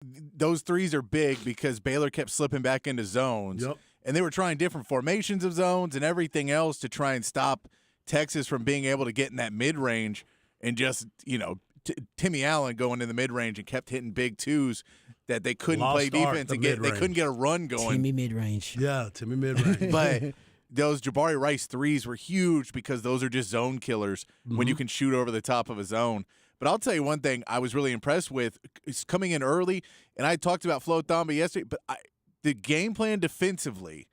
those threes are big because Baylor kept slipping back into zones. Yep. And they were trying different formations of zones and everything else to try and stop Texas from being able to get in that mid-range and just, Timmy Allen going in the mid-range and kept hitting big twos that they couldn't play defense and they couldn't get a run going. Timmy mid-range. Yeah, Timmy mid-range. But those Jabari Rice threes were huge because those are just zone killers when you can shoot over the top of a zone. But I'll tell you one thing I was really impressed with is coming in early, and I talked about Flo Thamba yesterday, but the game plan defensively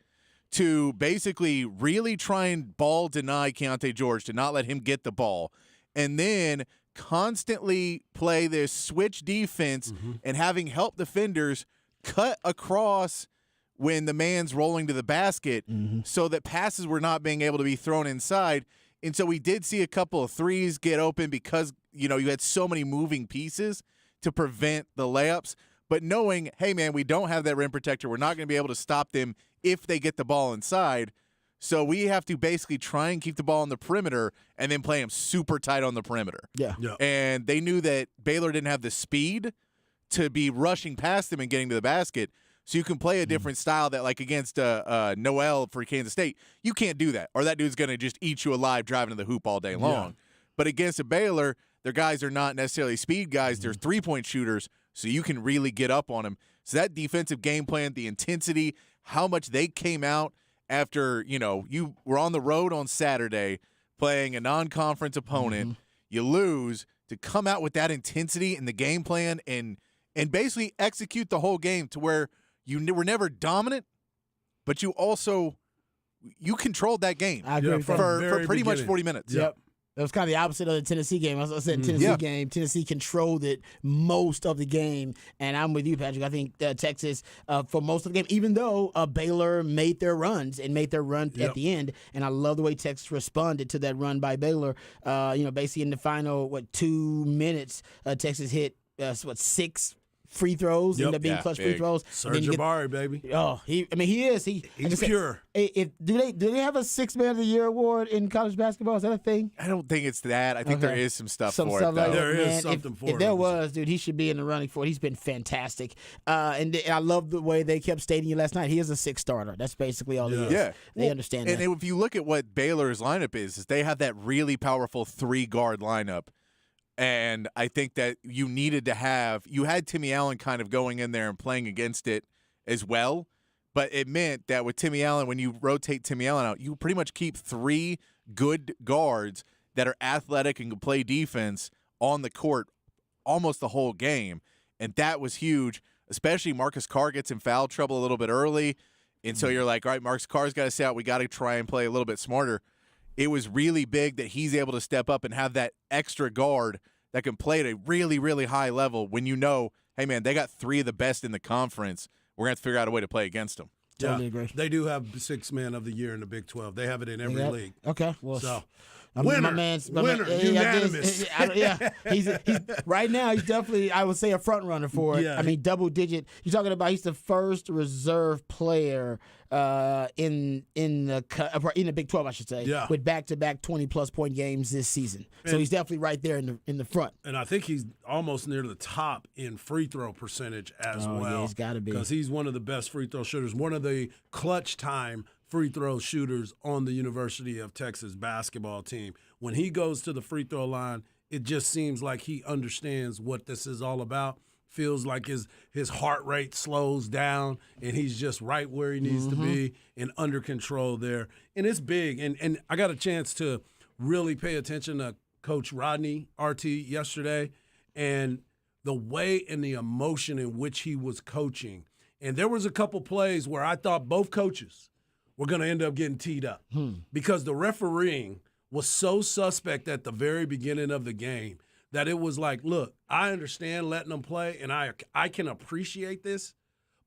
to basically really try and ball deny Keontae George, to not let him get the ball, and then constantly play this switch defense and having help defenders cut across when the man's rolling to the basket so that passes were not being able to be thrown inside. And so we did see a couple of threes get open because, you had so many moving pieces to prevent the layups. But knowing, hey, man, we don't have that rim protector. We're not going to be able to stop them if they get the ball inside. So we have to basically try and keep the ball on the perimeter and then play them super tight on the perimeter. Yeah. And they knew that Baylor didn't have the speed to be rushing past them and getting to the basket. So you can play a different style that, like against Noel for Kansas State, you can't do that. Or that dude's going to just eat you alive driving to the hoop all day long. But against a Baylor, their guys are not necessarily speed guys. They're three-point shooters, so you can really get up on them. So that defensive game plan, the intensity, how much they came out after, you were on the road on Saturday playing a non-conference opponent, you lose, to come out with that intensity in the game plan and basically execute the whole game to where you were never dominant, but you controlled that game I agree for pretty much 40 minutes. Yep. It was kind of the opposite of the Tennessee game. As I said, Tennessee game, Tennessee controlled it most of the game. And I'm with you, Patrick. I think Texas, for most of the game, even though Baylor made their runs and made their run at the end, and I love the way Texas responded to that run by Baylor. Basically in the final, 2 minutes, Texas hit, 6 free throws, ended up being clutch free throws. Serge Jabari, baby. Oh, he is. He's pure. Do they have a 6th Man of the Year award in college basketball? Is that a thing? I don't think it's that. I think there is some stuff for it, though. There is something for it. If there was, dude, he should be in the running for it. He's been fantastic. And I love the way they kept stating it last night. He is a 6th starter. That's basically all he is. Yeah. They understand that. And if you look at what Baylor's lineup is they have that really powerful 3-guard lineup. And I think that you had Timmy Allen kind of going in there and playing against it as well. But it meant that with Timmy Allen, when you rotate Timmy Allen out, you pretty much keep 3 good guards that are athletic and can play defense on the court almost the whole game. And that was huge, especially Marcus Carr gets in foul trouble a little bit early. And so you're like, all right, Marcus Carr's got to stay out. We got to try and play a little bit smarter. It was really big that he's able to step up and have that extra guard that can play at a really, really high level when hey, man, they got 3 of the best in the conference. We're going to have to figure out a way to play against them. Totally agree. They do have 6th Man of the Year in the Big 12. They have it in every league. Okay. Well, so, winner, unanimous. He's right now. He's definitely, I would say, a front runner for it. Yeah. I mean, double digit. You're talking about he's the first reserve player in the Big 12, I should say, with back-to-back 20-plus point games this season. So he's definitely right there in the front. And I think he's almost near the top in free throw percentage as well. Yeah, he's got to be, because he's one of the best free throw shooters, one of the clutch time free throw shooters on the University of Texas basketball team. When he goes to the free throw line, it just seems like he understands what this is all about. Feels like his heart rate slows down, and he's just right where he needs to be and under control there. And it's big. And I got a chance to really pay attention to Coach Rodney RT yesterday and the way and the emotion in which he was coaching. And there was a couple plays where I thought both coaches were going to end up getting teed up because the refereeing was so suspect at the very beginning of the game that it was like, look, I understand letting them play, and I can appreciate this,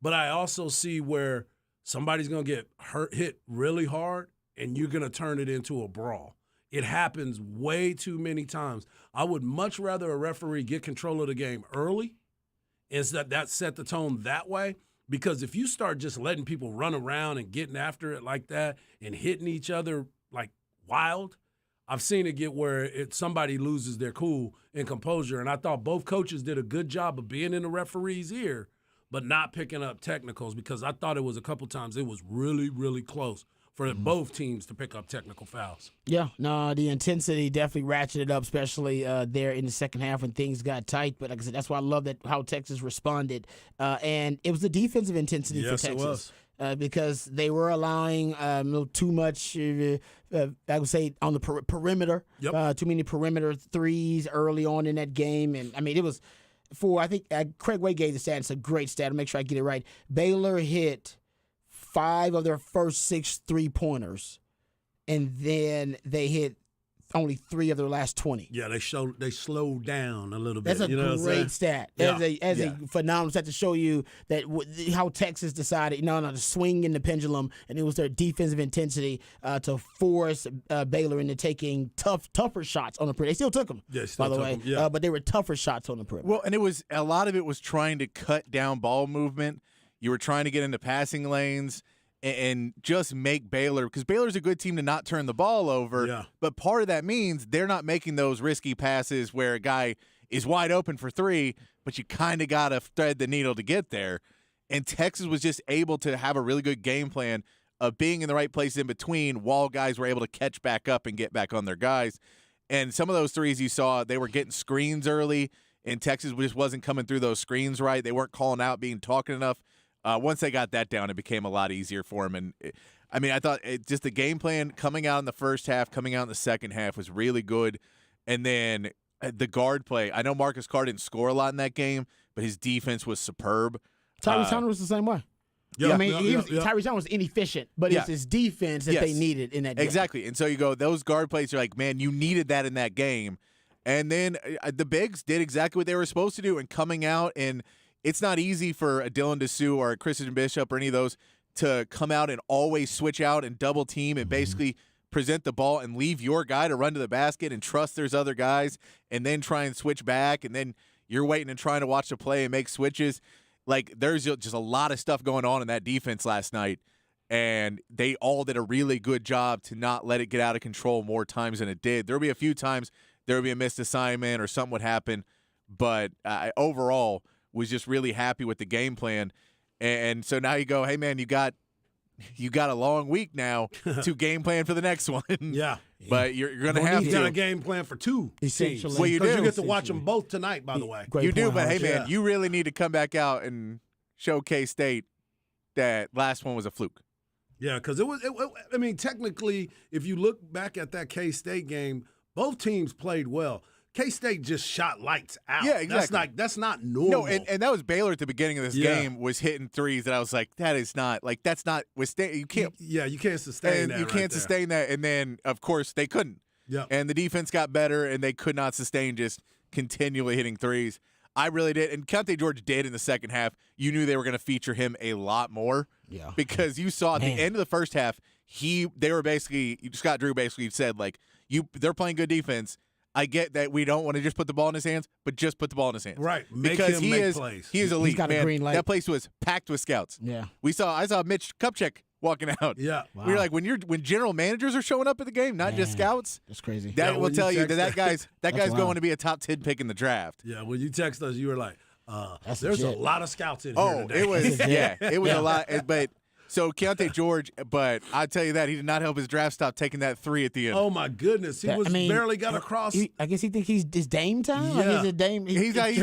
but I also see where somebody's going to get hit really hard, and you're going to turn it into a brawl. It happens way too many times. I would much rather a referee get control of the game early and that set the tone that way, because if you start just letting people run around and getting after it like that and hitting each other like wild, I've seen it get where somebody loses their cool and composure, and I thought both coaches did a good job of being in the referee's ear, but not picking up technicals, because I thought it was a couple times it was really, really close for both teams to pick up technical fouls. Yeah, no, the intensity definitely ratcheted up, especially there in the second half when things got tight. But like I said, that's why I love how Texas responded. And it was the defensive intensity for Yes, Texas. it was. Because they were allowing a little too much, I would say, on the perimeter. Yep. Too many perimeter threes early on in that game. And, I mean, it was I think Craig Way gave the stat. It's a great stat. I'll make sure I get it right. Baylor hit 5 of their first 6 3-pointers, and then they hit only 3 of their last 20. Yeah, they slowed down a little bit. That's a great stat. Yeah. As a phenomenal stat to show you that how Texas decided, to swing in the pendulum, and it was their defensive intensity to force Baylor into taking tougher shots on the perimeter. They still took them, by the way, but they were tougher shots on the perimeter. Well, and a lot of it was trying to cut down ball movement. You were trying to get into passing lanes and just make Baylor, because Baylor's a good team to not turn the ball over. Yeah. But part of that means they're not making those risky passes where a guy is wide open for 3, but you kind of got to thread the needle to get there. And Texas was just able to have a really good game plan of being in the right place in between while guys were able to catch back up and get back on their guys. And some of those threes you saw, they were getting screens early, and Texas just wasn't coming through those screens right. They weren't calling out, being talking enough. Once they got that down, it became a lot easier for them. And I thought just the game plan coming out in the first half, coming out in the second half was really good. And then the guard play. I know Marcus Carr didn't score a lot in that game, but his defense was superb. Tyrese Hunter was the same way. Yeah, Tyrese Hunter was inefficient, but it's his defense that they needed in that game. Exactly. And so you go, those guard plays are like, man, you needed that in that game. And then the bigs did exactly what they were supposed to do, and coming out, and it's not easy for a Dylan Dessou or a Christian Bishop or any of those to come out and always switch out and double team and basically present the ball and leave your guy to run to the basket and trust there's other guys, and then try and switch back, and then you're waiting and trying to watch the play and make switches. Like, there's just a lot of stuff going on in that defense last night, and they all did a really good job to not let it get out of control more times than it did. There'll be a few times there would be a missed assignment or something would happen, but overall was just really happy with the game plan. And so now you go, hey, man, you got a long week now to game plan for the next one. Yeah. But you're going to have to. You got a game plan for 2 Essentially. teams. Well, you do. You get to watch them both tonight, by the way. Great You do, point, but hey, Howard. man, you really need to come back out and show K-State that last one was a fluke. Yeah, because I mean, technically, if you look back at that K-State game, both teams played well. K-State just shot lights out. Yeah, exactly. That's not normal. No, and that was Baylor at the beginning of this game was hitting threes that I was like, that's not you can't. Yeah, you can't sustain and that. you can't sustain that. And then, of course, they couldn't. Yeah. And the defense got better, and they could not sustain just continually hitting threes. I really did. And Keontae George did in the second half. You knew they were going to feature him a lot more. Yeah. Because you saw at the end of the first half, Scott Drew basically said, like, they're playing good defense. I get that we don't want to just put the ball in his hands, but just put the ball in his hands. Right. Because he is elite. He's got a green light. That place was packed with scouts. Yeah. I saw Mitch Kupchak walking out. Yeah. Wow. We were like, when general managers are showing up at the game, not just scouts. That's crazy. That will tell you that guy's wild. going to be a top 10 pick in the draft. Yeah, when you text us, you were like, That's there's legit. a lot of scouts in here Oh, today. it was it was a lot. But so Keontae George, but I tell you that he did not help his draft stop taking that 3 at the end. Oh, my goodness. He barely got across. I guess he thinks he's Dame time. Like, Yeah. he's a Dame.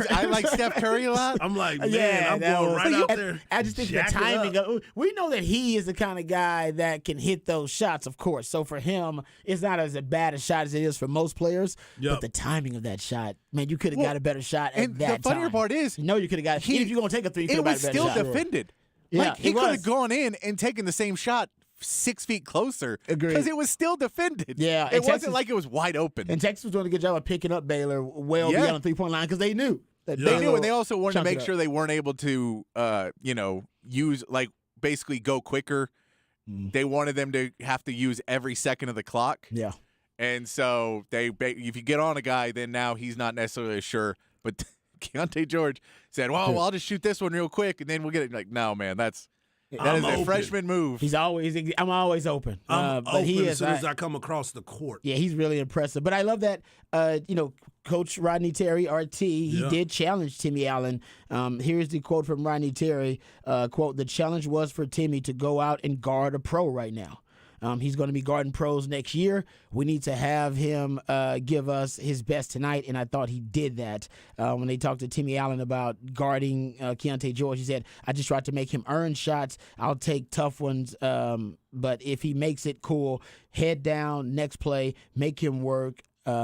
I like Steph Curry a lot. I'm like, man, Yeah, I'm that going was- right out there. I just think the jack it timing. up. We know that he is the kind of guy that can hit those shots, of course. So for him, it's not as bad a shot as it is for most players. Yep. But the timing of that shot, man, you could have got a better shot at And that the funnier time. part is, you could have got. Even if you're gonna take a 3, you could it have got was a better still shot. defended. Yeah, Like, he it could was. have gone in and taken the same shot 6 feet closer. Agreed. Because it was still defended. Yeah, It and wasn't Texas- like it was wide open. And Texas was doing a good job of picking up Baylor well Yeah. beyond the 3-point line because they knew that Yeah. They Baylor knew, and they also wanted to chunk it make up. sure they weren't able to, use, like, basically go quicker. They wanted them to have to use every second of the clock. Yeah. And so if you get on a guy, then now he's not necessarily sure. But Keontae George said, well, I'll just shoot this one real quick, and then we'll get it. Like, no, man, That is a open. freshman move. I'm always open. I'm but open he is, as soon as I come across the court. Yeah, he's really impressive. But I love that, Coach Rodney Terry, RT, he did challenge Timmy Allen. Here's the quote from Rodney Terry, quote, "The challenge was for Timmy to go out and guard a pro right now. He's going to be guarding pros next year. We need to have him give us his best tonight," and I thought he did that. When they talked to Timmy Allen about guarding Keontae George, he said, "I just tried to make him earn shots. I'll take tough ones, but if he makes it, cool. Head down, next play, make him work.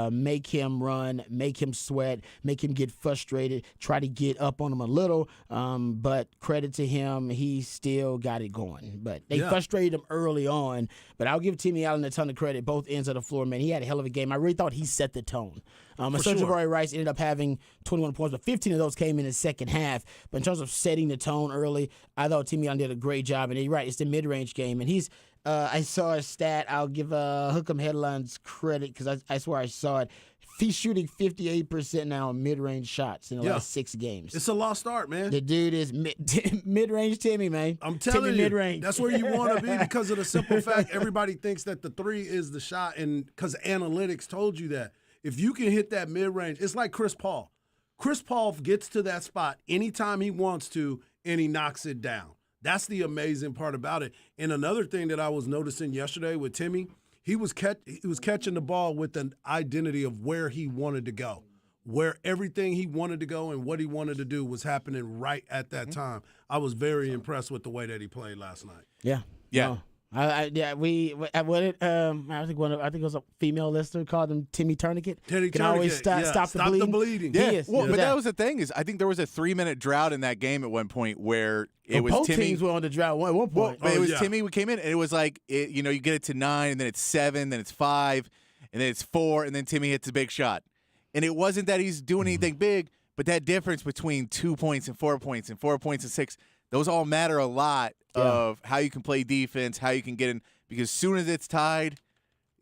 Make him run, make him sweat, make him get frustrated, try to get up on him a little. But credit to him, he still got it going. But they frustrated him early on. But I'll give Timmy Allen a ton of credit, both ends of the floor, man. He had a hell of a game. I really thought he set the tone. Jabari Rice ended up having 21 points, but 15 of those came in the second half. But in terms of setting the tone early, I thought Timmy Allen did a great job. And you're right, it's the mid-range game. And he's I saw a stat. I'll give Hook'em Headlines credit because I swear I saw it. He's shooting 58% now on mid-range shots in the last 6 games. It's a lost art, man. The dude is mid-range Timmy, man. I'm telling Timmy you, mid-range. that's where you want to be because of the simple fact everybody thinks that the 3 is the shot, and because analytics told you that. If you can hit that mid-range, it's like Chris Paul. Chris Paul gets to that spot anytime he wants to, and he knocks it down. That's the amazing part about it. And another thing that I was noticing yesterday with Timmy, he was catching the ball with an identity of where he wanted to go, where everything he wanted to go and what he wanted to do was happening right at that time. I was very impressed with the way that he played last night. Yeah. Yeah. I think it was a female listener called him Timmy Tourniquet. Timmy Can always stop the bleeding. Yeah. He is. Well, but Yeah. that was the thing is I think there was a 3-minute drought in that game at one point where it was both Timmy. teams were on the drought at one point. Well, it was Timmy. We came in and it was like you get it to 9 and then it's 7, then it's 5, and then it's 4, and then Timmy hits a big shot. And it wasn't that he's doing anything big, but that difference between 2 points and 4 points and 4 points and 6, those all matter a lot of how you can play defense, how you can get in. Because as soon as it's tied,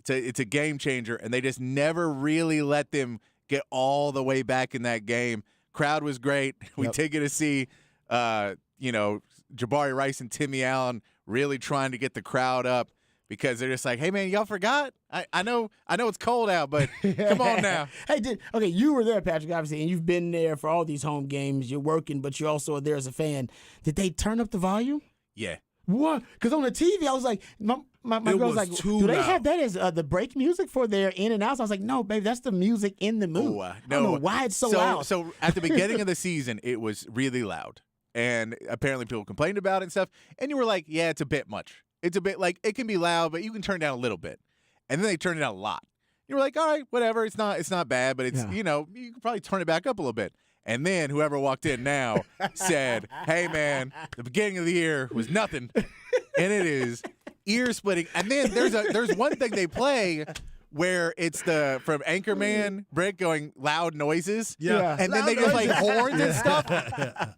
it's a game changer, and they just never really let them get all the way back in that game. Crowd was great. We take it to see, Jabari Rice and Timmy Allen really trying to get the crowd up because they're just like, hey man, y'all forgot? I know it's cold out, but come on now. Hey, you were there, Patrick, obviously, and you've been there for all these home games. You're working, but you're also there as a fan. Did they turn up the volume? Yeah. What? Because on the TV, I was like, my girl's like, do they have that as the break music for their in and outs? I was like, no, babe, that's the music in the movie. No. I don't know why it's so loud. So at the beginning of the season, it was really loud. And apparently people complained about it and stuff. And you were like, yeah, it's a bit much. It's a bit like it can be loud, but you can turn it down a little bit. And then they turned it down a lot. You were like, all right, whatever. It's not bad, but it's, you can probably turn it back up a little bit. And then whoever walked in now said, hey, man, the beginning of the year was nothing. And it is ear splitting. And then there's one thing they play where it's from Anchorman, Brick going loud noises. Yeah. And then they just like horns and stuff.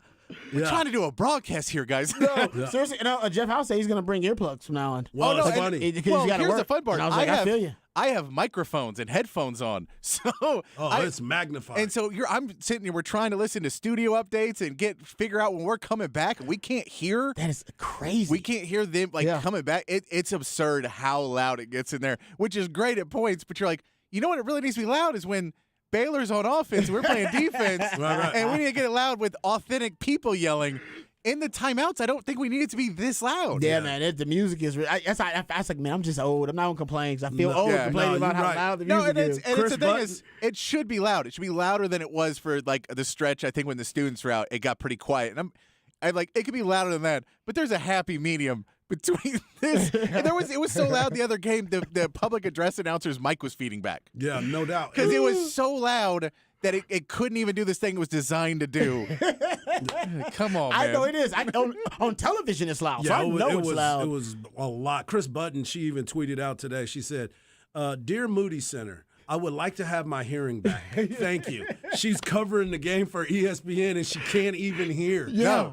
We're trying to do a broadcast here, guys. No, seriously, Jeff House said he's going to bring earplugs from now on. Well, it's funny. Because you got to here's work. the fun part. And I was like, I feel you. I have microphones and headphones on, so it's magnified. And so I'm sitting here. We're trying to listen to studio updates and figure out when we're coming back, and we can't hear. That is crazy. We can't hear them coming back. It's absurd how loud it gets in there, which is great at points. But you're like, you know what? It really needs to be loud is when Baylor's on offense, we're playing defense, right. and we need to get it loud with authentic people yelling. In the timeouts, I don't think we need it to be this loud. Yeah, man, the music is. I was like, man, I'm just old. I'm not gonna complain because I feel old complaining about how loud the music is. And it's the thing is, it should be loud. It should be louder than it was for like the stretch. I think when the students were out, it got pretty quiet. And I'm like, it could be louder than that, but there's a happy medium between this. And it was so loud the other game. The public address announcer's mic was feeding back. Yeah, no doubt. Because it was so loud that it couldn't even do this thing it was designed to do. Come on, man. I know it is. On television, it's loud. So I know it's loud. It was a lot. Chris Button, she even tweeted out today. She said, Dear Moody Center, I would like to have my hearing back. Thank you. She's covering the game for ESPN and she can't even hear. Yeah.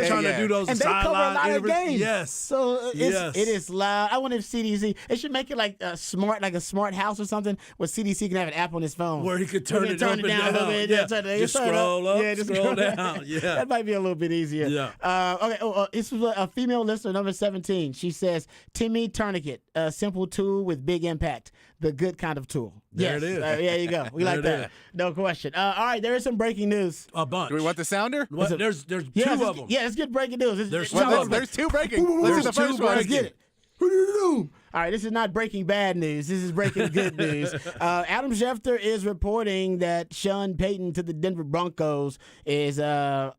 Trying to do those And they cover a sideline lot of interviews. games. Yes. So it is loud. I wonder if CDC, it should make it like a smart house or something where CDC can have an app on his phone. Where he could turn it up and down a little bit. Yeah. Just Scroll up, just scroll down. Yeah. That might be a little bit easier. Yeah. Okay. This was a female listener, number 17. She says, Timmy Tourniquet, a simple tool with big impact. The good kind of tool. There Yes. it is. There you go. We like There it that. is. No question. All right. There is some breaking news. A bunch. Do we want the sounder? What? There's two of them. Yeah, let's get breaking news. There's Tell two us of There's two breaking. This is the two first one. Let's get it. All right, this is not breaking bad news. This is breaking good news. Adam Schefter is reporting that Sean Payton to the Denver Broncos is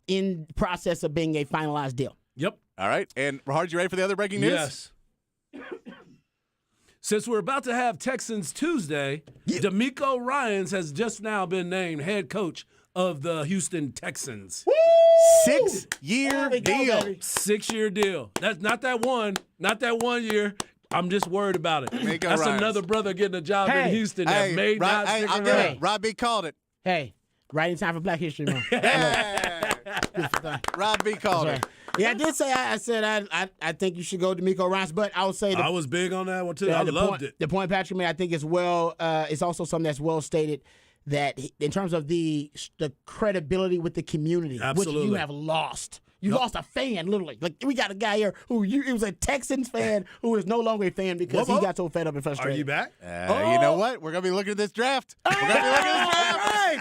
in process of being a finalized deal. Yep. All right. And Rahard, you ready for the other breaking news? Yes. Since we're about to have Texans Tuesday, D'Amico Ryans has just now been named head coach of the Houston Texans. 6-year There we go, deal. baby. 6-year deal. That's not that 1 year. I'm just worried about it. D'Amico That's Ryans. another brother getting a job in Hey. Houston that may not stick I'll around. give it. Rob B called it. Hey, right in time for Black History Month. Rob B called Sorry. it. Yeah, I did say I think you should go D'Amico Ryans, but I would say I was big on that one too. I the loved point, it. The point Patrick made, I think, is it's also something that's well stated that in terms of the credibility with the community, which Absolutely. you have lost. You lost a fan, literally. Like we got a guy here who he was a Texans fan who is no longer a fan because he got so fed up and frustrated. Are you back? You know what? We're gonna be looking at this draft. We're gonna be looking at this draft. All right.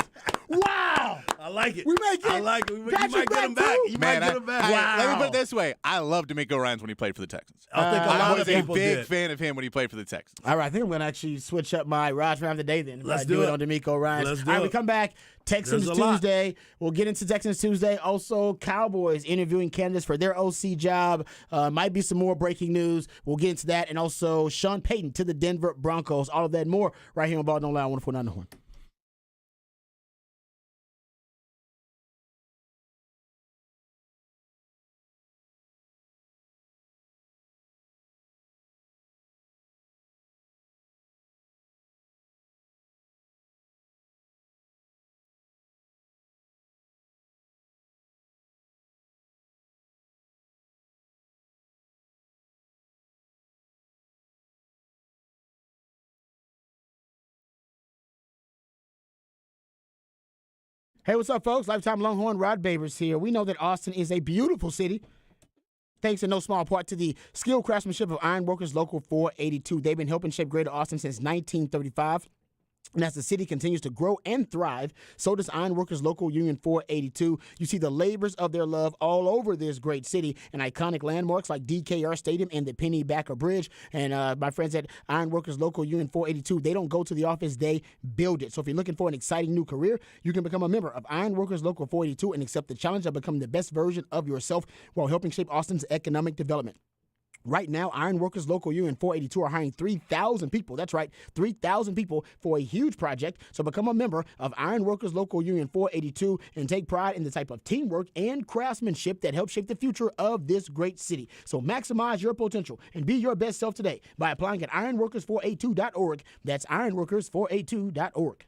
Wow. I like it. We might get I like it. You Patrick might get him back, back. too? You Man, might get him back. let me put Wow. it this way. I loved D'Amico Ryans when he played for the Texans. I think a I lot was of a people big did. fan of him when he played for the Texans. All right, I think I'm going to actually switch up my Raj Ram of the day then. Let's do do it. on D'Amico Ryans. Let's do All right, we it. come back. Texans There's a lot. Tuesday. We'll get into Texans Tuesday. Also, Cowboys interviewing candidates for their OC job. Might be some more breaking news. We'll get into that. And also, Sean Payton to the Denver Broncos. All of that and more right here on Ball Don't Lie on 104.9 The Horn. Hey, what's up, folks? Lifetime Longhorn Rod Babers here. We know that Austin is a beautiful city, thanks in no small part to the skilled craftsmanship of Ironworkers Local 482. They've been helping shape Greater Austin since 1935. And as the city continues to grow and thrive, so does Ironworkers Local Union 482. You see the labors of their love all over this great city and iconic landmarks like DKR Stadium and the Pennybacker Bridge. And my friends at Ironworkers Local Union 482, they don't go to the office, they build it. So if you're looking for an exciting new career, you can become a member of Ironworkers Local 482 and accept the challenge of becoming the best version of yourself while helping shape Austin's economic development. Right now, Ironworkers Local Union 482 are hiring 3,000 people. That's right, 3,000 people for a huge project. So become a member of Ironworkers Local Union 482 and take pride in the type of teamwork and craftsmanship that helps shape the future of this great city. So maximize your potential and be your best self today by applying at ironworkers482.org. That's ironworkers482.org.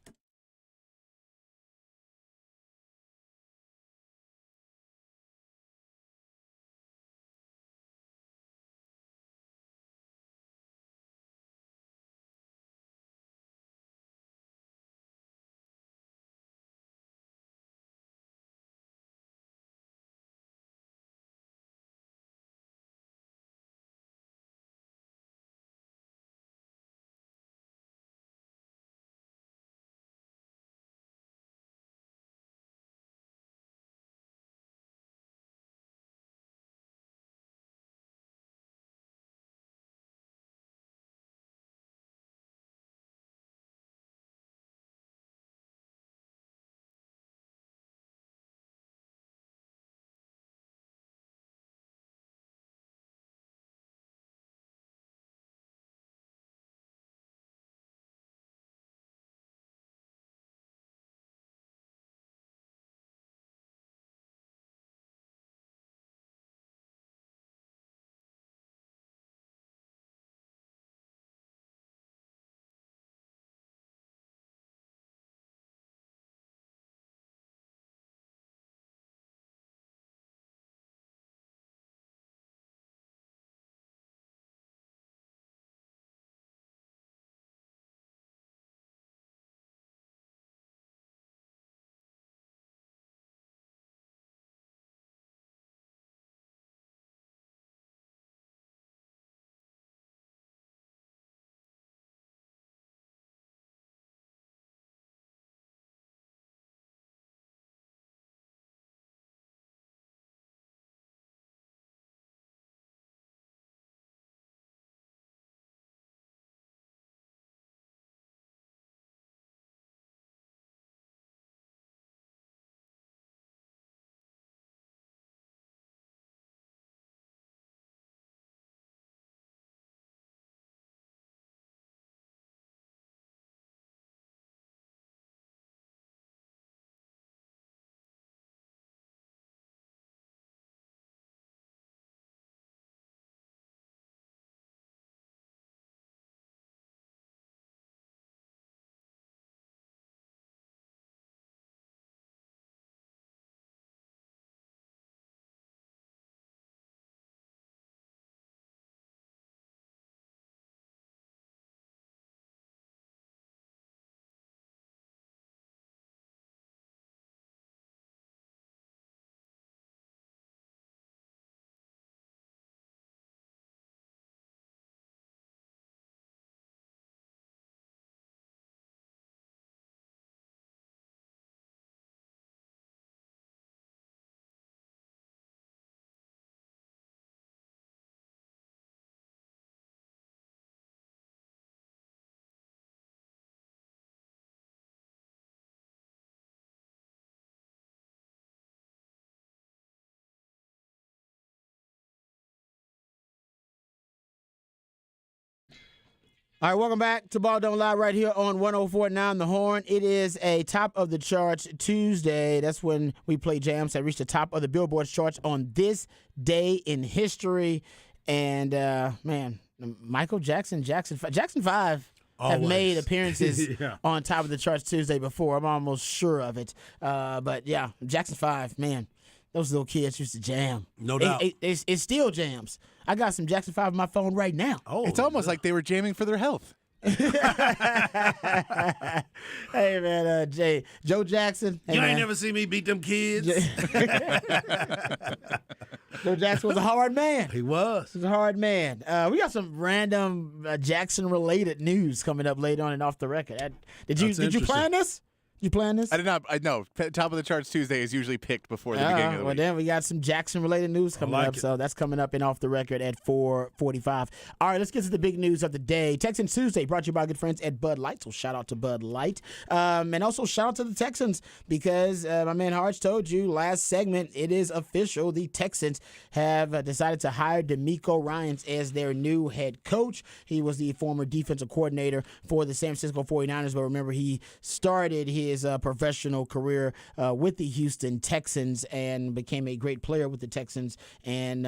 All right, welcome back to Ball Don't Lie right here on 104.9 The Horn. It is a top of the charts Tuesday. That's when we play jams that reach the top of the Billboard charts on this day in history. And, man, Michael Jackson 5 have Always. made appearances Yeah. on top of the charts Tuesday before. I'm almost sure of it. But, yeah, Jackson 5, man. Those little kids used to jam. No doubt. It still jams. I got some Jackson 5 on my phone right now. Oh, It's almost like they were jamming for their health. Hey, man, Joe Jackson. Hey, you ain't man. never see me beat them kids. Joe Jackson was a hard man. He was. He was a hard man. We got some random Jackson-related news coming up later on and off the record. Did you interesting. plan this? You plan this? I did not. I know. Top of the charts Tuesday is usually picked before the beginning of the Well, week. then we got some Jackson-related news coming like up, it. so that's coming up and off the record at 4:45. All right, let's get to the big news of the day. Texans Tuesday brought to you by good friends at Bud Light, so shout out to Bud Light. And also shout out to the Texans because my man Harge told you last segment, it is official. The Texans have decided to hire DeMeco Ryans as their new head coach. He was the former defensive coordinator for the San Francisco 49ers, but remember, he started his professional career with the Houston Texans and became a great player with the Texans and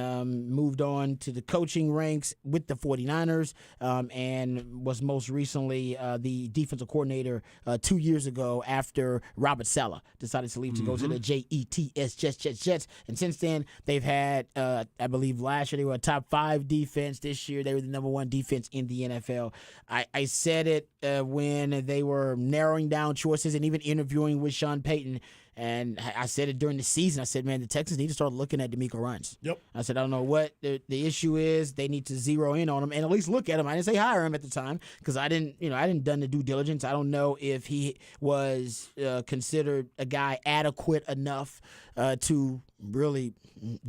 moved on to the coaching ranks with the 49ers and was most recently the defensive coordinator 2 years ago after Robert Saleh decided to leave to go to the Jets. And since then, they've had, I believe last year they were a top 5 defense. This year, they were the number 1 defense in the NFL. I said it when they were narrowing down choices and even interviewing with Sean Payton, and I said it during the season. I said, man, the Texans need to start looking at DeMeco Ryans. Yep. I said, I don't know what the issue is. They need to zero in on him and at least look at him. I didn't say hire him at the time because I didn't done the due diligence. I don't know if he was considered a guy adequate enough to really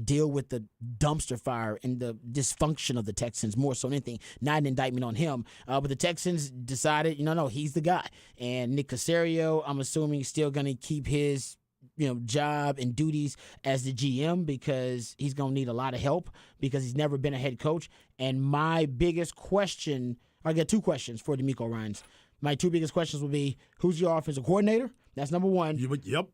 deal with the dumpster fire and the dysfunction of the Texans more so than anything. Not an indictment on him. But the Texans decided, no, he's the guy. And Nick Caserio, I'm assuming, is still going to keep his job and duties as the GM because he's going to need a lot of help because he's never been a head coach. And my biggest question, I got 2 questions for DeMeco Ryans. My 2 biggest questions will be, who's your offensive coordinator? That's number 1. Yep.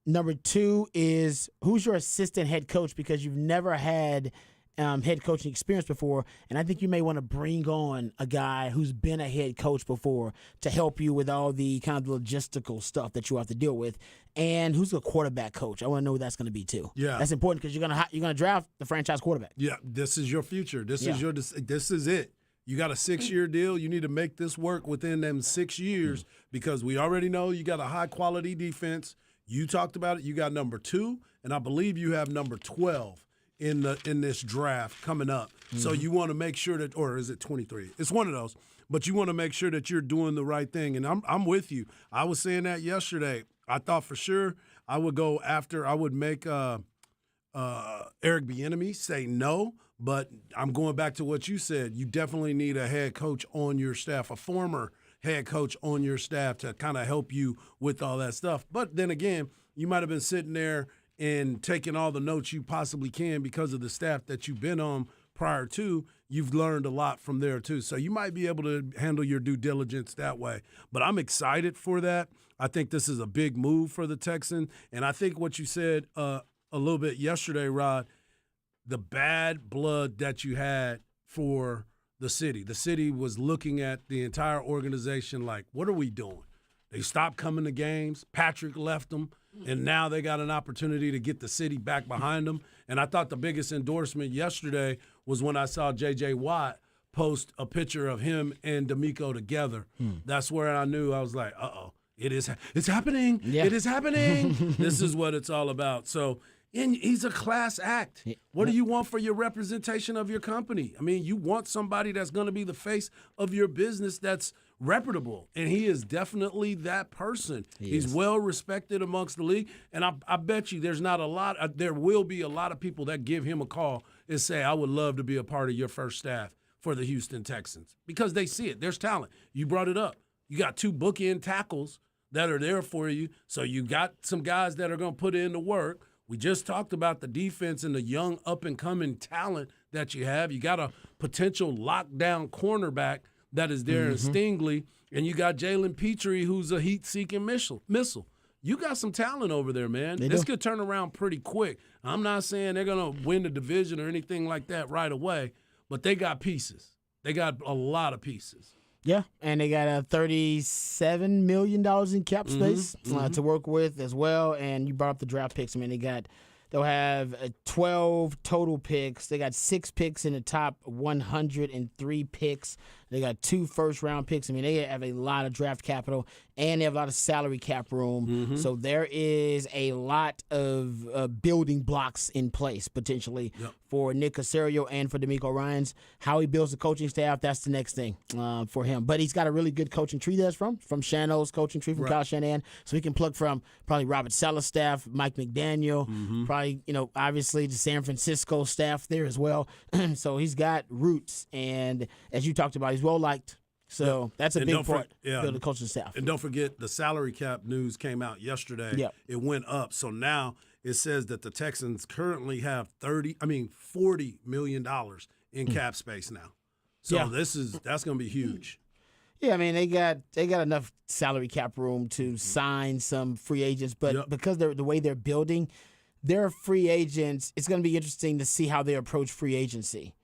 Number 2 is, who's your assistant head coach? Because you've never had head coaching experience before, and I think you may want to bring on a guy who's been a head coach before to help you with all the kind of logistical stuff that you have to deal with. And who's the quarterback coach? I want to know who that's going to be too. Yeah, that's important because you're gonna draft the franchise quarterback. Yeah, this is your future. This is it. You got a 6-year deal. You need to make this work within them 6 years because we already know you got a high-quality defense. You talked about it. You got number 2, and I believe you have number 12 in this draft coming up. So you want to make sure that, or is it 23? It's one of those. But you want to make sure that you're doing the right thing. And I'm with you. I was saying that yesterday. I thought for sure I would go after. I would make Eric Bieniemy say no. But I'm going back to what you said. You definitely need a head coach on your staff, a former head coach on your staff to kind of help you with all that stuff. But then again, you might have been sitting there and taking all the notes you possibly can because of the staff that you've been on prior to. You've learned a lot from there too. So you might be able to handle your due diligence that way. But I'm excited for that. I think this is a big move for the Texans. And I think what you said a little bit yesterday, Rod, the bad blood that you had for the city. The city was looking at the entire organization like, what are we doing? They stopped coming to games. Patrick left them, and now they got an opportunity to get the city back behind them. And I thought the biggest endorsement yesterday was when I saw J.J. Watt post a picture of him and DeMeco together. That's where I knew. I was like, uh-oh, it's happening. Yeah. It is happening. This is what it's all about. So, and he's a class act. What do you want for your representation of your company? I mean, you want somebody that's going to be the face of your business that's reputable, and he is definitely that person. He's well respected amongst the league, and I bet you there will be a lot of people that give him a call and say, I would love to be a part of your first staff for the Houston Texans because they see it. There's talent. You brought it up. You got 2 bookend tackles that are there for you, so you got some guys that are going to put in the work. We just talked about the defense and the young up-and-coming talent that you have. You got a potential lockdown cornerback that is there in Stingley, and you got Jalen Petrie, who's a heat-seeking missile. You got some talent over there, man. This could turn around pretty quick. I'm not saying they're going to win the division or anything like that right away, but they got pieces. They got a lot of pieces. Yeah, and they got $37 million in cap space to work with as well. And you brought up the draft picks. I mean, they'll have 12 total picks. They got 6 picks in the top 103 picks. They got 2 first-round picks. I mean, they have a lot of draft capital, and they have a lot of salary cap room. So there is a lot of building blocks in place, potentially, for Nick Caserio and for DeMeco Ryans. How he builds the coaching staff, that's the next thing for him. But he's got a really good coaching tree that's from Shano's coaching tree, from Kyle Shanahan. So he can pluck from probably Robert Saleh's staff, Mike McDaniel, probably, obviously the San Francisco staff there as well. So he's got roots. And as you talked about, he's well-liked. So that's a big part, build the coaching staff. And don't forget, the salary cap news came out yesterday. It went up. So now it says that the Texans currently have $40 million in cap space now. So that's going to be huge. Yeah, I mean, they got enough salary cap room to sign some free agents, but because the way they're building, their free agents, it's going to be interesting to see how they approach free agency.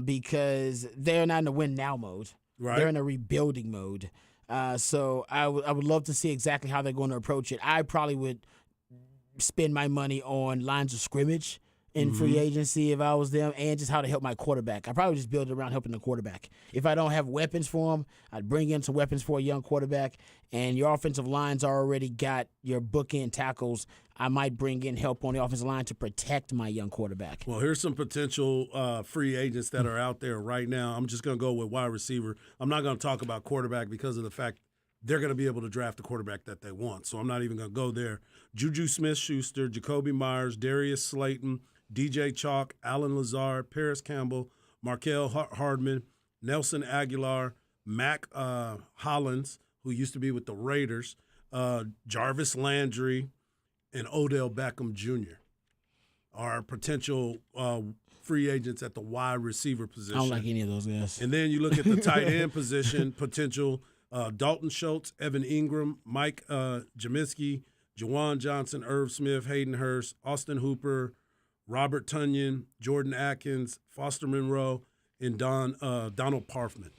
Because they're not in a win now mode. Right. They're in a rebuilding mode. So I would love to see exactly how they're going to approach it. I probably would spend my money on lines of scrimmage in free agency if I was them, and just how to help my quarterback. I probably just build it around helping the quarterback. If I don't have weapons for him, I'd bring in some weapons for a young quarterback. And your offensive lines already got your bookend tackles. I might bring in help on the offensive line to protect my young quarterback. Well, here's some potential free agents that are out there right now. I'm just going to go with wide receiver. I'm not going to talk about quarterback because of the fact they're going to be able to draft the quarterback that they want. So I'm not even going to go there. Juju Smith-Schuster, Jacoby Myers, Darius Slayton, DJ Chalk, Alan Lazard, Paris Campbell, Markel Hardman, Nelson Aguilar, Mac Hollins, who used to be with the Raiders, Jarvis Landry, and Odell Beckham Jr. are potential free agents at the wide receiver position. I don't like any of those guys. And then you look at the tight end position, potential Dalton Schultz, Evan Ingram, Mike Jaminski, Jawan Johnson, Irv Smith, Hayden Hurst, Austin Hooper, Robert Tunyon, Jordan Atkins, Foster Monroe, and Donald Parfman.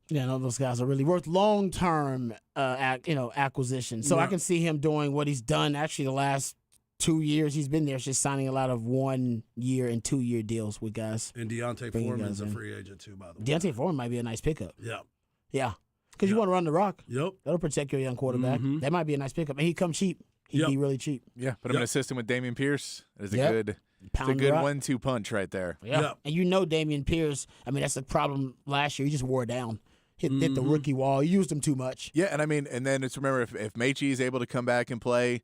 Yeah, no, those guys are really worth long-term, acquisition. So I can see him doing what he's done actually the last 2 years. He's been there, just signing a lot of 1 year and 2 year deals with guys. And Deontay Foreman's a free agent too, by the way. Deontay Foreman might be a nice pickup. Yeah. Because you want to run the rock. Yep. That'll protect your young quarterback. That might be a nice pickup. And he'd come cheap. He'd be really cheap. Yeah, put him in a system with Dameon Pierce. It's a good 1-2 punch right there. Yeah. And Dameon Pierce, I mean, that's the problem last year. He just wore down. Hit the rookie wall. He used him too much. Yeah, and I mean, and then it's remember if Mechie is able to come back and play,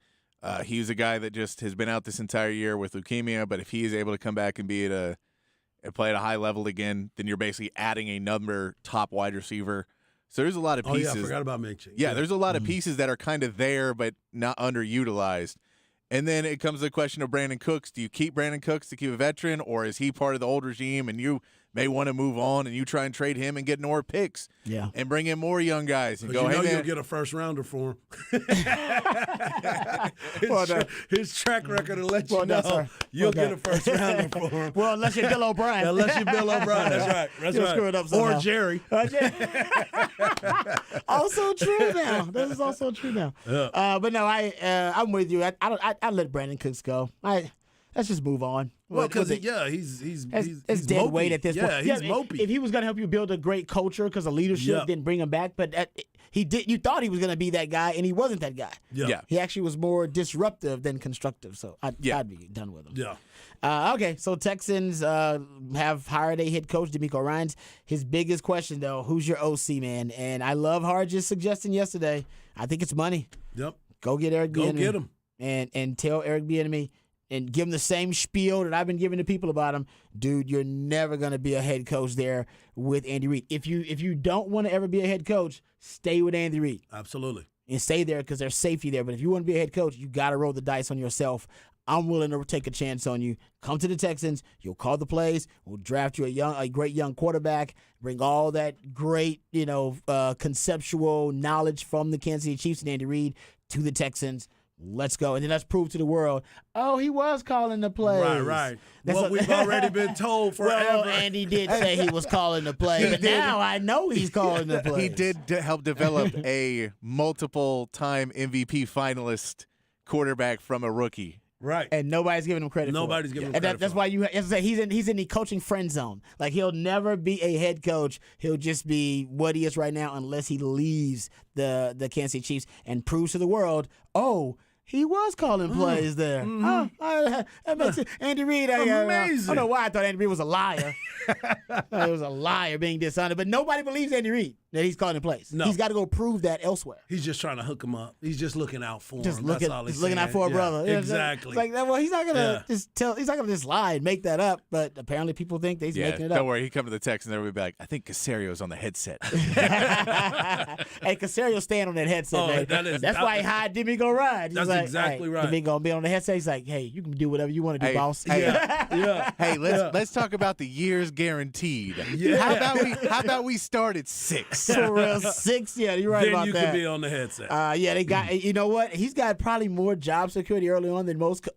he's a guy that just has been out this entire year with leukemia. But if he is able to come back and play at a high level again, then you're basically adding another top wide receiver. So there's a lot of pieces. Oh yeah, I forgot about Mechie. Yeah, there's a lot of pieces that are kind of there but not underutilized. And then it comes to the question of Brandon Cooks. Do you keep Brandon Cooks to keep a veteran, or is he part of the old regime and you may want to move on and you try and trade him and get more picks and bring in more young guys and go, hey, man. You'll get a first-rounder for him. His track record will let you know you'll get a first-rounder for him. Well, unless you're Bill O'Brien. Unless you're Bill O'Brien. That's right. That's right. Screw it up or Jerry. Also true now. This is also true now. Yeah. But no, I'm with you. I let Brandon Cooks go. Let's just move on. Well, because he's dead mopey. weight at this point. Yeah, he's mopey. If he was going to help you build a great culture because of leadership, didn't bring him back. But he did. You thought he was going to be that guy, and he wasn't that guy. Yeah. He actually was more disruptive than constructive. So I'd be done with him. Yeah. Okay, so Texans have hired a head coach, DeMeco Ryans. His biggest question, though, who's your OC, man? And I love Harge's suggestion yesterday. I think it's money. Yep. Go get Eric Bieniemy. Go get him. And tell Eric Bieniemy and give him the same spiel that I've been giving to people about him. Dude, you're never going to be a head coach there with Andy Reid. If you don't want to ever be a head coach, stay with Andy Reid. Absolutely. And stay there because there's safety there. But if you want to be a head coach, you got to roll the dice on yourself. I'm willing to take a chance on you. Come to the Texans. You'll call the plays. We'll draft you a great young quarterback. Bring all that great, conceptual knowledge from the Kansas City Chiefs and Andy Reid to the Texans. Let's go. And then let's prove to the world, he was calling the plays. Right. What we've already been told forever. Well, Andy did say he was calling the play, but now I know he's calling the plays. He did help develop a multiple-time MVP finalist quarterback from a rookie. Right. And nobody's giving him credit. Nobody's giving him credit. That's why he's in the coaching friend zone. Like, he'll never be a head coach. He'll just be what he is right now unless he leaves the Kansas City Chiefs and proves to the world, he was calling plays there. That makes it. Andy Reid, I don't know why I thought Andy Reid was a liar. He was a liar being dishonest, but nobody believes Andy Reid that he's calling plays. No. He's got to go prove that elsewhere. He's just trying to hook him up. He's just looking out for him. Just That's all he's looking out for a brother. Exactly. It's like, well, he's not gonna he's not gonna just lie and make that up. But apparently, people think he's making it up. Don't worry, he come to the Texans and everybody be like, I think Casario's on the headset. Hey, Casario stand on that headset, man. That's why he hired D'Amico Ryan. That's exactly right. D'Amico be on the headset. He's like, hey, you can do whatever you want to do, boss. Hey, let's talk about the years guaranteed. Yeah. How about we start at 6? For real, 6. Yeah, you're right then about you that. could be on the headset. They got. You know what? He's got probably more job security early on than most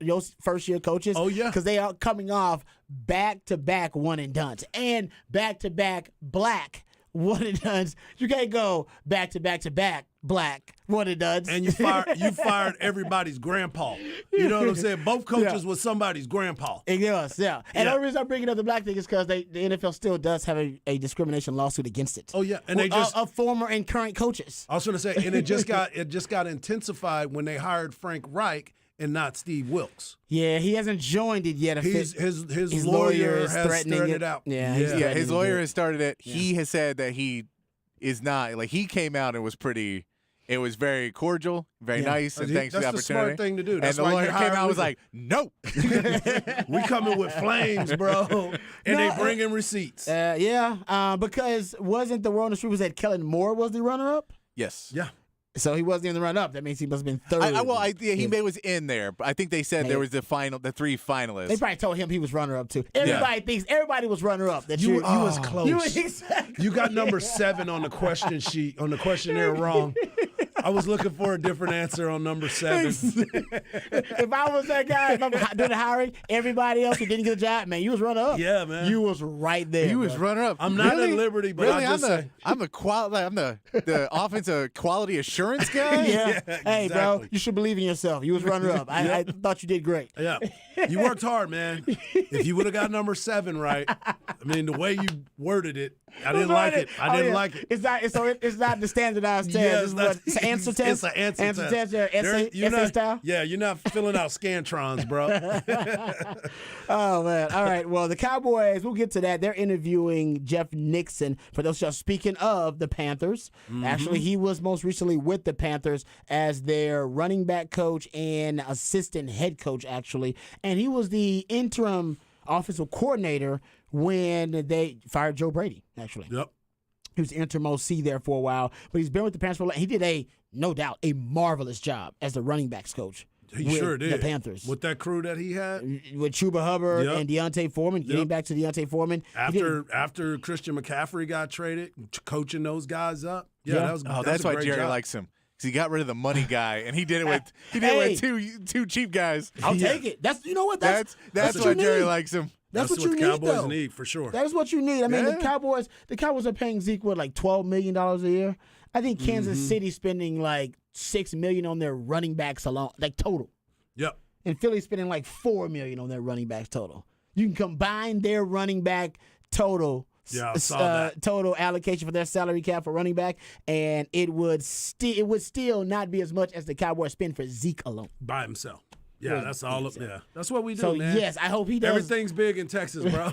first-year coaches. Oh, yeah. Because they are coming off back-to-back one-and-dones and back-to-back black one-and-dones. You can't go back-to-back-to-back black one-and-dones. And you fired everybody's grandpa. You know what I'm saying? Both coaches was somebody's grandpa. Yes, yeah. And the only reason I'm bringing up the black thing is because the NFL still does have a discrimination lawsuit against it. Oh yeah, and they just of former and current coaches. I was going to say, and it just got intensified when they hired Frank Reich and not Steve Wilkes. Yeah, he hasn't joined it yet. His lawyer is has threatening started it out. Yeah, his lawyer has started it. Yeah. He has said that he is not, like, he came out and was pretty. It was very cordial, very nice, and thanks for the opportunity. That's the smart thing to do. That's and the why lawyer came out and was like, no. We coming with flames, bro. And they bring in receipts. Because wasn't the World on the Street was that Kellen Moore was the runner-up? Yes. Yeah. So he wasn't in the run-up. That means he must have been third. He was in there. But I think they said there was the 3 finalists. They probably told him he was runner-up too. Everybody thinks everybody was runner-up. That you was close. Exactly. You got number 7 on the question sheet, on the questionnaire wrong. I was looking for a different answer on number 7. If I was that guy, if I'm doing the hiring, everybody else who didn't get a job, man, you was runner-up. Yeah, man. You was right there. You was runner-up. I'm not at liberty, but really? I'm the offensive quality assurance guy? Yeah. Exactly. Hey, bro, you should believe in yourself. You was runner-up. I thought you did great. Yeah. You worked hard, man. If you would have got number 7 right, I mean, the way you worded it, I didn't like it. I didn't like it. It's not the standardized test. It's an answer test. It's an answer test. Essay style. Yeah, you're not filling out Scantrons, bro. Oh man! All right. Well, the Cowboys. We'll get to that. They're interviewing Jeff Nixon. For those just speaking of the Panthers, actually, he was most recently with the Panthers as their running back coach and assistant head coach, actually, and he was the interim offensive coordinator when they fired Joe Brady, actually. Yep. He was interim OC there for a while, but he's been with the Panthers for a while. He did no doubt, a marvelous job as the running backs coach. He sure did. The Panthers. With that crew that he had. With Chuba Hubbard and Deontay Foreman, getting back to Deontay Foreman. After Christian McCaffrey got traded, coaching those guys up. Yeah. That's why Jerry likes him. He got rid of the money guy, and he did it with two cheap guys. I'll take it. That's that's why Jerry likes him. That's what you need, Cowboys need for sure. That is what you need. I mean, the Cowboys are paying Zeke like $12 million a year. I think Kansas City spending like $6 million on their running backs alone, like total. Yep. And Philly spending like $4 million on their running backs total. You can combine their running back total. Yeah, I saw that. Total allocation for their salary cap for running back, and it would still not be as much as the Cowboys spend for Zeke alone by himself. Yeah, that's all. That's what we do, so, man. Yes, I hope he does. Everything's big in Texas, bro,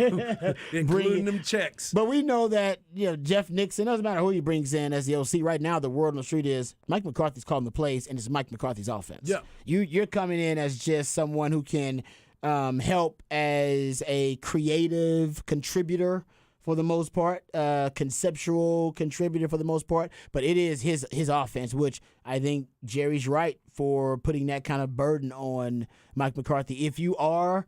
including them checks. But we know that Jeff Nixon, doesn't matter who he brings in as the OC. Right now, the word on the street is Mike McCarthy's calling the plays, and it's Mike McCarthy's offense. Yeah, you're coming in as just someone who can help as a creative contributor for the most part, conceptual contributor for the most part, but it is his offense, which I think Jerry's right for putting that kind of burden on Mike McCarthy. If you are,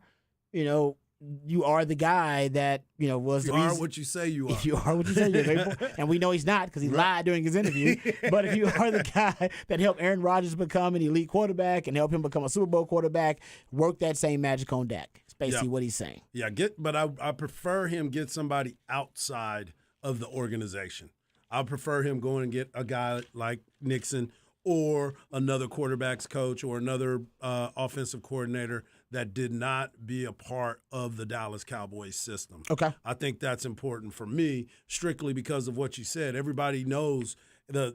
you are the guy that was You the reason. are what you say you are. If you are what you say, you're grateful. And we know he's not because he lied during his interview. But if you are the guy that helped Aaron Rodgers become an elite quarterback and help him become a Super Bowl quarterback, work that same magic on Dak. It's basically what he's saying. Yeah, but I prefer him get somebody outside of the organization. I prefer him going and get a guy like Nixon or another quarterback's coach or another offensive coordinator that did not be a part of the Dallas Cowboys system. Okay. I think that's important for me, strictly because of what you said. Everybody knows they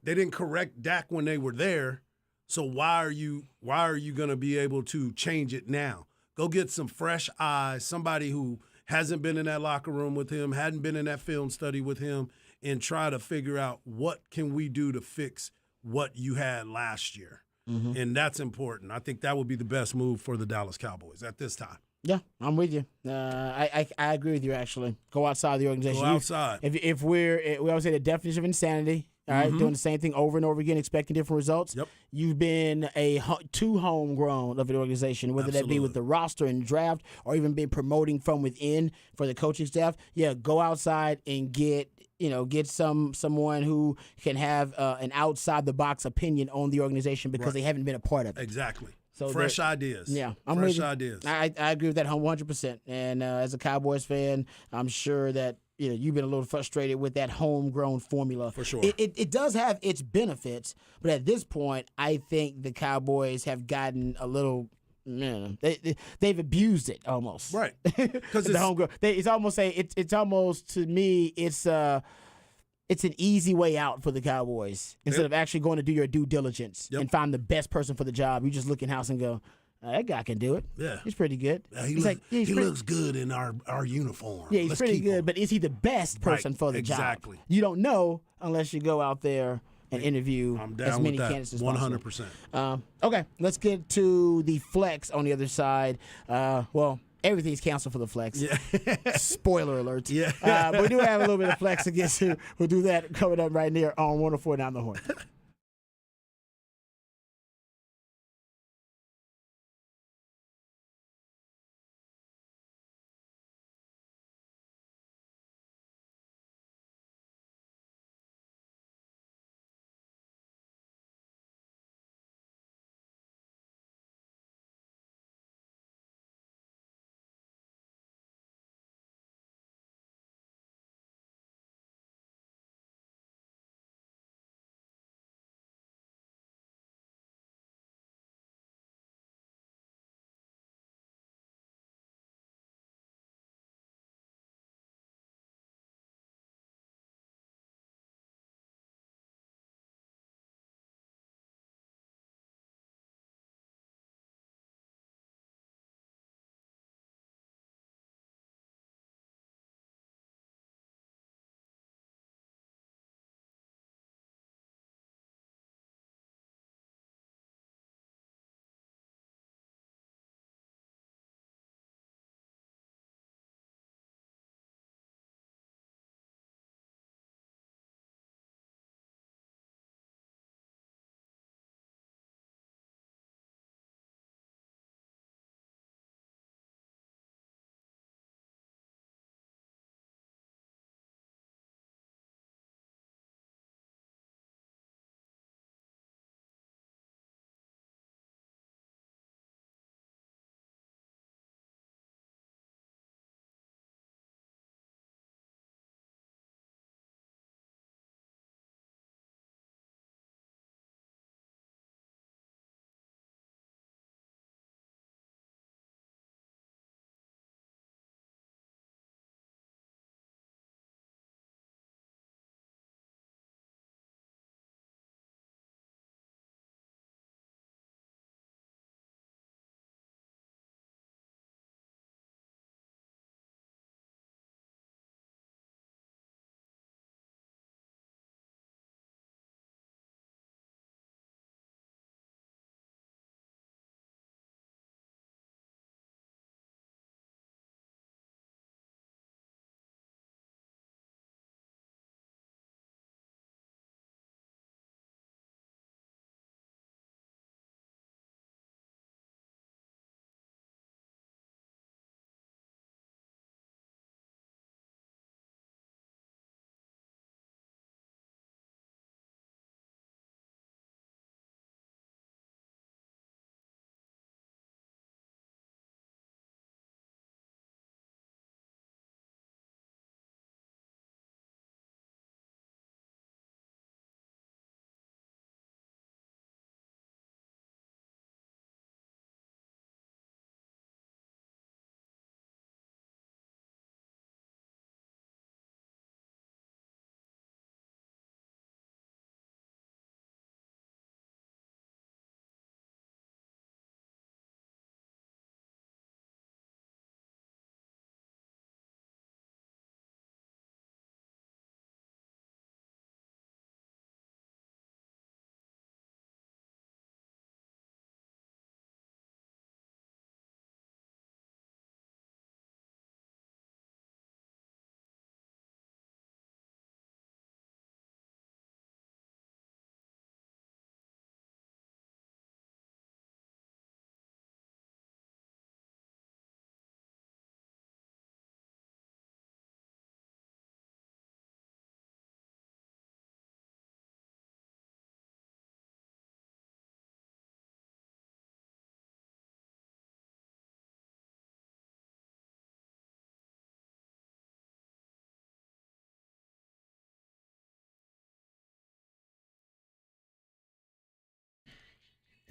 didn't correct Dak when they were there. So why are you going to be able to change it now? Go get some fresh eyes, somebody who hasn't been in that locker room with him, hadn't been in that film study with him, and try to figure out what can we do to fix what you had last year. Mm-hmm. And that's important. I think that would be the best move for the Dallas Cowboys at this time. Yeah, I'm with you. I agree with you, actually. Go outside the organization. Go outside. If we always say the definition of insanity, all right, doing the same thing over and over again, expecting different results. Yep. You've been too homegrown of an organization, whether that be with the roster and draft or even been promoting from within for the coaching staff. Yeah, go outside and get someone who can have an outside the box opinion on the organization because they haven't been a part of it. Exactly. So fresh ideas. Yeah, fresh ideas. I agree with that 100%. And as a Cowboys fan, I'm sure that you've been a little frustrated with that homegrown formula. For sure. It does have its benefits, but at this point, I think the Cowboys have gotten a little. They've abused it almost. Right. Because the homegrown. It's almost to me. It's an easy way out for the Cowboys instead of actually going to do your due diligence and find the best person for the job. You just look in house and go, that guy can do it. Yeah, he's pretty good. He looks good in our uniform. Yeah, he's pretty good. But is he the best person for the job? Exactly. You don't know unless you go out there and interview as many candidates as possible. 100%. Okay, let's get to the flex on the other side. Everything's canceled for the flex. Yeah. Spoiler alert. Yeah. But we do have a little bit of flex to get to. We'll do that coming up right near on 104 Down the Horn.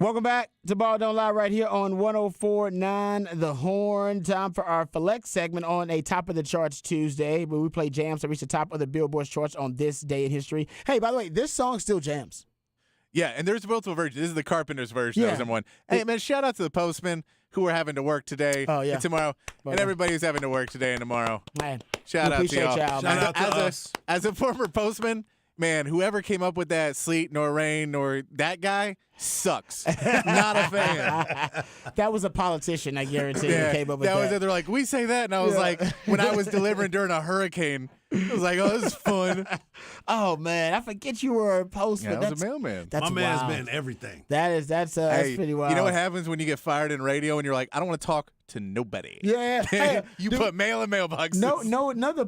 Welcome back to Ball Don't Lie right here on 104.9 The Horn. Time for our Flex segment on a Top of the Charts Tuesday, where we play jams that reach the top of the Billboard charts on this day in history. Hey, by the way, this song still jams. Yeah, and there's multiple versions. This is the Carpenters version. Yeah. That was number one. Hey, man, shout out to the postmen who are having to work today and tomorrow, and everybody who's having to work today and tomorrow. Man, Shout out to y'all. Shout out to us. As a former postman, man, whoever came up with that sleet nor rain nor that guy sucks. Not a fan. That was a politician, I guarantee, who came up with that. Was it. They're like, we say that, and I was like, when I was delivering during a hurricane, I was like, oh, this is fun. Oh man, I forget you were a postman. Yeah, I was a mailman. That's My man's wild. been everything. That's pretty wild. You know what happens when you get fired in radio and you're like, I don't want to talk to nobody. Yeah. Hey, you put mail in mailboxes. No, the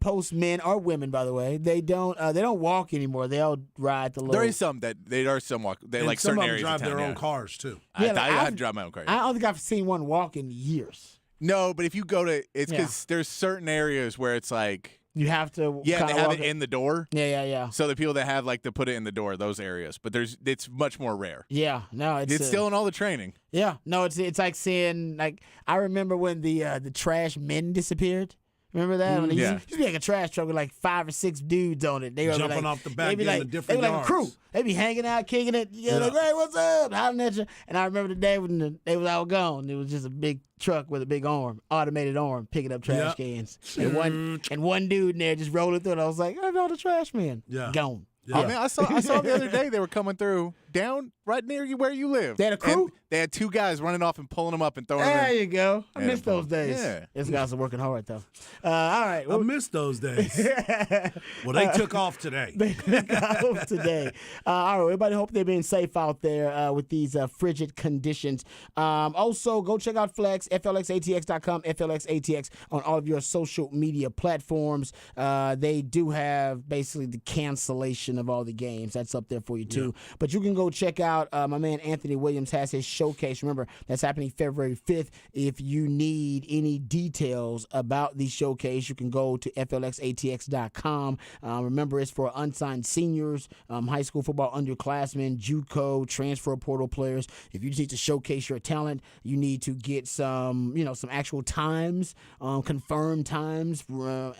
postmen or women, by the way, they don't walk anymore. They'll ride the little. There is some that they are some walk. They And like some certain of them areas drive of town, their own cars too. I Yeah, had to drive my own car. I don't think I've seen one walk in years. No, but if you go to, it's because there's certain areas where it's like, You have to. they kinda have walk it in the door. Yeah. So the people that have like to put it in the door, those areas, but it's much more rare. Yeah, no, It's still in all the training. Yeah, no, it's like seeing like I remember when the trash men disappeared. Remember that? When it used to be like a trash truck with like 5 or 6 dudes on it. They were Jumping like, off the back they'd be into like, different they were like a crew. yards. They'd be hanging out, kicking it. Like, hey, what's up? Hollering at you. And I remember the day when they was all gone. It was just a big truck with a big arm, automated arm, picking up trash cans. And one dude in there just rolling through it. I was like, I know the trash man. Yeah. Gone. Yeah. I mean, I saw the other day they were coming through down right near you where you live. They had a crew? And they had 2 guys running off and pulling them up and throwing them There in. you go. I Yeah, miss those days. yeah. These guys are working hard, though. All right. I miss those days. Well, they took off today. They took off today. All right, everybody, hope they're being safe out there with these frigid conditions. Also, go check out Flex, FLXATX.com, FLXATX on all of your social media platforms. They do have basically the cancellation of all the games. That's up there for you, too. Yeah. But you can go check out my man Anthony Williams has his showcase. Remember, that's happening February 5th. If you need any details about the showcase, you can go to FLXATX.com. Remember, it's for unsigned seniors, high school football underclassmen, JUCO, transfer portal players. If you just need to showcase your talent, you need to get some actual times, confirmed times,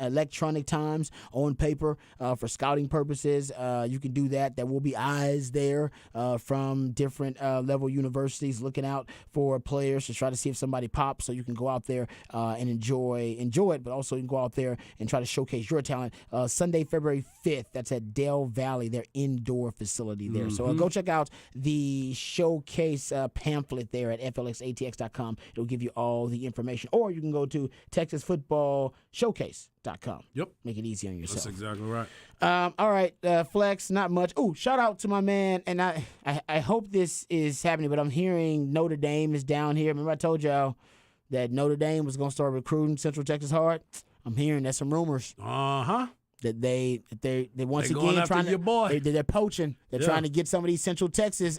electronic times on paper for scouting purposes. You can do that. There will be eyes there from different level universities looking out for players to try to see if somebody pops, so you can go out there and enjoy it, but also you can go out there and try to showcase your talent. Sunday, February 5th, that's at Dale Valley, their indoor facility there. So go check out the showcase pamphlet there at FLXATX.com. It'll give you all the information. Or you can go to TexasFootballShowcase.com. Yep. Make it easy on yourself. That's exactly right. All right, Flex, not much. Oh, shout out to my man, and I hope this is happening, but I'm hearing Notre Dame is down here. Remember I told y'all that Notre Dame was going to start recruiting Central Texas hard? I'm hearing there's some rumors. Uh-huh. That they once They're going again after trying your boy. They're poaching. They're trying to get some of these Central Texas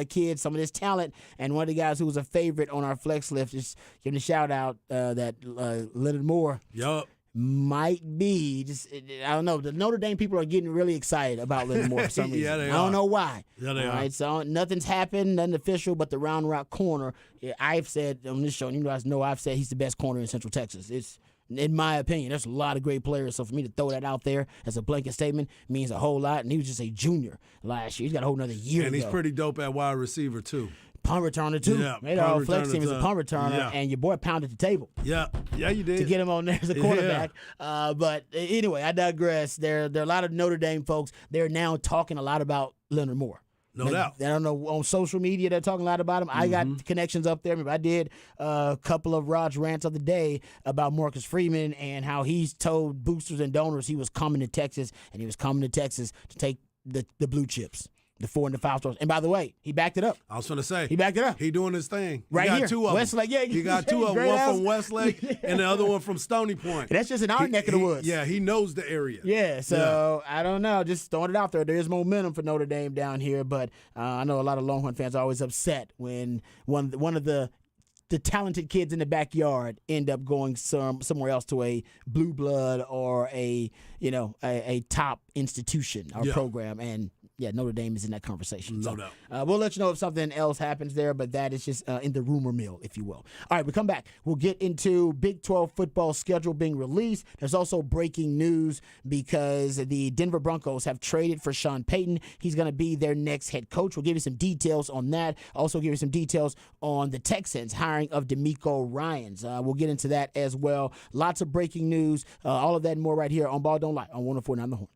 kids, some of this talent. And one of the guys who was a favorite on our flex list, just giving a shout out that Leonard Moore. Yup. Might be just I don't know. The Notre Dame people are getting really excited about Leonard Moore for some reason. Yeah, they I don't are. know why. Yeah, they All are. right, so nothing's happened, nothing official, but the Round Rock corner. I've said on this show, and you guys know I've said he's the best corner in Central Texas. It's in my opinion. There's a lot of great players, so for me to throw that out there as a blanket statement means a whole lot. And he was just a junior last year. He's got a whole another year And to he's go. pretty dope at wide receiver, too. Punt returner, too. Yeah, Made punt our flex returner, team as a punt returner, yeah. and your boy pounded the table. Yeah. Yeah, you did. To get him on there as a quarterback. But anyway, I digress. There are a lot of Notre Dame folks. They're now talking a lot about Leonard Moore. No doubt. I don't know, on social media, they're talking a lot about him. I got connections up there. Remember, I did a couple of Raj rants of the day about Marcus Freeman and how he's told boosters and donors he was coming to Texas, and he was coming to Texas to take the blue chips, the 4 and the 5 stars. And by the way, he backed it up. I was going to say. He backed it up. He doing his thing. Right he got here. 2 of them. Westlake, yeah. He got 2 of them. Great One house. from Westlake and the other one from Stony Point. That's just in our neck of the woods. Yeah, he knows the area. Yeah, so I don't know. Just throwing it out there. There's momentum for Notre Dame down here, but I know a lot of Longhorn fans are always upset when one of the talented kids in the backyard end up going somewhere else to a blue blood or a top institution or program, and Yeah, Notre Dame is in that conversation. No doubt. We'll let you know if something else happens there, but that is just in the rumor mill, if you will. All right, we come back. We'll get into Big 12 football schedule being released. There's also breaking news because the Denver Broncos have traded for Sean Payton. He's going to be their next head coach. We'll give you some details on that. Also give you some details on the Texans hiring of DeMeco Ryans. We'll get into that as well. Lots of breaking news. All of that and more right here on Ball Don't Lie on 104.9 The Horn.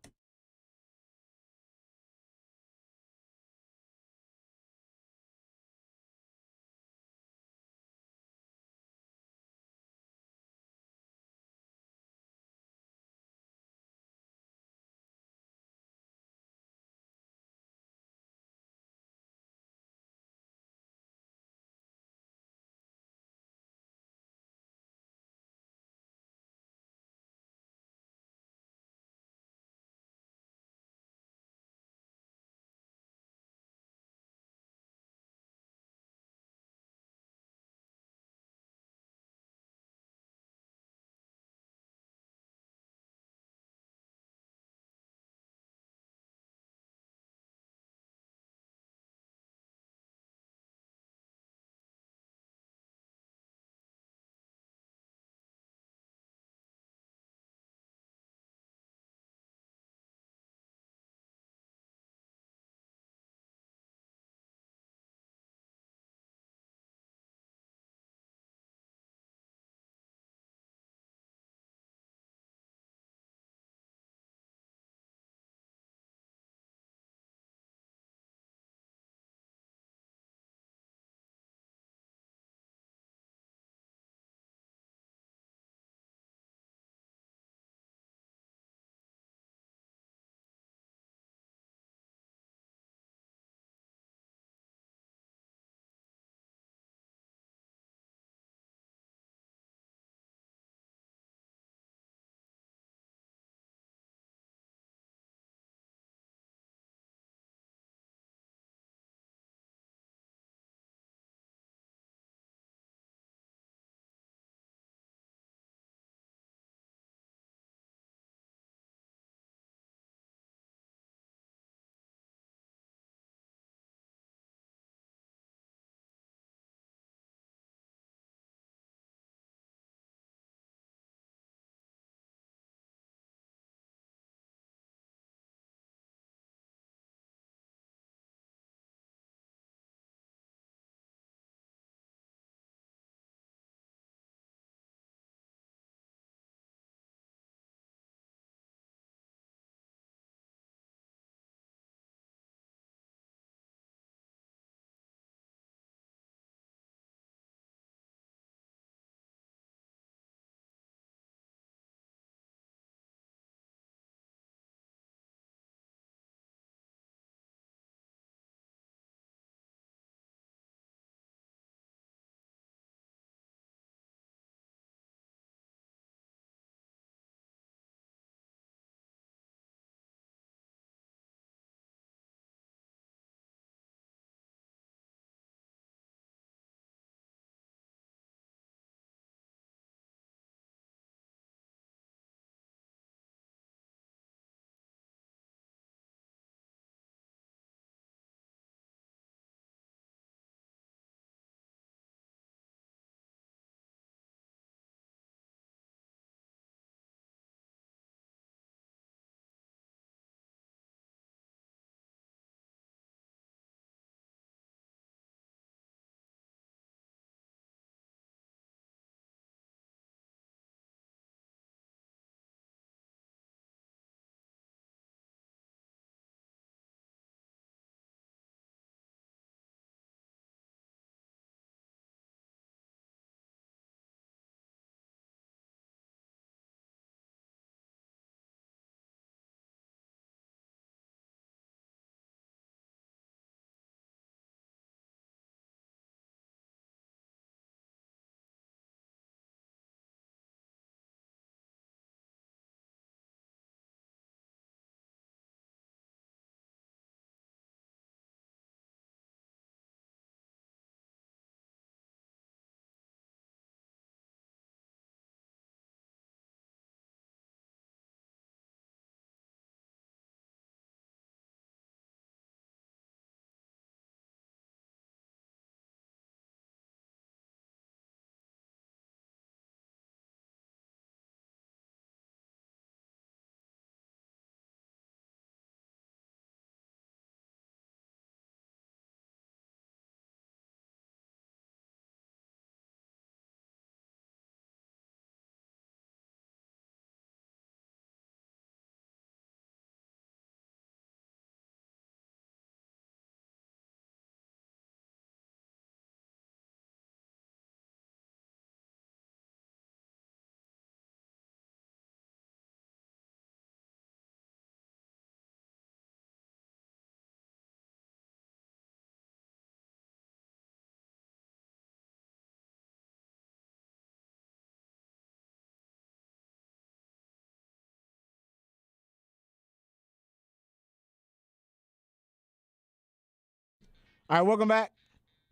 All right, welcome back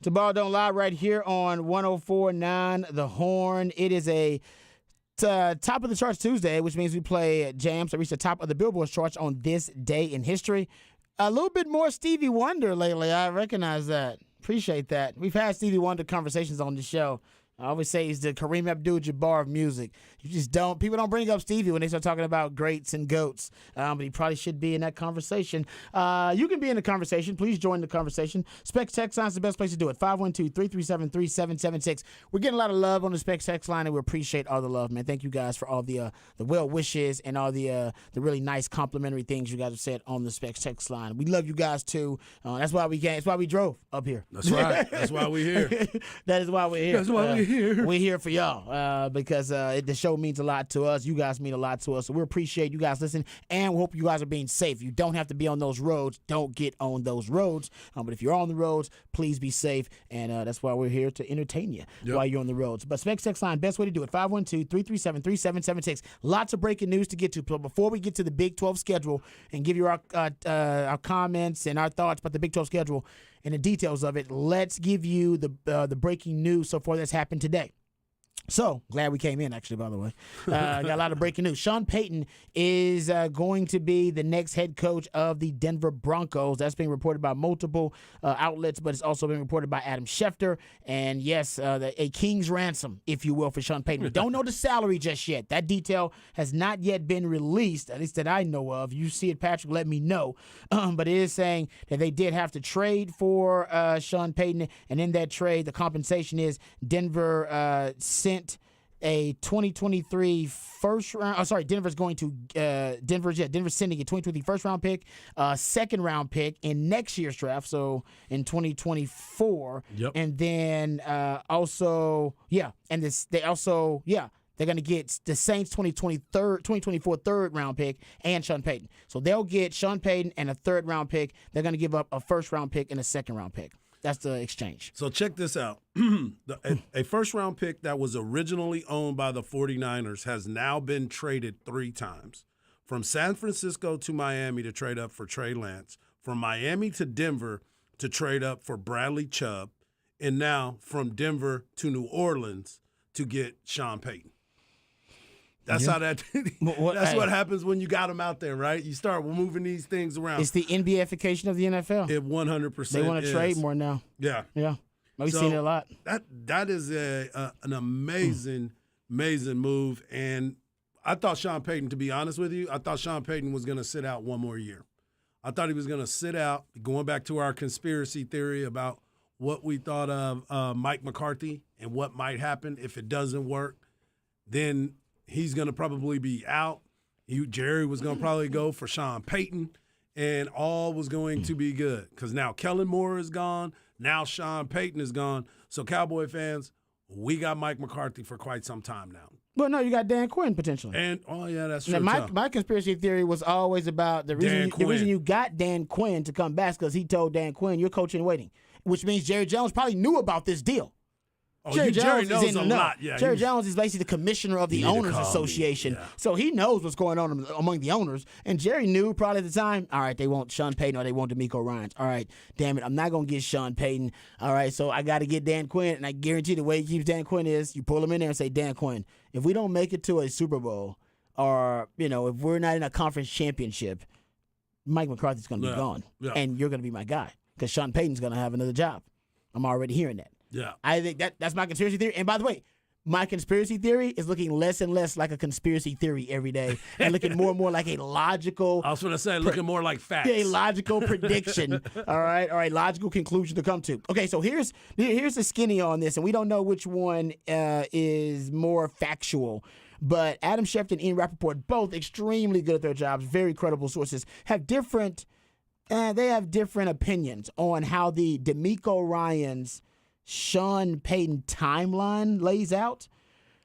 to Ball Don't Lie right here on 104.9 The Horn. It is a top of the charts Tuesday, which means we play jams that reach the top of the Billboard charts on this day in history. A little bit more Stevie Wonder lately. I recognize that. Appreciate that. We've had Stevie Wonder conversations on the show. I always say he's the Kareem Abdul-Jabbar of music. You just don't. People don't bring up Stevie when they start talking about greats and goats. But he probably should be in that conversation. You can be in the conversation. Please join the conversation. Specs Text Line is the best place to do it. 512-337-3776. We're getting a lot of love on the Specs Text Line, and we appreciate all the love, man. Thank you guys for all the well wishes and all the really nice complimentary things you guys have said on the Specs Text Line. We love you guys too. That's why we came. That's why we drove up here. That's right. That's why we're here. That is why we're here. That's why we're here. We're here for y'all because the show means a lot to us. You guys mean a lot to us. So we appreciate you guys listening, and we hope you guys are being safe. You don't have to be on those roads. Don't get on those roads. But if you're on the roads, please be safe, and that's why we're here to entertain you while you're on the roads. But Specs Text Line, best way to do it, 512-337-3776. Lots of breaking news to get to. But before we get to the Big 12 schedule and give you our comments and our thoughts about the Big 12 schedule and the details of it, let's give you the breaking news so far that's happened today. So, glad we came in, actually, by the way. Got a lot of breaking news. Sean Payton is going to be the next head coach of the Denver Broncos. That's being reported by multiple outlets, but it's also been reported by Adam Schefter. And, yes, a king's ransom, if you will, for Sean Payton. We don't know the salary just yet. That detail has not yet been released, at least that I know of. You see it, Patrick, let me know. But it is saying that they did have to trade for Sean Payton, and in that trade, the compensation is Denver sent a 2023 first round. Denver's going to Denver's sending a 2023 first round pick, second round pick in next year's draft, so in 2024. Yep. And then they're going to get the Saints 2024 third round pick and Sean Payton. So they'll get Sean Payton and a third round pick. They're going to give up a first round pick and a second round pick. That's the exchange. So check this out. A first-round pick that was originally owned by the 49ers has now been traded 3 times. From San Francisco to Miami to trade up for Trey Lance. From Miami to Denver to trade up for Bradley Chubb. And now from Denver to New Orleans to get Sean Payton. That's how that. That's what happens when you got them out there, right? You start moving these things around. It's the NBAification of the NFL. It 100%. They want to trade more now. Yeah. We've seen it a lot. That is an amazing move. And I thought Sean Payton, to be honest with you, I thought Sean Payton was going to sit out one more year. I thought he was going to sit out. Going back to our conspiracy theory about what we thought of Mike McCarthy and what might happen if it doesn't work, then he's going to probably be out. Jerry was going to probably go for Sean Payton, and all was going to be good because now Kellen Moore is gone. Now Sean Payton is gone. So, Cowboy fans, we got Mike McCarthy for quite some time now. Well, no, you got Dan Quinn potentially. And that's true. Now, my conspiracy theory was always about the reason you got Dan Quinn to come back because he told Dan Quinn, "You're coach in waiting," which means Jerry Jones probably knew about this deal. Jerry knows a lot. Yeah, Jerry Jones is basically the commissioner of the Owners Association. Yeah. So he knows what's going on among the owners. And Jerry knew probably at the time, all right, they want Sean Payton or they want DeMeco Ryans. All right, damn it, I'm not going to get Sean Payton. All right, so I got to get Dan Quinn. And I guarantee the way he keeps Dan Quinn is you pull him in there and say, Dan Quinn, if we don't make it to a Super Bowl or, if we're not in a conference championship, Mike McCarthy's going to be gone. Yeah. And you're going to be my guy because Sean Payton's going to have another job. I'm already hearing that. Yeah, I think that's my conspiracy theory. And by the way, my conspiracy theory is looking less and less like a conspiracy theory every day and looking more and more like a logical. I was going to say, looking more like facts. A logical prediction. All right, logical conclusion to come to. Okay, so here's the skinny on this, and we don't know which one is more factual. But Adam Schefter and Ian Rappaport, both extremely good at their jobs, very credible sources, have different opinions on how the DeMeco Ryans Sean Payton timeline lays out.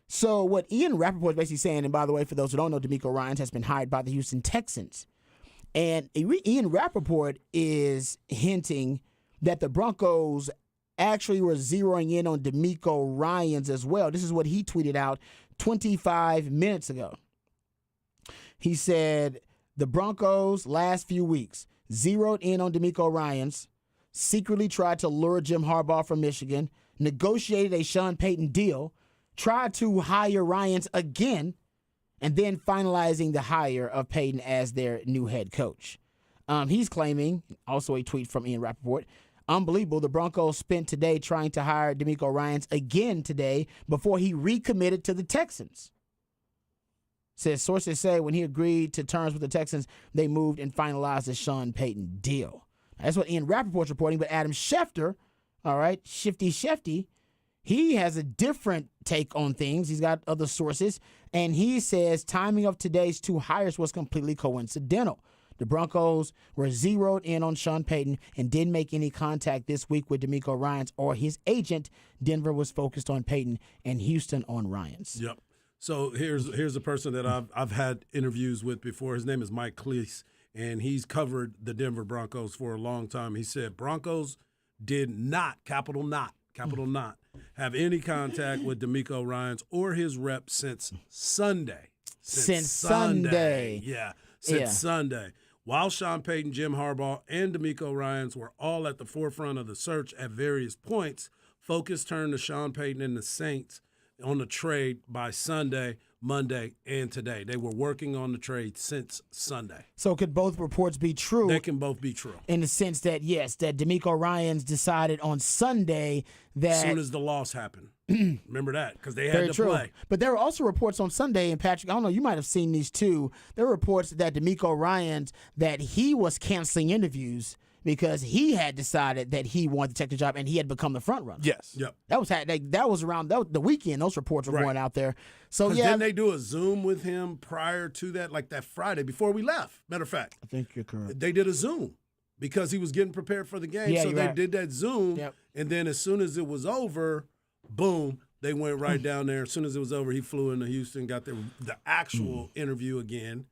So what Ian Rappaport is basically saying, and by the way, for those who don't know, DeMeco Ryans has been hired by the Houston Texans. And Ian Rappaport is hinting that the Broncos actually were zeroing in on DeMeco Ryans as well. This is what he tweeted out 25 minutes ago. He said, the Broncos last few weeks zeroed in on DeMeco Ryans secretly tried to lure Jim Harbaugh from Michigan, negotiated a Sean Payton deal, tried to hire Ryans again, and then finalizing the hire of Payton as their new head coach. He's claiming, also a tweet from Ian Rappaport, unbelievable, the Broncos spent today trying to hire DeMeco Ryans again today before he recommitted to the Texans. Says sources say when he agreed to terms with the Texans, they moved and finalized the Sean Payton deal. That's what Ian Rappaport's reporting, but Adam Schefter, all right, Shefty, he has a different take on things. He's got other sources, and he says timing of today's two hires was completely coincidental. The Broncos were zeroed in on Sean Payton and didn't make any contact this week with DeMeco Ryans or his agent. Denver was focused on Payton and Houston on Ryans. Yep. So here's a person that I've had interviews with before. His name is Mike Cleese, and he's covered the Denver Broncos for a long time. He said Broncos did not, capital not, have any contact with DeMeco Ryans or his rep since Sunday. Since Sunday. Yeah, Sunday. While Sean Payton, Jim Harbaugh, and DeMeco Ryans were all at the forefront of the search at various points, focus turned to Sean Payton and the Saints on the trade by Sunday, Monday, and today. They were working on the trade since Sunday. So could both reports be true? They can both be true. In the sense that, yes, that DeMeco Ryans decided on Sunday that... As soon as the loss happened. Remember that, because they had Very to true. play. But there were also reports on Sunday, and Patrick, I don't know, you might have seen these too. There were reports that DeMeco Ryans, that he was canceling interviews because he had decided that he wanted to take the job and he had become the front runner. Yes. Yep. That was around the weekend. Those reports were going out there. So yeah, didn't they do a Zoom with him prior to that, like that Friday before we left? Matter of fact, I think you're correct. they did a Zoom because he was getting prepared for the game. Yeah, so you're they right. did that Zoom, Yep. and then as soon as it was over, boom, they went right down there. As soon as it was over, he flew into Houston, got the actual interview again,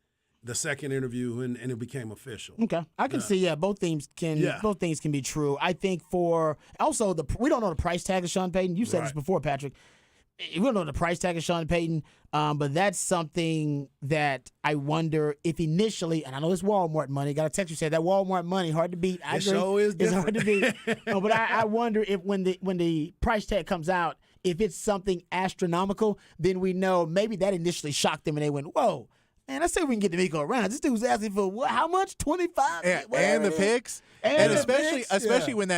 the second interview, and it became official. Okay, I can see. Yeah, both things can be true. I think for also we don't know the price tag of Sean Payton. You said this before, Patrick. We don't know the price tag of Sean Payton, but that's something that I wonder if initially, and I know it's Walmart money. Got a text you said that Walmart money hard to beat. I agree. Show is it's hard to different. beat. No, but I wonder if when the price tag comes out, if it's something astronomical, then we know maybe that initially shocked them and they went, "Whoa." Man, let's say we can get DeMeco Ryans. This dude's asking for what? How much? 25? And the picks, And the especially when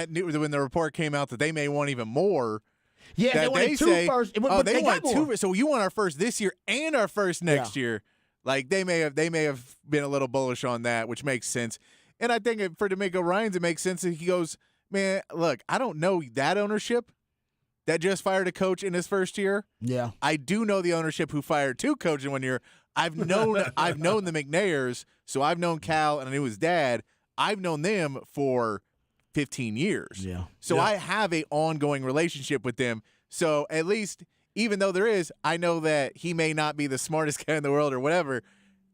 the report came out that they may want even more. Yeah, that they wanted two first. But they want got two. more. So you want our first this year and our first next year. Like they may have been a little bullish on that, which makes sense. And I think for DeMeco Ryans, it makes sense that he goes, man, look, I don't know that ownership that just fired a coach in his first year. Yeah, I do know the ownership who fired two coaches in 1 year. I've known the McNairs, so I've known Cal and I knew his dad. I've known them for 15 years. Yeah. So I have a ongoing relationship with them. So at least, even though I know that he may not be the smartest guy in the world or whatever,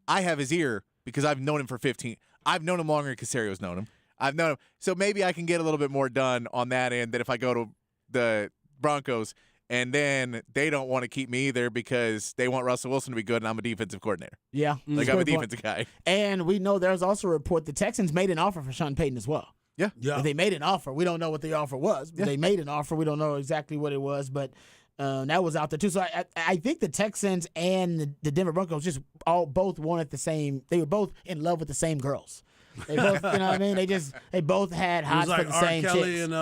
I have his ear because I've known him for 15. I've known him longer than Casario's known him. I've known him. So maybe I can get a little bit more done on that end than if I go to the Broncos and then they don't want to keep me either because they want Russell Wilson to be good and I'm a defensive coordinator. Yeah. Like I'm a defensive guy. And we know there's also a report the Texans made an offer for Sean Payton as well. Yeah. If they made an offer. We don't know what the offer was. But they made an offer. We don't know exactly what it was, but that was out there too. So I think the Texans and the Denver Broncos just both wanted the same. They were both in love with the same girls. They both, you know what I mean? They both had hots like for the R. same Kelly chicks. and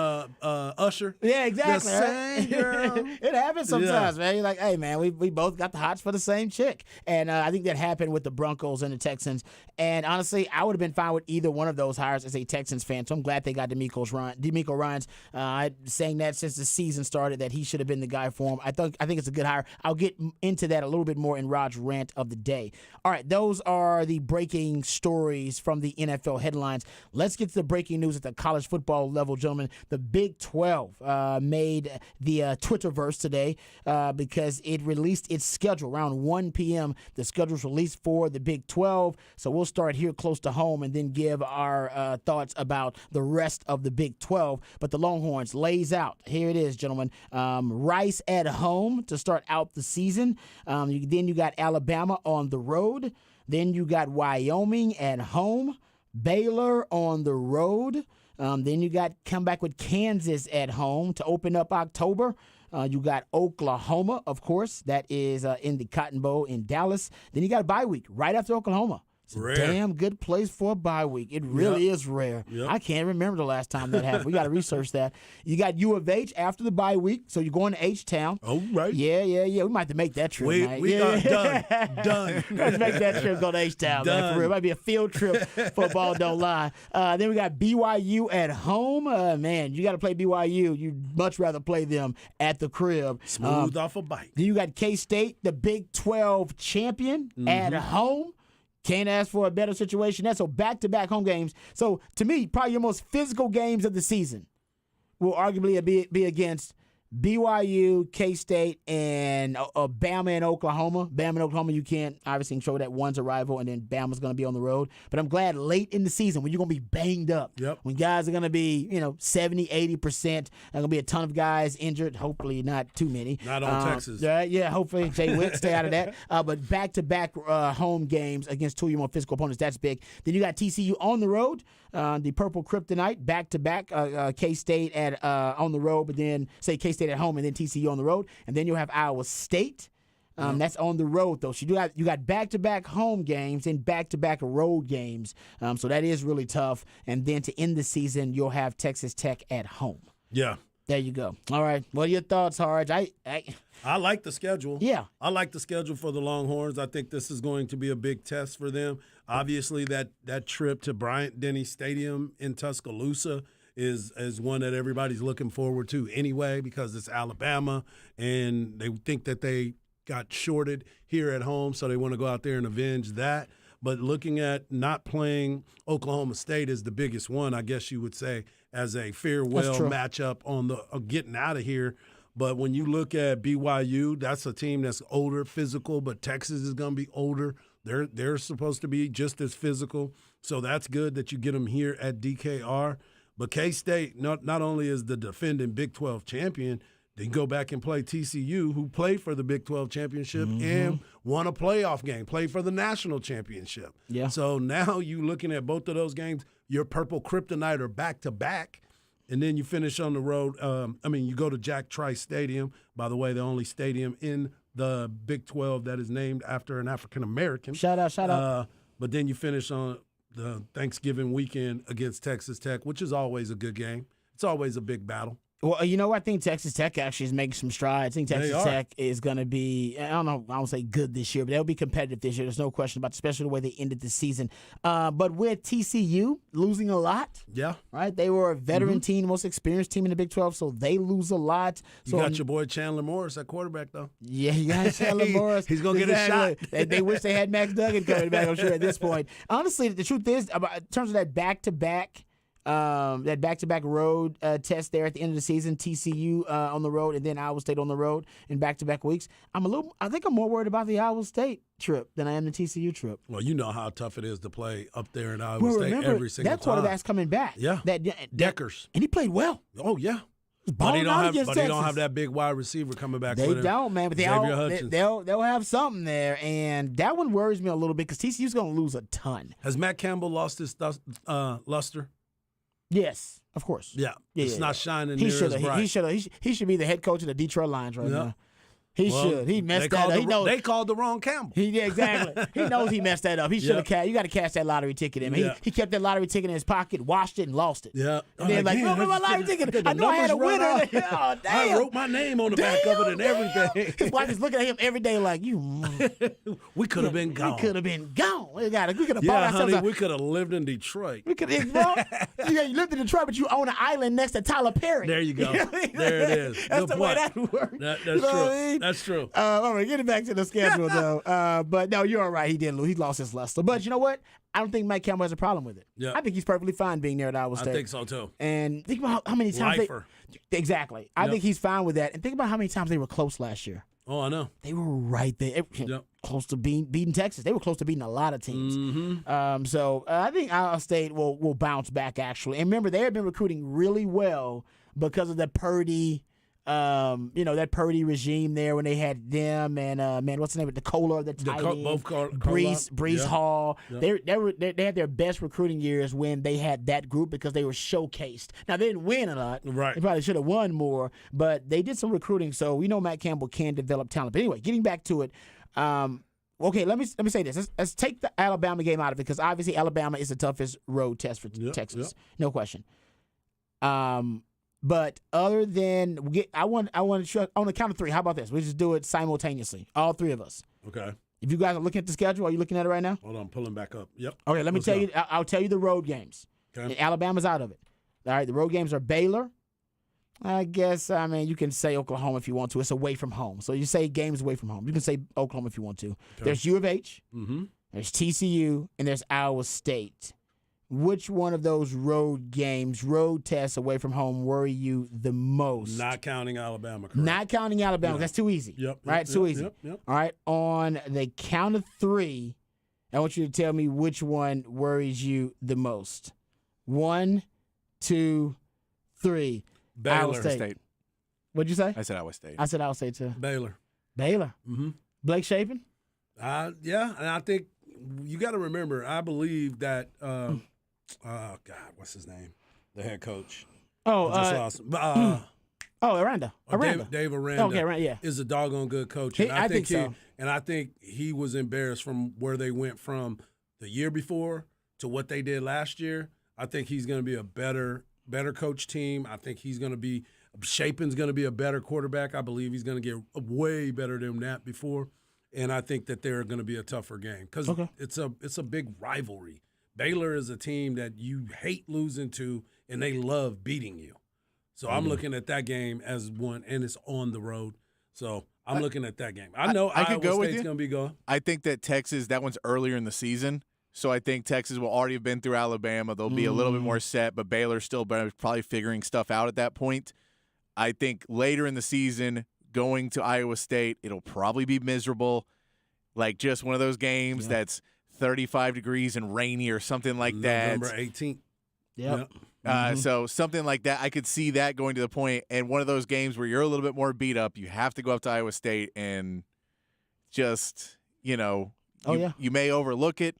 Usher. Yeah, exactly. The right? same girl. It happens sometimes, man. You're like, hey, man, we both got the hots for the same chick. And I think that happened with the Broncos and the Texans. And honestly, I would have been fine with either one of those hires as a Texans fan. So I'm glad they got DeMeco Ryans. I'm saying that since the season started that he should have been the guy for him. I think it's a good hire. I'll get into that a little bit more in Rod's rant of the day. All right, those are the breaking stories from the NFL headlines. Let's get to the breaking news at the college football level, gentlemen. The Big 12 made the Twitterverse today because it released its schedule around 1 p.m. The schedule's released for the Big 12. So we'll start here close to home and then give our thoughts about the rest of the Big 12. But the Longhorns lays out. Here it is, gentlemen. Rice at home to start out the season. Then you got Alabama on the road. Then you got Wyoming at home. Baylor on the road. Then you got come back with Kansas at home to open up October. You got Oklahoma, of course. That is in the Cotton Bowl in Dallas. Then you got a bye week right after Oklahoma. It's a damn good place for a bye week. It really is rare. I can't remember the last time that happened. We got to research that. You got U of H after the bye week, so you're going to H-Town. Oh, right. Yeah. We might have to make that trip, man. We are done. Let's make that trip, go to H-Town, man, for real. It might be a field trip, football don't lie. Then we got BYU at home. Man, you got to play BYU. You'd much rather play them at the crib. Smooth off a bite. Then you got K-State, the Big 12 champion, at home. Can't ask for a better situation. That's so back-to-back home games. So, to me, probably your most physical games of the season will arguably be against BYU, K-State, and Bama and Oklahoma. Bama and Oklahoma, you can't obviously show that one's a rival, and then Bama's going to be on the road. But I'm glad late in the season when you're going to be banged up, when guys are going to be 70, 80%, there's going to be a ton of guys injured. Hopefully not too many. Not on Texas. Yeah, hopefully Jay Witt stay out of that. But back-to-back home games against two of your more physical opponents, that's big. Then you got TCU on the road. The Purple Kryptonite back-to-back, K-State on the road, but then say K-State at home and then TCU on the road, and then you'll have Iowa State. That's on the road though. So you got back-to-back home games and back-to-back road games. So that is really tough. And then to end the season, you'll have Texas Tech at home. Yeah. There you go. All right. What are your thoughts, Harge? I like the schedule. Yeah. I like the schedule for the Longhorns. I think this is going to be a big test for them. Obviously, that trip to Bryant-Denny Stadium in Tuscaloosa is one that everybody's looking forward to anyway because it's Alabama, and they think that they got shorted here at home, so they want to go out there and avenge that. But looking at not playing Oklahoma State is the biggest one, I guess you would say, as a farewell matchup on the getting out of here. But when you look at BYU, that's a team that's older, physical, but Texas is going to be older. They're supposed to be just as physical. So that's good that you get them here at DKR. But K-State not only is the defending Big 12 champion, they can go back and play TCU, who played for the Big 12 championship and won a playoff game, played for the national championship. Yeah. So now you looking at both of those games, your Purple Kryptonite are back-to-back, and then you finish on the road. You go to Jack Trice Stadium, by the way, the only stadium in the Big 12 that is named after an African-American. Shout out. But then you finish on the Thanksgiving weekend against Texas Tech, which is always a good game. It's always a big battle. Well, I think Texas Tech actually is making some strides. I think Texas Tech is going to be, I don't say good this year, but they'll be competitive this year. There's no question about it, especially the way they ended the season. But with TCU losing a lot, right? They were a veteran team, most experienced team in the Big 12, so they lose a lot. You got your boy Chandler Morris at quarterback, though. Yeah, you got Chandler Morris. He's going to get a shot. They wish they had Max Duggan coming back, I'm sure, at this point. Honestly, the truth is, in terms of that back-to-back, that back-to-back road test there at the end of the season, TCU on the road and then Iowa State on the road in back-to-back weeks. I think I'm more worried about the Iowa State trip than I am the TCU trip. Well, you know how tough it is to play up there in Iowa State every single time. That quarterback's coming back. Yeah. Deckers. And he played well. Oh, yeah. But he don't have that big wide receiver coming back. They don't, man. But they'll have something there, and that one worries me a little bit because TCU's going to lose a ton. Has Matt Campbell lost his luster? Yes, of course. Yeah, it's not shining near as bright. He should be the head coach of the Detroit Lions right now. He should. He messed that up. They called the wrong Campbell. Exactly. He knows he messed that up. He should have. You got to cash that lottery ticket in. He kept that lottery ticket in his pocket, washed it, and lost it. Yeah. And then no, my lottery ticket. I know I had a winner. Oh, damn. I wrote my name on the back of it and everything. His wife is looking at him every day like, we could have been gone. We could have been gone. We could have bought ourselves. Honey, we could have lived in Detroit. We could have. You lived in Detroit, but you own an island next to Tyler Perry. There you go. There it is. That's the way that works. That's true. That's true. All right, getting back to the schedule, though. But, no, you're all right. He didn't lose. He lost his luster. But you know what? I don't think Mike Campbell has a problem with it. Yeah. I think he's perfectly fine being there at Iowa State. I think so, too. And think about how many times Exactly. I think he's fine with that. And think about how many times they were close last year. Oh, I know. They were right there. Close to beating Texas. They were close to beating a lot of teams. So I think Iowa State will bounce back, actually. And remember, they have been recruiting really well because of the Purdy that Purdy regime there when they had them and what's the name of the Kohler, the tight end, Brees Hall. Yeah. They had their best recruiting years when they had that group because they were showcased. Now they didn't win a lot. Right. They probably should have won more, but they did some recruiting. So we know Matt Campbell can develop talent. But anyway, getting back to it. Okay, let me say this. Let's take the Alabama game out of it because obviously Alabama is the toughest road test for Texas, no question. But other than I want to on the count of three. How about this? We just do it simultaneously, all three of us. Okay. If you guys are looking at the schedule, are you looking at it right now? Hold on, I'm pulling back up. Yep. Okay, let me tell you. I'll tell you the road games. Okay. And Alabama's out of it. All right, the road games are Baylor. I guess, you can say Oklahoma if you want to. It's away from home. So you say games away from home. You can say Oklahoma if you want to. Okay. There's U of H. Mm-hmm. There's TCU, and there's Iowa State. Which one of those road games, road tests away from home, worry you the most? Not counting Alabama, correct? Not counting Alabama. Yeah. That's too easy. Yep. Right? It's too easy. Yep. All right. On the count of three, I want you to tell me which one worries you the most. 1, 2, 3. Baylor. Iowa State. What'd you say? I said Iowa State. I said Iowa State too. Baylor. Mm-hmm. Blake Shapen? Yeah, and I think you got to remember, I believe that, what's his name? The head coach. Aranda. Dave Aranda. Okay, right, yeah. Is a doggone good coach. And I think so. And I think he was embarrassed from where they went from the year before to what they did last year. I think he's going to be a better coach team. I think Shapen's going to be a better quarterback. I believe he's going to get way better than that before. And I think that they're going to be a tougher game because it's a big rivalry. Baylor is a team that you hate losing to, and they love beating you. So I'm looking at that game as one, and it's on the road. So I'm looking at that game. I know Iowa State's going to be going. I think that Texas, that one's earlier in the season. So I think Texas will already have been through Alabama. They'll be a little bit more set, but Baylor's still probably figuring stuff out at that point. I think later in the season, going to Iowa State, it'll probably be miserable. Like just one of those games that's 35 degrees and rainy or something like that. November 18th. Yep. So something like that, I could see that going to the point. And one of those games where you're a little bit more beat up, you have to go up to Iowa State and just, you may overlook it.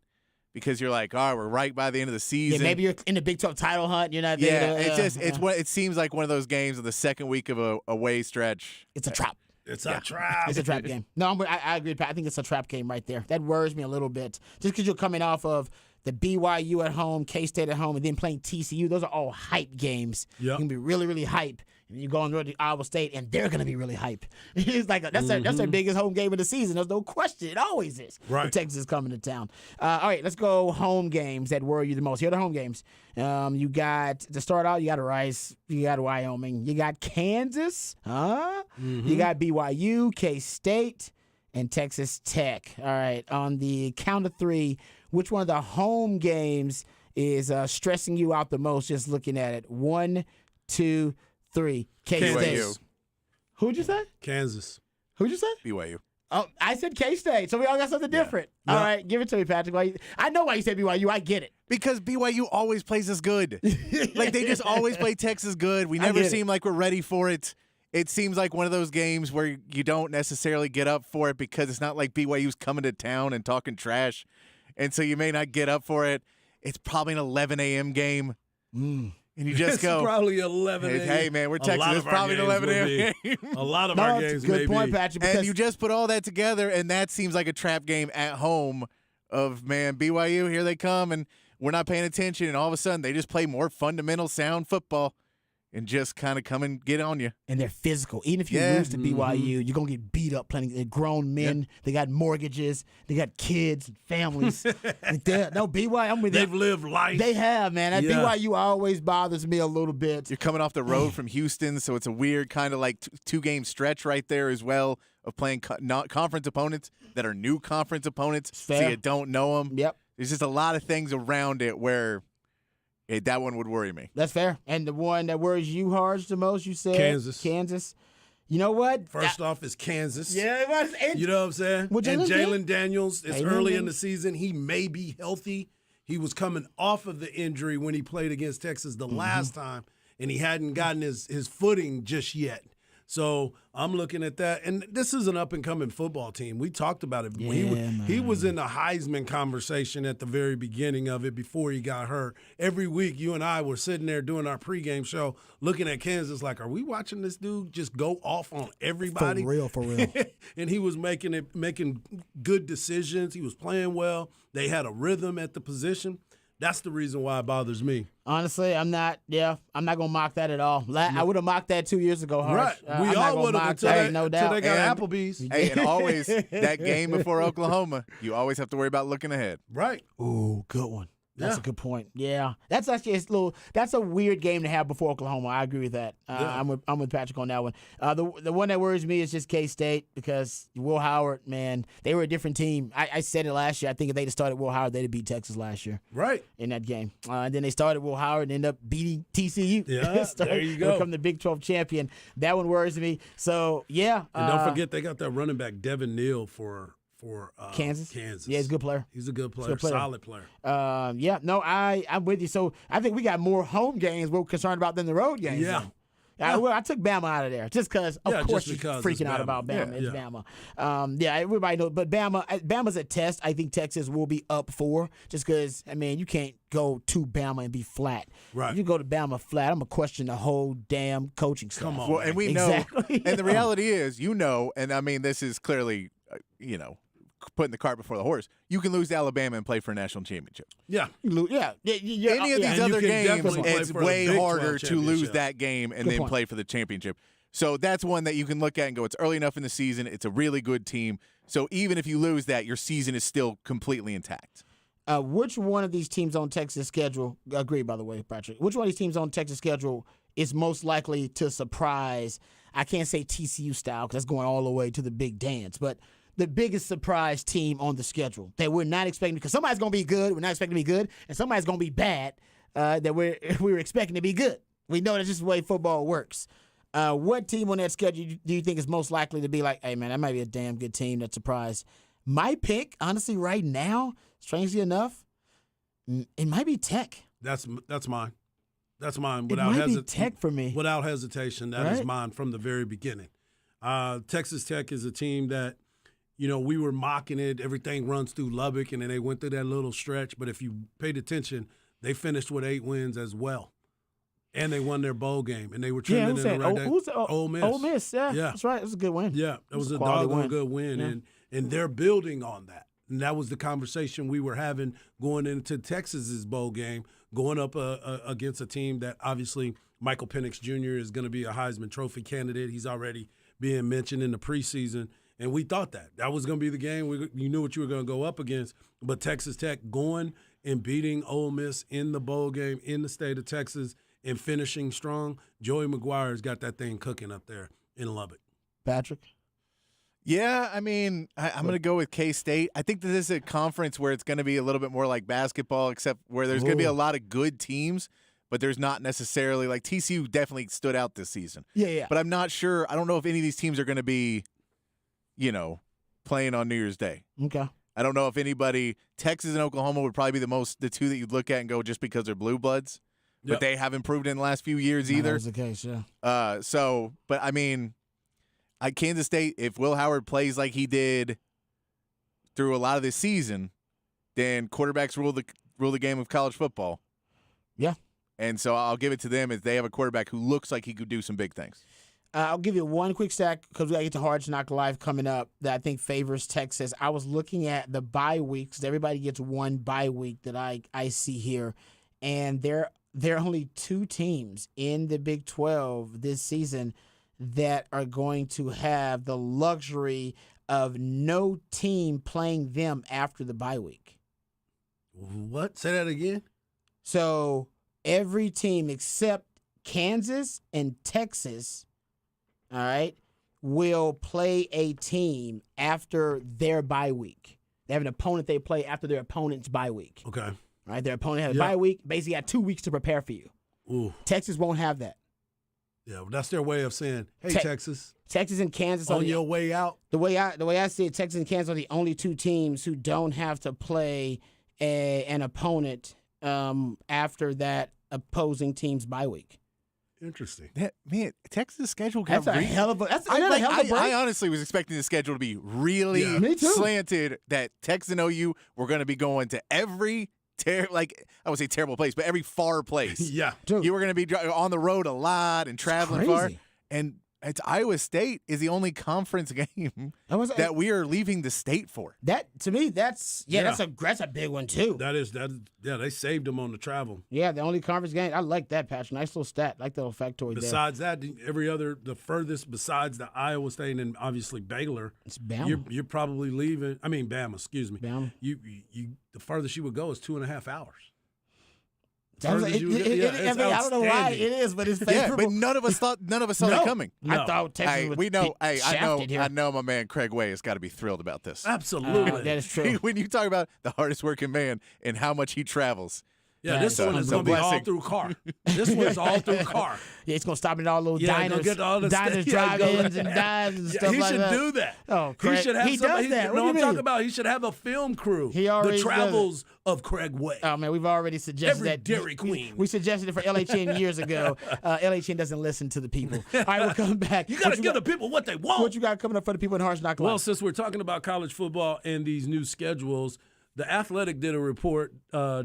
Because you're like, all right, we're right by the end of the season. Yeah, maybe you're in the Big 12 title hunt. You're not. It seems like one of those games of the second week of a away stretch. It's a trap. It's a trap. It's a trap game. No, I agree. I think it's a trap game right there. That worries me a little bit. Just because you're coming off of the BYU at home, K-State at home, and then playing TCU. Those are all hype games. Yep. You can be really, really hype. And you go on the road to Iowa State, and they're going to be really hype. It's like that's their biggest home game of the season. There's no question. It always is. Right. When Texas is coming to town. All right, let's go home games that worry you the most. Here are the home games. You got, to start out, you got Rice. You got Wyoming. You got Kansas. You got BYU, K-State, and Texas Tech. All right, on the count of three, which one of the home games is stressing you out the most just looking at it? 1, 2, 3. K-State. Who'd you say? Kansas. Who'd you say? BYU. Oh, I said K-State, so we all got something different. Yeah. All right, give it to me, Patrick. I know why you said BYU. I get it. Because BYU always plays us good. Like, they just always play Texas good. We never seem like we're ready for it. It seems like one of those games where you don't necessarily get up for it because it's not like BYU's coming to town and talking trash. And so you may not get up for it. It's probably an 11 a.m. game. And you just go. It's probably 11 a.m. Hey, man, we're Texas. It's probably an 11 a.m. game. A lot of our games may be. Good point, Patrick. And you just put all that together, and that seems like a trap game at home of, man, BYU, here they come, and we're not paying attention, and all of a sudden they just play more fundamental, sound football and just kind of come and get on you. And they're physical. Even if you lose to BYU, you're going to get beat up playing. They're grown men. They got mortgages. They got kids and families. BYU, I'm with you. They've lived life. They have, man. That BYU always bothers me a little bit. You're coming off the road from Houston, so it's a weird kind of like two-game stretch right there as well of playing conference opponents that are new conference opponents, so you don't know them. Yep. There's just a lot of things around it where that one would worry me. That's fair. And the one that worries you hard the most, you said? Kansas. You know what? First off is Kansas. Yeah, it was. You know what I'm saying? Well, and Jalen Daniels, it's early in the season. He may be healthy. He was coming off of the injury when he played against Texas the last time, and he hadn't gotten his footing just yet. So I'm looking at that, and this is an up-and-coming football team. We talked about it. He was in the Heisman conversation at the very beginning of it before he got hurt. Every week, you and I were sitting there doing our pregame show, looking at Kansas like, are we watching this dude just go off on everybody? For real. And he was making good decisions. He was playing well. They had a rhythm at the position. That's the reason why it bothers me. Honestly, I'm not gonna mock that at all. I would have mocked that 2 years ago, Harsh. Right. We all would have until they got Applebee's. Hey, and always that game before Oklahoma, you always have to worry about looking ahead. Right. Ooh, good one. That's a good point. Yeah, that's actually that's a weird game to have before Oklahoma. I agree with that. I'm with Patrick on that one. The one that worries me is just K-State because Will Howard, man, they were a different team. I said it last year. I think if they'd have started Will Howard, they'd have beat Texas last year. Right. In that game. And then they started Will Howard and ended up beating TCU. Yeah, there you go. Become the Big 12 champion. That one worries me. So, yeah. And don't forget they got that running back, Devin Neal, for Kansas. Yeah, he's a good player. He's a good player, solid player. I'm with you. So I think we got more home games we're concerned about than the road games. Yeah. I took Bama out of there just because, of course, you're freaking out about Bama. It's Bama. Everybody knows. But Bama's a test. I think Texas will be up for just because, you can't go to Bama and be flat. Right. If you go to Bama flat, I'm going to question the whole damn coaching staff. Come on. Well, and we know. And the reality is, and this is clearly, putting the cart before the horse. You can lose to Alabama and play for a national championship. Yeah. Any of these other games, it's way harder to lose that game and then play for the championship. So that's one that you can look at and go, it's early enough in the season. It's a really good team. So even if you lose that, your season is still completely intact. Which one of these teams on Texas' schedule, agree, by the way, Patrick, which one of these teams on Texas' schedule is most likely to surprise? I can't say TCU style because that's going all the way to the big dance, but the biggest surprise team on the schedule that we're not expecting, because somebody's going to be good, we're not expecting to be good, and somebody's going to be bad that we're expecting to be good. We know that's just the way football works. What team on that schedule do you think is most likely to be like, hey, man, that might be a damn good team that surprised? My pick, honestly, right now, strangely enough, it might be Tech. That's mine. That's mine. It might be Tech for me. Without hesitation, that is mine from the very beginning. Texas Tech is a team that, we were mocking it. Everything runs through Lubbock, and then they went through that little stretch. But if you paid attention, they finished with 8 wins as well. And they won their bowl game, and they were trending in the right direction. Ole Miss. Ole Miss, yeah. That's right. It was a good win. Yeah, it was a doggone good win, and they're building on that. And that was the conversation we were having going into Texas's bowl game, going up against a team that obviously Michael Penix Jr. is going to be a Heisman Trophy candidate. He's already being mentioned in the preseason. And we thought that was going to be the game. You knew what you were going to go up against. But Texas Tech going and beating Ole Miss in the bowl game in the state of Texas and finishing strong. Joey McGuire's got that thing cooking up there in Lubbock. Patrick? Yeah, I'm going to go with K-State. I think that this is a conference where it's going to be a little bit more like basketball, except where there's going to be a lot of good teams, but there's not necessarily – like TCU definitely stood out this season. Yeah. But I'm not sure – I don't know if any of these teams are going to be – playing on New Year's Day. Okay. I don't know if anybody – Texas and Oklahoma would probably be the two that you'd look at and go just because they're blue bloods. But they haven't proved it in the last few years either. That was the case, yeah. But Kansas State, if Will Howard plays like he did through a lot of this season, then quarterbacks rule the game of college football. Yeah. And so I'll give it to them as they have a quarterback who looks like he could do some big things. I'll give you one quick stat because we got to get to Hard Knock Live coming up that I think favors Texas. I was looking at the bye weeks. Everybody gets one bye week that I see here. And there are only 2 teams in the Big 12 this season that are going to have the luxury of no team playing them after the bye week. What? Say that again? So every team except Kansas and Texas, all right, will play a team after their bye week. They have an opponent they play after their opponent's bye week. Okay. All right, their opponent has a bye week. Basically, got 2 weeks to prepare for you. Ooh. Texas won't have that. Yeah, well, that's their way of saying, "Hey, Texas, Texas and Kansas on your way out." The way I see it, Texas and Kansas are the only 2 teams who don't have to play an opponent after that opposing team's bye week. Interesting. Man, Texas' schedule got That's a hell of a. That's another hell of a break. I honestly was expecting the schedule to be really Me too. slanted. That Texas and OU were going to be going to every I would say terrible place, but every far place. Yeah. Dude. You were going to be on the road a lot and traveling far. crazy. And it's Iowa State is the only conference game that we are leaving the state for. That to me, that's that's a big one too. They saved them on the travel. Yeah, the only conference game. I like that, Patch. Nice little stat. Like the little factoid there. Besides that, the furthest besides the Iowa State and obviously Baylor, It's Bama. You're probably leaving. I mean Bama, excuse me. Bama. You the furthest you would go is 2.5 hours. I don't know why it is, but it's favorable. Yeah, but none of us saw that coming. I thought Texas would I know my man Craig Way has got to be thrilled about this. Absolutely. that is true. When you talk about the hardest working man and how much he travels. Yeah, this one is going to be all through car. This one's all through car. Yeah, it's going to stop at all those diners, drive-ins, and dives and stuff he like that. He should do that. Oh, Craig. He should have he does that. I'm talking about he should have a film crew. He already the travels of Craig Way. Oh, man, we've already suggested Every that. Dairy Queen. We suggested it for LHN years ago. LHN doesn't listen to the people. All right, we'll come back. You got to give the people what they want. What you got coming up for the people in Harsh Knock Live? Well, since we're talking about college football and these new schedules, The Athletic did a report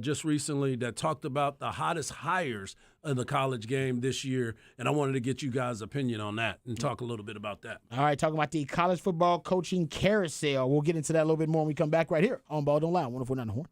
just recently that talked about the hottest hires in the college game this year, and I wanted to get you guys' opinion on that and talk a little bit about that. All right, talking about the college football coaching carousel. We'll get into that a little bit more when we come back right here on Ball Don't Lie, 104.9 The Horn.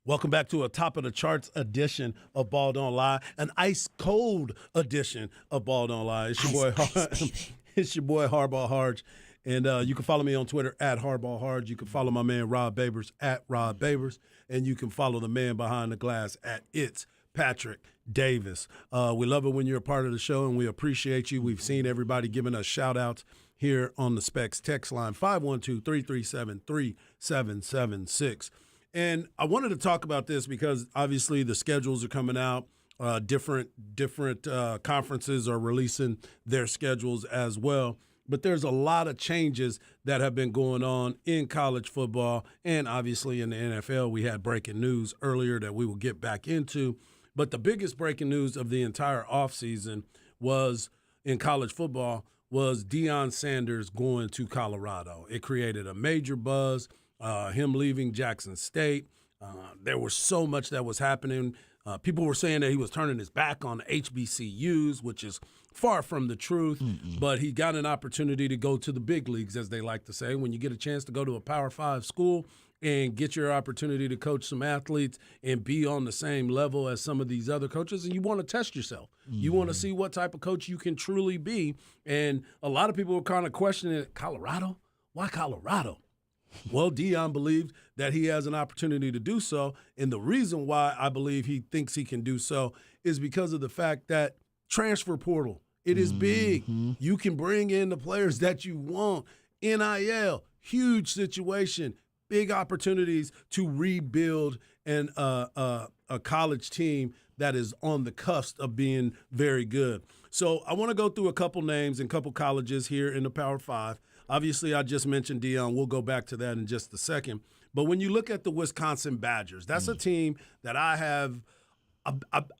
Welcome back to a top of the charts edition of Ball Don't Lie, an ice cold edition of Ball Don't Lie. It's your boy, it's your boy Hardball Harge, and you can follow me on Twitter at Hardball Harge. You can follow my man Rob Babers at Rob Babers, and you can follow the man behind the glass at It's Patrick Davis. We love it when you're a part of the show, and we appreciate you. We've seen everybody giving us shout outs here on the Specs text line 512-337-3776. And I wanted to talk about this because obviously the schedules are coming out. Different conferences are releasing their schedules as well. But there's a lot of changes that have been going on in college football and obviously in the NFL. We had breaking news earlier that we will get back into. But the biggest breaking news of the entire offseason was in college football was Deion Sanders going to Colorado. It created a major buzz. Him leaving Jackson State. There was so much that was happening. People were saying that he was turning his back on the HBCUs, which is far from the truth. But he got an opportunity to go to the big leagues, as they like to say. When you get a chance to go to a Power 5 school and get your opportunity to coach some athletes and be on the same level as some of these other coaches, and you want to test yourself. You want to see what type of coach you can truly be. And a lot of people were kind of questioning, Colorado? Why Colorado? Well, Deion believed that he has an opportunity to do so, and the reason why I believe he thinks he can do so is because of the fact that transfer portal, it is big. You can bring in the players that you want. NIL, huge situation, big opportunities to rebuild a college team that is on the cusp of being very good. So I want to go through a couple names and a couple colleges here in the Power 5. Obviously, I just mentioned Deion. We'll go back to that in just a second. But when you look at the Wisconsin Badgers, that's a team that I've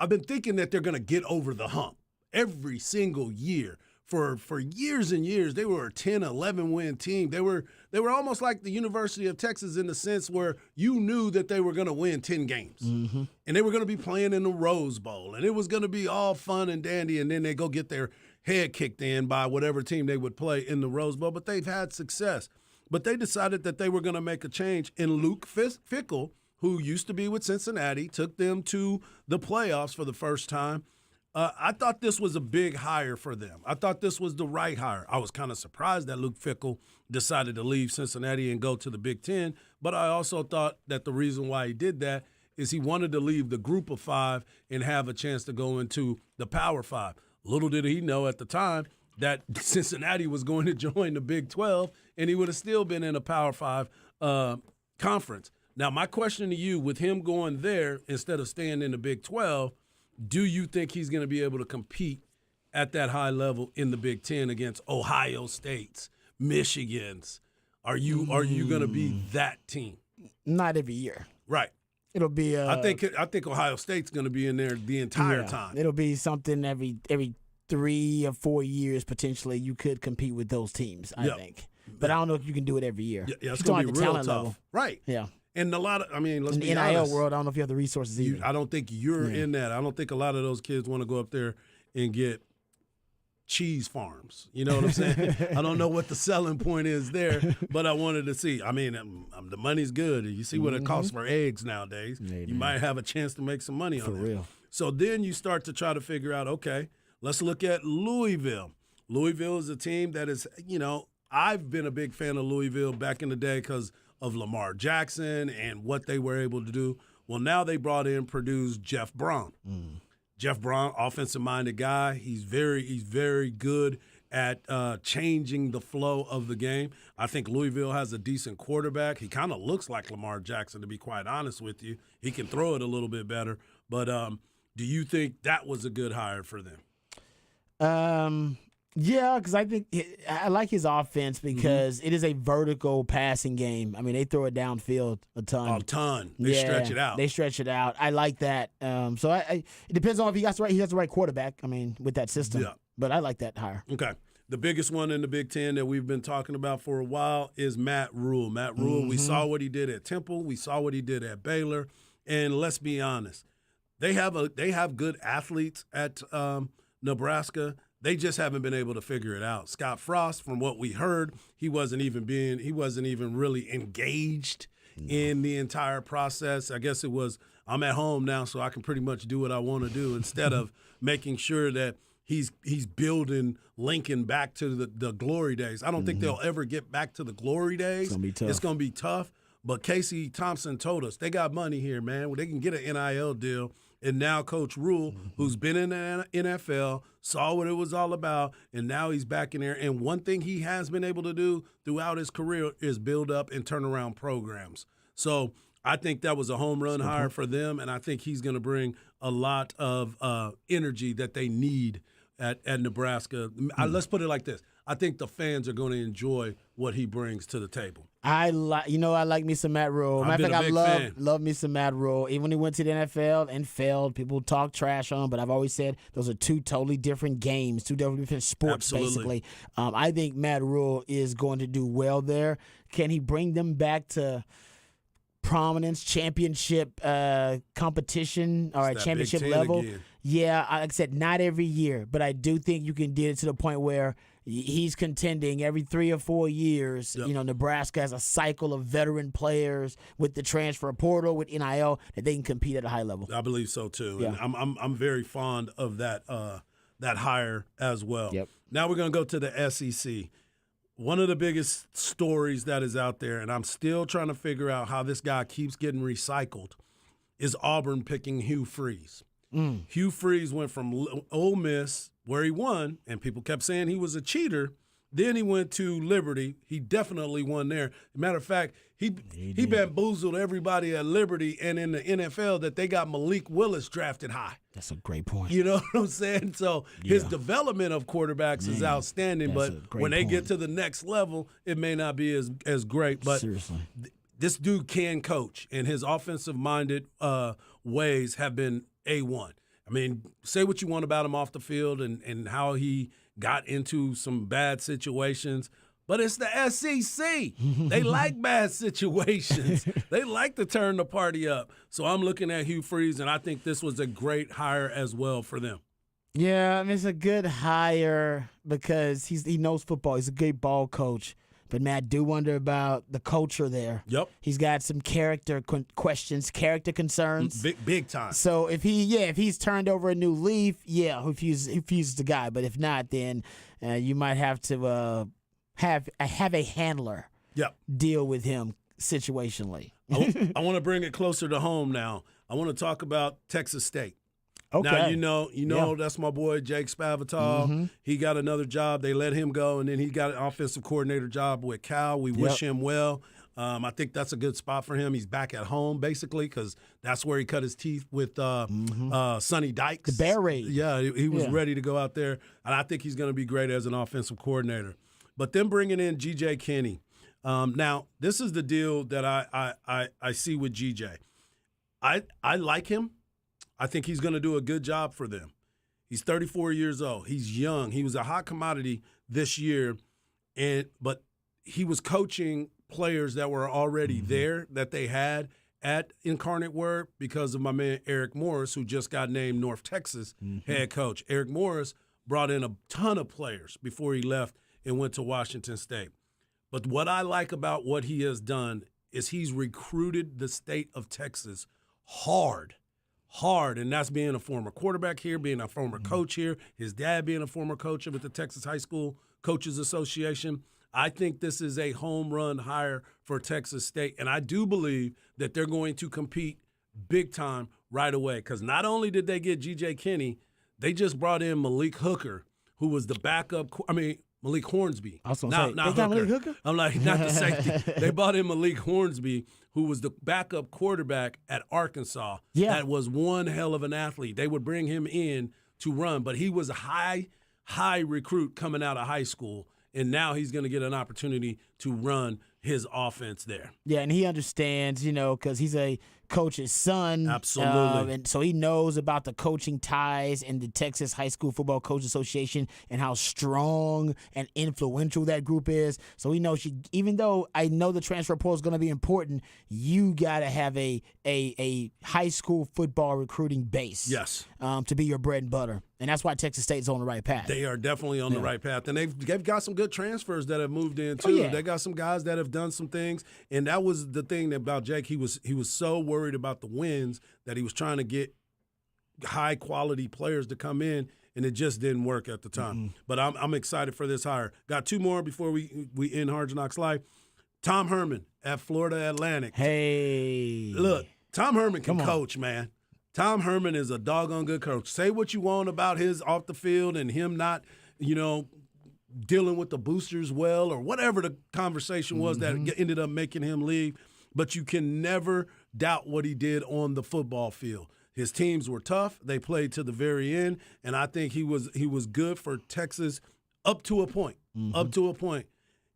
been thinking that they're going to get over the hump every single year. For years and years, they were a 10, 11-win team. They were almost like the University of Texas in the sense where you knew that they were going to win 10 games. And they were going to be playing in the Rose Bowl. And it was going to be all fun and dandy. And then they go get their head kicked in by whatever team they would play in the Rose Bowl. But they've had success. But they decided that they were going to make a change. And Luke Fickell, who used to be with Cincinnati, took them to the playoffs for the first time. I thought this was a big hire for them. I thought this was the right hire. I was kind of surprised that Luke Fickell decided to leave Cincinnati and go to the Big Ten, but I also thought that the reason why he did that is he wanted to leave the group of 5 and have a chance to go into the Power 5. Little did he know at the time that Cincinnati was going to join the Big 12, and he would have still been in a Power 5 conference. Now, my question to you, with him going there instead of staying in the Big 12, do you think he's going to be able to compete at that high level in the Big Ten against Ohio States, Michigans? Are you going to be that team? Not every year. Right. It'll be. I think Ohio State's going to be in there the entire time. It'll be something every 3 or 4 years potentially. You could compete with those teams. I think, but I don't know if you can do it every year. Yeah, it's going to be real tough. Level. Right. Yeah. And a lot of, let's be honest. In the NIL world, I don't know if you have the resources either. I don't think you're in that. I don't think a lot of those kids want to go up there and get cheese farms. You know what I'm saying? I don't know what the selling point is there, but I wanted to see. The money's good. You see what it costs for eggs nowadays. You might have a chance to make some money on that. For real. So then you start to try to figure out, okay, let's look at Louisville. Louisville is a team that is, I've been a big fan of Louisville back in the day because of Lamar Jackson and what they were able to do. Well, now they brought in Purdue's Jeff Braun. Jeff Braun, offensive-minded guy. He's very good at changing the flow of the game. I think Louisville has a decent quarterback. He kind of looks like Lamar Jackson, to be quite honest with you. He can throw it a little bit better. But do you think that was a good hire for them? Yeah, because I think I like his offense because it is a vertical passing game. They throw it downfield a ton. They stretch it out. They stretch it out. I like that. So it depends on if he has the right quarterback. With that system. Yeah. But I like that hire. Okay. The biggest one in the Big Ten that we've been talking about for a while is Matt Rule. Matt Rule, we saw what he did at Temple. We saw what he did at Baylor. And let's be honest, they have good athletes at Nebraska. They just haven't been able to figure it out. Scott Frost, from what we heard, he wasn't even really engaged in the entire process. I guess it was, I'm at home now, so I can pretty much do what I want to do instead of making sure that he's building Lincoln back to the glory days. I don't think they'll ever get back to the glory days. It's going to be tough. But Casey Thompson told us they got money here, man. They can get an NIL deal. And now Coach Rule, who's been in the NFL, saw what it was all about, and now he's back in there. And one thing he has been able to do throughout his career is build up and turn around programs. So I think that was a home run hire for them, and I think he's going to bring a lot of energy that they need at Nebraska. Let's put it like this. I think the fans are going to enjoy what he brings to the table. I like me some Matt Rule. Matter of fact, I love me some Matt Rule. Even when he went to the NFL and failed, people talk trash on him, but I've always said those are two totally different games, two different sports, basically. I think Matt Rule is going to do well there. Can he bring them back to prominence, championship competition, or a championship level? Again. Yeah, like I said, not every year, but I do think you can get it to the point where he's contending every 3 or 4 years. Yep. You know, Nebraska has a cycle of veteran players with the transfer portal, with NIL, that they can compete at a high level. I believe so too. Yeah. And I'm very fond of that hire as well. Yep. Now we're going to go to the SEC. One of the biggest stories that is out there, and I'm still trying to figure out how this guy keeps getting recycled, is Auburn picking Hugh Freeze. Hugh Freeze went from Ole Miss, where he won, and people kept saying he was a cheater. Then he went to Liberty. He definitely won there. Matter of fact, he bamboozled everybody at Liberty and in the NFL that they got Malik Willis drafted high. That's a great point. You know what I'm saying? So his development of quarterbacks is outstanding, but when they get to the next level, it may not be as great. But seriously, this dude can coach, and his offensive-minded ways have been A1. I mean, say what you want about him off the field and how he got into some bad situations, but it's the SEC. They like bad situations. They like to turn the party up. So I'm looking at Hugh Freeze, and I think this was a great hire as well for them. Yeah, I mean, it's a good hire because he knows football. He's a great ball coach. But, man, I do wonder about the culture there. Yep. He's got some character questions, character concerns. Big time. So if he's turned over a new leaf, he's the guy. But if not, then you might have to have a handler deal with him situationally. I want to bring it closer to home now. I want to talk about Texas State. Okay. Now, you know that's my boy Jake Spavital. He got another job. They let him go, and then he got an offensive coordinator job with Cal. We wish him well. I think that's a good spot for him. He's back at home, basically, because that's where he cut his teeth with Sonny Dykes. The Bear Raid. Yeah, he was ready to go out there, and I think he's going to be great as an offensive coordinator. But then bringing in G.J. Kinney. Now, this is the deal that I see with G.J. I like him. I think he's going to do a good job for them. He's 34 years old. He's young. He was a hot commodity this year, but he was coaching players that were already there that they had at Incarnate Word because of my man Eric Morris, who just got named North Texas head coach. Eric Morris brought in a ton of players before he left and went to Washington State. But what I like about what he has done is he's recruited the state of Texas hard, and that's being a former quarterback here, being a former coach here, his dad being a former coach with the Texas High School Coaches Association. I think this is a home run hire for Texas State, and I do believe that they're going to compete big time right away because not only did they get G.J. Kinney, they just brought in Malik Hooker, who was the backup – Malik Hornsby. I was going to say, they got Malik Hooker? I'm like, not the safety. They brought in Malik Hornsby, who was the backup quarterback at Arkansas. Yeah. That was one hell of an athlete. They would bring him in to run, but he was a high recruit coming out of high school, and now he's going to get an opportunity to run his offense there. Yeah, and he understands, because he's a coach's son. Absolutely. And so he knows about the coaching ties in the Texas High School Football Coaches Association and how strong and influential that group is. So he knows even though I know the transfer portal is going to be important, you got to have a high school football recruiting base. Yes. To be your bread and butter. And that's why Texas State's on the right path. They are definitely on the right path. And they've got some good transfers that have moved in, too. Oh, yeah. They got some guys that have done some things. And that was the thing about Jake. He was so worried about the wins that he was trying to get high-quality players to come in, and it just didn't work at the time. Mm-hmm. But I'm excited for this hire. Got two more before we end Hard Knocks Live. Tom Herman at Florida Atlantic. Hey. Look, Tom Herman can coach, man. Tom Herman is a doggone good coach. Say what you want about his off the field and him not, dealing with the boosters well or whatever the conversation was that ended up making him leave. But you can never doubt what he did on the football field. His teams were tough. They played to the very end, and I think he was good for Texas up to a point. Up to a point.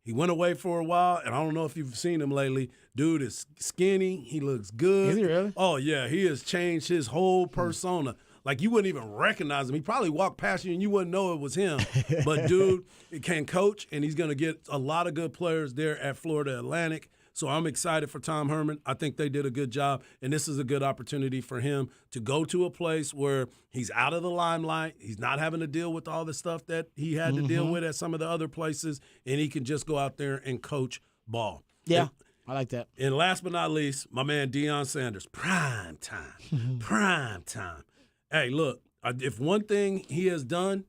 He went away for a while, and I don't know if you've seen him lately. Dude is skinny. He looks good. Is he really? Oh, yeah. He has changed his whole persona. Like, you wouldn't even recognize him. He probably walked past you, and you wouldn't know it was him. But, dude, he can coach, and he's going to get a lot of good players there at Florida Atlantic. So I'm excited for Tom Herman. I think they did a good job, and this is a good opportunity for him to go to a place where he's out of the limelight. He's not having to deal with all the stuff that he had to deal with at some of the other places, and he can just go out there and coach ball. Yeah, I like that. And last but not least, my man Deion Sanders, prime time, prime time. Hey, look, if one thing he has done,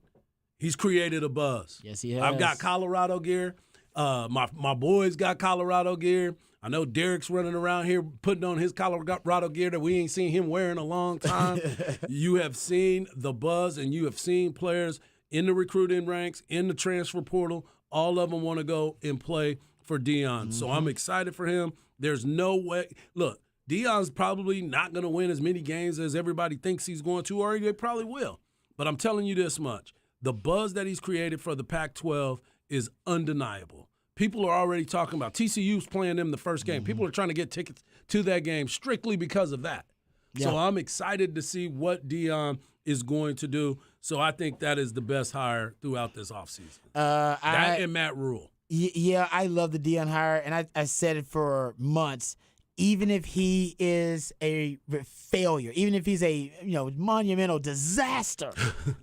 he's created a buzz. Yes, he has. I've got Colorado gear. My boys got Colorado gear. I know Derek's running around here putting on his Colorado gear that we ain't seen him wear in a long time. You have seen the buzz, and you have seen players in the recruiting ranks, in the transfer portal. All of them want to go and play for Deion. So I'm excited for him. There's no way. Look, Deion's probably not going to win as many games as everybody thinks he's going to, or they probably will. But I'm telling you this much. The buzz that he's created for the Pac-12 is undeniable. People are already talking about TCU's playing them the first game. People are trying to get tickets to that game strictly because of that. Yeah. So I'm excited to see what Deion is going to do. So I think that is the best hire throughout this offseason. And Matt Rule. Yeah, I love the Deion hire, and I said it for months. Even if he is a failure, even if he's a monumental disaster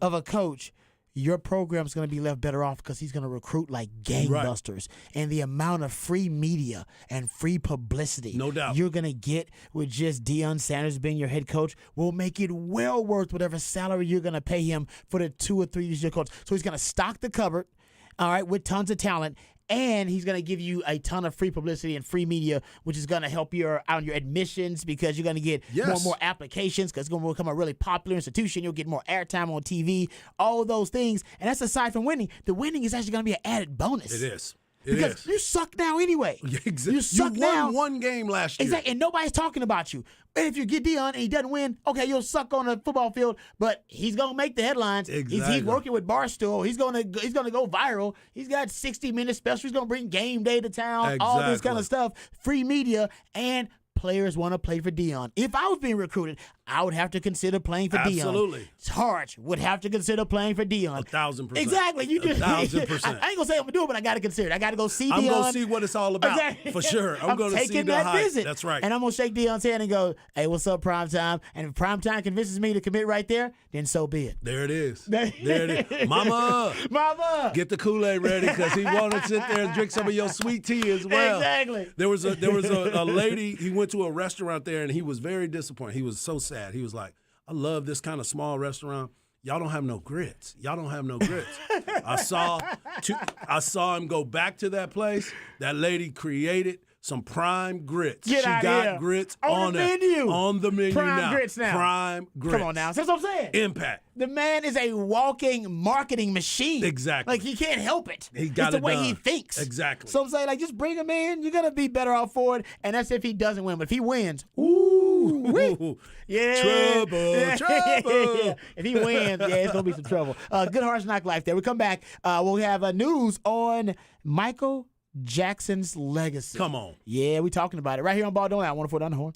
of a coach, your program's going to be left better off because he's going to recruit like gangbusters. Right. And the amount of free media and free publicity no doubt you're going to get with just Deion Sanders being your head coach will make it well worth whatever salary you're going to pay him for the 2 or 3 years you're coach. So he's going to stock the cupboard, all right, with tons of talent. And he's going to give you a ton of free publicity and free media, which is going to help you on your admissions because you're going to get more and more applications because it's going to become a really popular institution. You'll get more airtime on TV, all of those things. And that's aside from winning. The winning is actually going to be an added bonus. It is. Because you suck now anyway. Exactly. You suck now. You won one game last year. Exactly. And nobody's talking about you. And if you get Deion and he doesn't win, okay, you'll suck on the football field, but he's going to make the headlines. Exactly. He's working with Barstool. He's going to go viral. He's got 60-minute specials. He's going to bring game day to town, all this kind of stuff, free media, and players want to play for Deion. If I was being recruited, I would have to consider playing for Deion. Absolutely. Sarge would have to consider playing for Deion. 1,000%. Exactly. You just 1,000%. I ain't gonna say I'm gonna do it, but I gotta consider it. I gotta go see Deion. I'm gonna see what it's all about. Exactly. For sure. I'm gonna see the hype. Visit. That's right. And I'm gonna shake Deion's hand and go, "Hey, what's up, Primetime?" And if Primetime convinces me to commit right there, then so be it. There it is. There it is. Mama, get the Kool-Aid ready because he wanted to sit there and drink some of your sweet tea as well. Exactly. There was a lady. He went to a restaurant there and he was very disappointed. He was so sad. He was like, I love this kind of small restaurant. Y'all don't have no grits. Y'all don't have no grits. I saw him go back to that place. That lady created some prime grits. She got grits on the menu. On the menu prime grits now. Prime grits. Come on now. That's what I'm saying. Impact. The man is a walking marketing machine. Exactly. Like, he can't help it. He got it's the way he thinks. Exactly. So I'm saying, like, just bring him in. You're going to be better off for it. And that's if he doesn't win. But if he wins, ooh, yeah. Trouble. Yeah. If he wins, it's going to be some trouble. Good Hard Knock Life there. We come back. We'll have news on Michael Jackson's legacy. Come on. Yeah, we talking about it right here on Ball Don't Lie. 104 down the horn.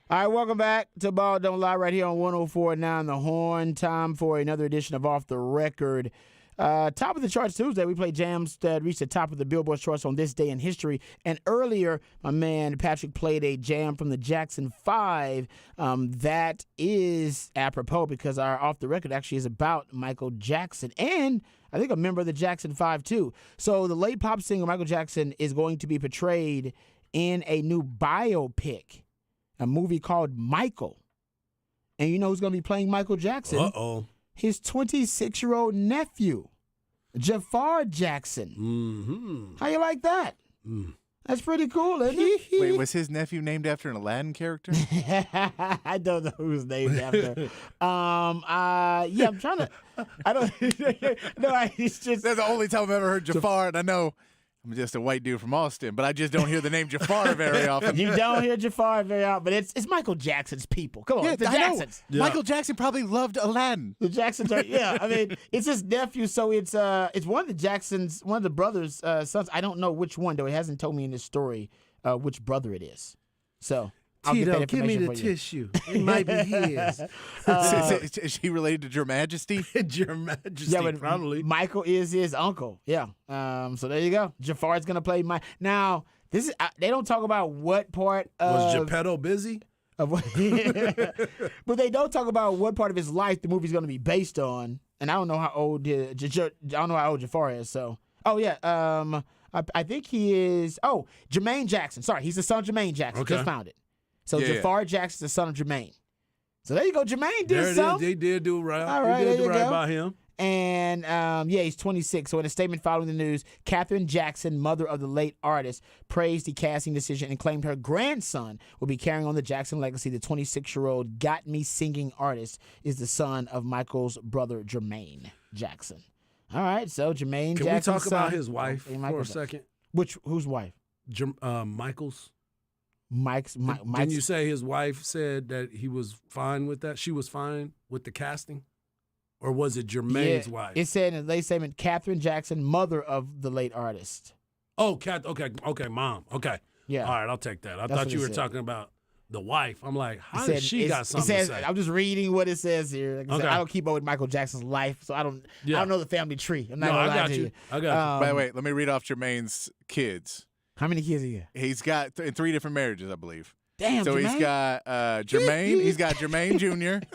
All right, welcome back to Ball Don't Lie right here on 104.9 The Horn. Time for another edition of Off the Record. Top of the charts Tuesday, we played jams that reached the top of the Billboard charts on this day in history. And earlier, my man Patrick played a jam from the Jackson 5. That is apropos because our Off the Record actually is about Michael Jackson and I think a member of the Jackson 5 too. So the late pop singer Michael Jackson is going to be portrayed in a new biopic, a movie called Michael. And you know who's going to be playing Michael Jackson? Uh-oh. His 26-year-old nephew, Jafar Jackson. Mm-hmm. How you like that? Mm. That's pretty cool, isn't it? Wait, was his nephew named after an Aladdin character? I don't know who's named after. Yeah, I'm trying to. I don't. No, it's just. That's the only time I've ever heard Jafar, and I know I'm just a white dude from Austin, but I just don't hear the name Jafar very often. You don't hear Jafar very often, but it's Michael Jackson's people. Come on, Yeah, it's the I know. Jacksons. Yeah. Michael Jackson probably loved Aladdin. The Jacksons are, yeah. I mean, it's his nephew, so it's one of the Jacksons, one of the brothers' sons. I don't know which one though. He hasn't told me in this story which brother it is. So I'll get that Tito, information give me for the you. tissue. It might be his. Is she related to Your Majesty? Your Majesty, Yeah, but probably. Michael is his uncle. Yeah. So there you go. Jafar's gonna play Mike. Now this is they don't talk about what part Was of Geppetto busy? of what, but they don't talk about what part of his life the movie's gonna be based on. And I don't know how old I don't know how old Jafar is. So yeah. I think he is. Oh, Jermaine Jackson. Sorry, he's the son of Jermaine Jackson. Okay. Just found it. So Yeah, Jafar Jackson's the son of Jermaine. So there you go. Jermaine There did it is. something. They did do right. All right, They did there do you right go. by him. And yeah, he's 26. So in a statement following the news, Katherine Jackson, mother of the late artist, praised the casting decision and claimed her grandson will be carrying on the Jackson legacy. The 26-year-old Got Me Singing artist is the son of Michael's brother, Jermaine Jackson. All right, so Jermaine Can Jackson's we talk about son- his wife Okay, for Michael a Jackson. second? Whose wife? Michael's. Mike's. Didn't you say his wife said that he was fine with that? She was fine with the casting? Or was it Jermaine's wife? It said in the late statement, Katherine Jackson, mother of the late artist. Oh, okay, mom. Okay. Yeah. All right, I'll take that. I That's thought what you it were said. talking about the wife. I'm like, how It does said- she it's- got something it says, to say? I'm just reading what it says here. Like I said, Okay. I don't keep up with Michael Jackson's life, so I don't know the family tree. I'm not No, gonna I lie got to you. you. I got By the way, let me read off Jermaine's kids. How many kids he got? He's got in 3 different marriages, I believe. Damn, So Jermaine. he's got Jermaine. He's got Jermaine Jr.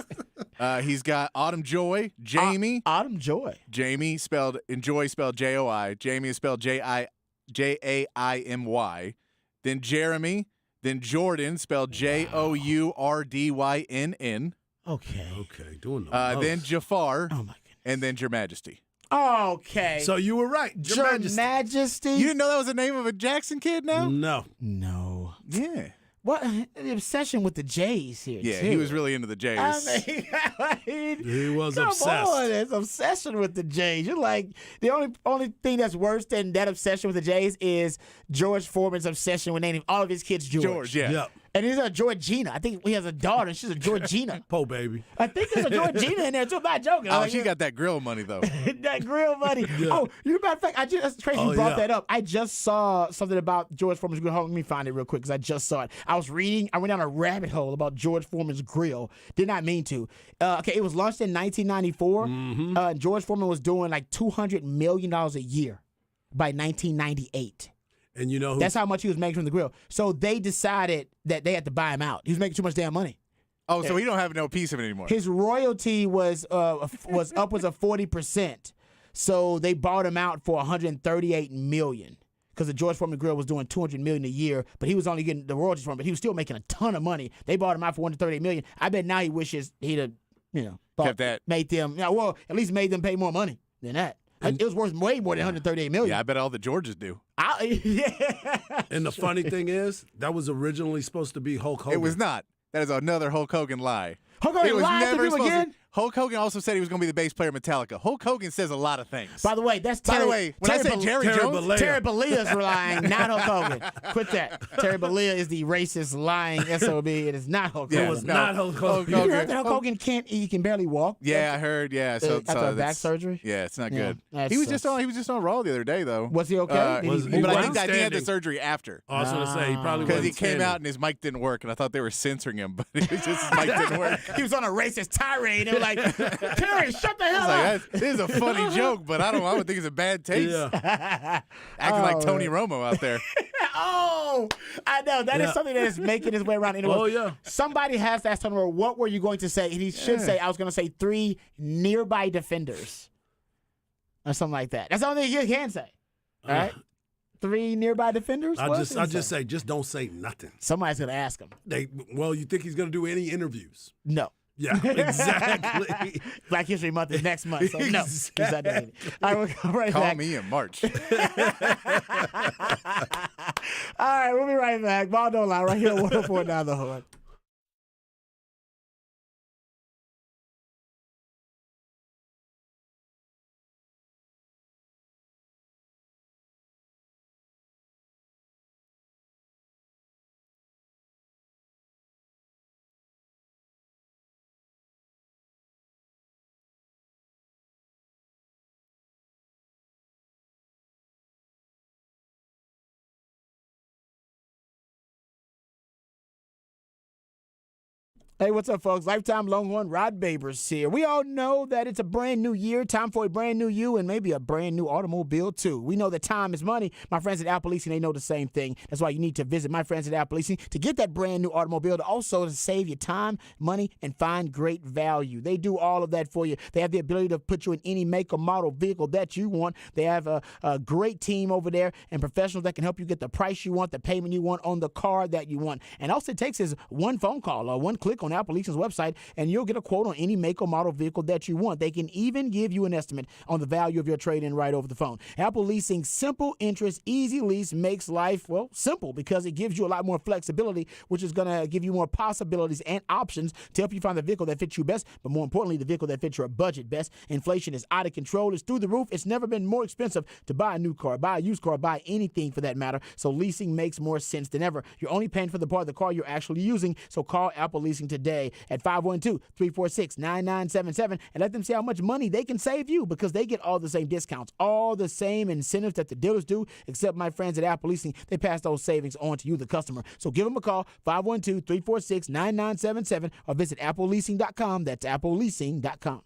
He's got Autumn Joy, Jamie. Autumn Joy. Jamie spelled Enjoy spelled J-O-I. Jamie is spelled Jaimy. Then Jeremy. Then Jordan spelled Jourdynn. Okay. Okay, doing the Then most. Jafar. Oh my goodness. And then Your Majesty. Okay. So you were right. Your Majesty. Majesty. You didn't know that was the name of a Jackson kid now? No. No. Yeah. What the obsession with the J's here? Yeah, too. he was really into the Jays. I mean, He was come obsessed. on, it's obsession with the Jays. You're like the only thing that's worse than that obsession with the Jays is George Foreman's obsession with naming all of his kids George. George, yeah. Yep. And he's a Georgina. I think he has a daughter. She's a Georgina. Po baby. I think there's a Georgina in there too. I'm not joking. Oh, Like, she got that grill money, though. that grill money. Oh, you know, matter of fact, that's crazy. You Oh, brought yeah. that up. I just saw something about George Foreman's grill. Hold on, let me find it real quick because I just saw it. I was reading. I went down a rabbit hole about George Foreman's grill. Did not mean to. Okay, it was launched in 1994. Mm-hmm. George Foreman was doing like $200 million a year by 1998. And you know who? That's how much he was making from the grill. So they decided that they had to buy him out. He was making too much damn money. Oh, so he don't have no piece of it anymore. His royalty was upwards of 40%. So they bought him out for $138 million because the George Foreman grill was doing $200 million a year, but he was only getting the royalties from it. But he was still making a ton of money. They bought him out for $138 million. I bet now he wishes he'd have, Kept that. made them. Well, at least made them pay more money than that. It was worth way more than $138 million. Yeah, I bet all the Georges do. Yeah. And the funny thing is, that was originally supposed to be Hulk Hogan. It was not. That is another Hulk Hogan lie. Hulk Hogan It was lied to never people supposed to- again? Hulk Hogan also said he was going to be the bass player of Metallica. Hulk Hogan says a lot of things. By the way, that's By Terry. the way, when I say Jerry Jones, Bollea. Terry Bollea is lying, not Hulk Hogan. Quit that. Terry Bollea is the racist, lying SOB. It is not Hulk Yeah, Hogan. It was no. not Hulk Hogan. You heard that Hulk Hogan he can barely walk? yeah, I heard. Yeah, so After so a back that's- surgery? Yeah, it's not Yeah, good. that He was sucks. just on Raw the other day though. Was he okay? Did was he he But I was think he had the standing. surgery after. I was going to say, he probably Because wasn't he came standing. out and his mic didn't work, and I thought they were censoring him, but it was just his mic didn't work. He was on a racist tirade. They were like, Terry, shut the hell I up. was like, this is a funny joke, but I would think it's a bad taste. Yeah. Acting like Oh, Tony Romo out there. Oh, I know. That is Yeah. something that is making its way around. Anyway, Oh, yeah. Somebody has to ask Tony Romo, what were you going to say? And he should say, I was going to say 3 nearby defenders. Or something like that. That's the only thing you can say. All right? 3 nearby defenders? I What just else can you say, just don't say nothing. Somebody's going to ask him. Well, you think he's going to do any interviews? No. Yeah, exactly. Black History Month is next month. So no. He's not doing it. All right, we'll come right Call back. me in March. All right, we'll be right back. Ball Don't Lie right here at 104 Down the Horn. Hey, what's up, folks? Lifetime Longhorn Rod Babers here. We all know that it's a brand new year, time for a brand new you, and maybe a brand new automobile, too. We know that time is money. My friends at Apple Leasing, they know the same thing. That's why you need to visit my friends at Apple Leasing to get that brand new automobile, to also to save you time, money, and find great value. They do all of that for you. They have the ability to put you in any make or model vehicle that you want. They have a great team over there and professionals that can help you get the price you want, the payment you want on the car that you want. And all it takes is one phone call or one click on Apple Leasing's website, and you'll get a quote on any make or model vehicle that you want. They can even give you an estimate on the value of your trade-in right over the phone. Apple Leasing's simple interest, easy lease makes life, well, simple because it gives you a lot more flexibility, which is going to give you more possibilities and options to help you find the vehicle that fits you best, but more importantly, the vehicle that fits your budget best. Inflation is out of control. It's through the roof. It's never been more expensive to buy a new car, buy a used car, buy anything for that matter. So leasing makes more sense than ever. You're only paying for the part of the car you're actually using, so call Apple Leasing today at 512-346-9977 and let them see how much money they can save you, because they get all the same discounts, all the same incentives that the dealers do, except my friends at Apple Leasing, they pass those savings on to you, the customer. So give them a call, 512-346-9977, or visit appleleasing.com. That's appleleasing.com.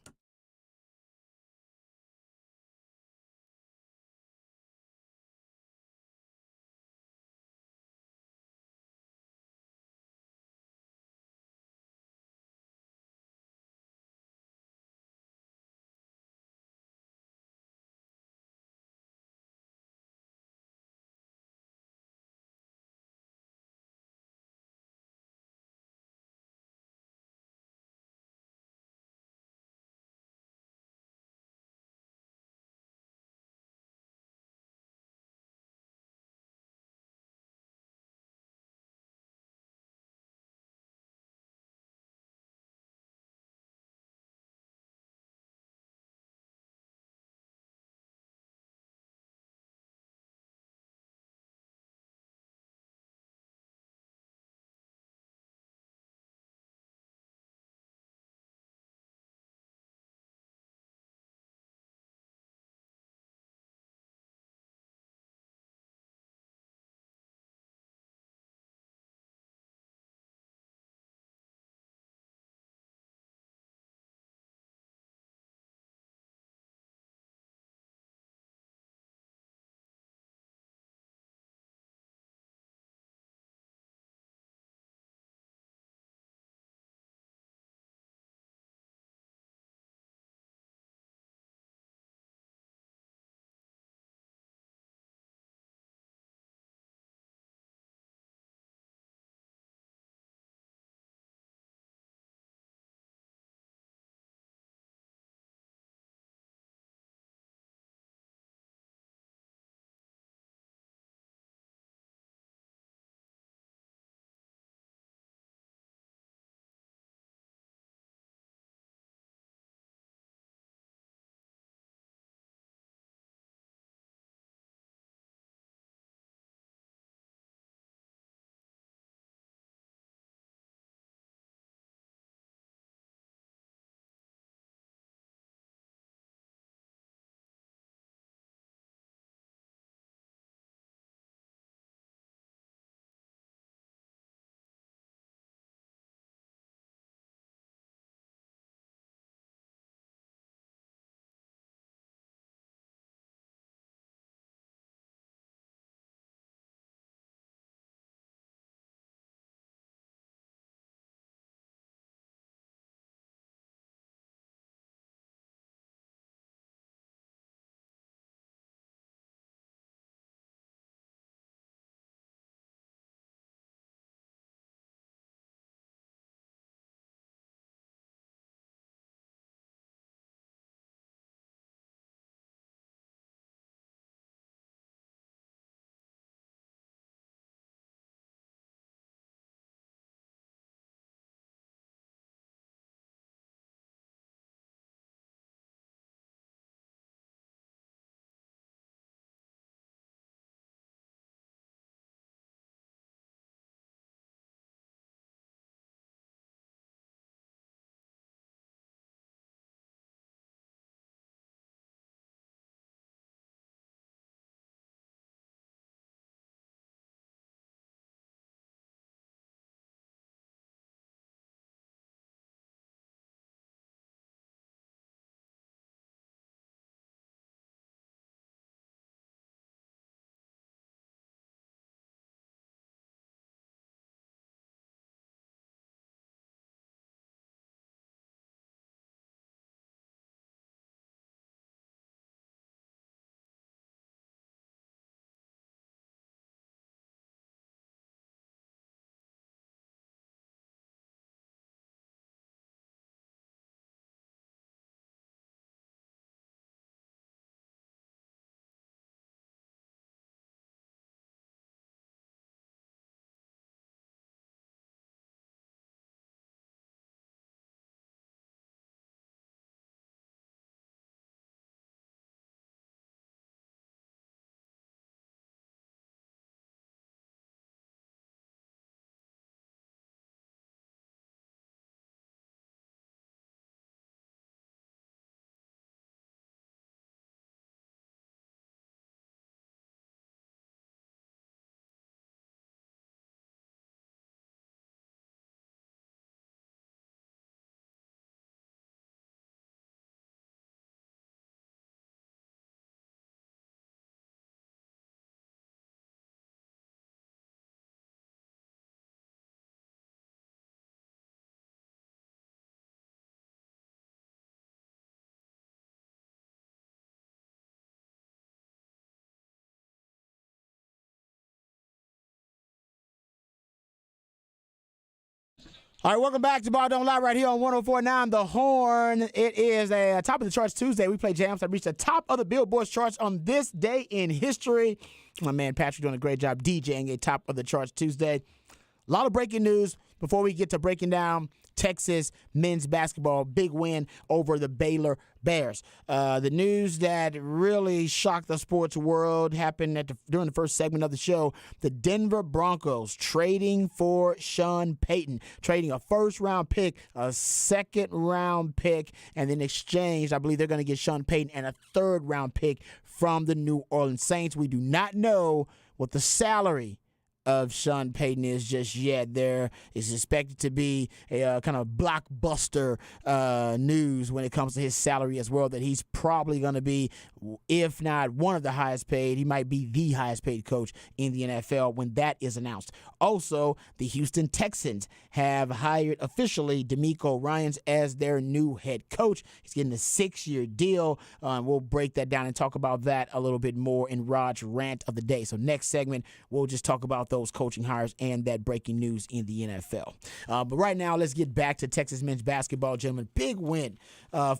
All right, welcome back to Ball Don't Lie right here on 104.9 The Horn. It is a top of the charts Tuesday. We play jams that reach the top of the Billboard charts on this day in history. My man Patrick doing a great job DJing a top of the charts Tuesday. A lot of breaking news before we get to breaking down Texas men's basketball big win over the Baylor Bears. The news that really shocked the sports world happened during the first segment of the show. The Denver Broncos trading for Sean Payton, trading a first-round pick, a second-round pick, and in exchange, I believe they're going to get Sean Payton and a third-round pick from the New Orleans Saints. We do not know what the salary of Sean Payton is just yet. There is expected to be a kind of blockbuster news when it comes to his salary as well, that he's probably going to be, if not one of the highest paid, he might be the highest paid coach in the NFL when that is announced. Also, the Houston Texans have hired officially DeMeco Ryans as their new head coach. He's getting a 6-year deal. We'll break that down and talk about that a little bit more in Rod's Rant of the Day. So next segment, we'll just talk about those coaching hires and that breaking news in the NFL. But right now, let's get back to Texas men's basketball, gentlemen. Big win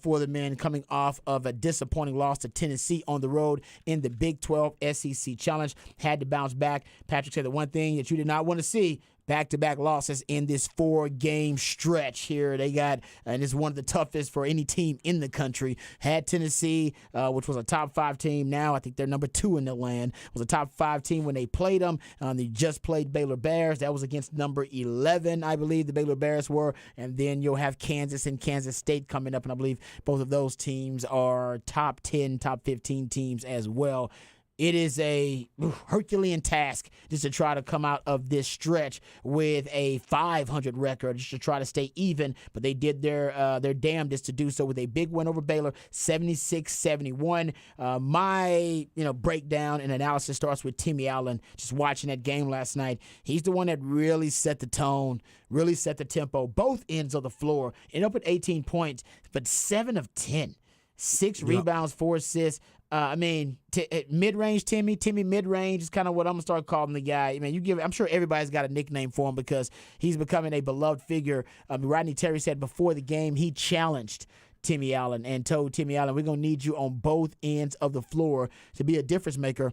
for the men coming off of a disappointing loss to Tennessee on the road in the Big 12 SEC Challenge. Had to bounce back. Patrick said the one thing that you did not want to see: back-to-back losses in this 4-game stretch here. They got, and it's one of the toughest for any team in the country. Had Tennessee, which was a top 5 team. Now I think they're number 2 in the land. Was a top 5 team when they played them. They just played Baylor Bears. That was against number 11, I believe the Baylor Bears were. And then you'll have Kansas and Kansas State coming up, and I believe both of those teams are top 10, top 15 teams as well. It is a Herculean task just to try to come out of this stretch with a 500 record, just to try to stay even. But they did their damnedest to do so with a big win over Baylor, 76-71. My breakdown and analysis starts with Timmy Allen. Just watching that game last night, he's the one that really set the tone, really set the tempo, both ends of the floor. Ended up with 18 points, but 7 of 10. 6 rebounds, 4 assists. Mid-range Timmy mid-range is kind of what I'm going to start calling the guy. I'm sure everybody's got a nickname for him because he's becoming a beloved figure. Rodney Terry said before the game he challenged Timmy Allen and told Timmy Allen, we're going to need you on both ends of the floor to be a difference maker.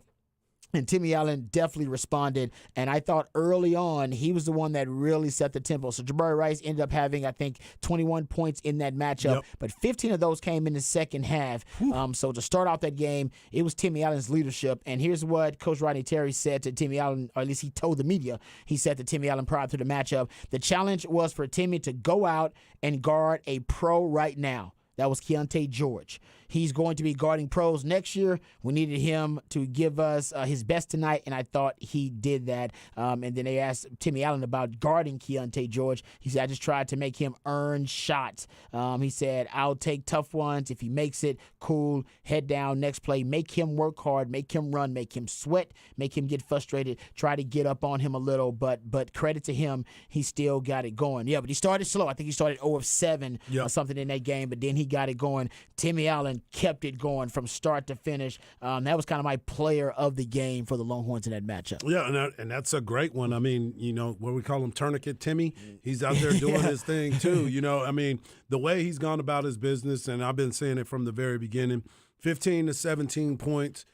And Timmy Allen definitely responded, and I thought early on he was the one that really set the tempo. So Jabari Rice ended up having, I think, 21 points in that matchup, but 15 of those came in the second half. So to start out that game, it was Timmy Allen's leadership, and here's what Coach Rodney Terry said to Timmy Allen, or at least he told the media. He said to Timmy Allen prior to the matchup, the challenge was for Timmy to go out and guard a pro right now. That was Keontae George. He's going to be guarding pros next year. We needed him to give us his best tonight, and I thought he did that. And then they asked Timmy Allen about guarding Keontae George. He said, I just tried to make him earn shots. He said, I'll take tough ones. If he makes it, cool. Head down, next play. Make him work hard. Make him run. Make him sweat. Make him get frustrated. Try to get up on him a little, but credit to him, he still got it going. Yeah, but he started slow. I think he started 0 of 7 or something in that game, but then he got it going. Timmy Allen kept it going from start to finish. That was kind of my player of the game for the Longhorns in that matchup. Yeah, and that's a great one. What we call him, Tourniquet Timmy. He's out there doing his thing too. The way he's gone about his business, and I've been saying it from the very beginning, 15 to 17 points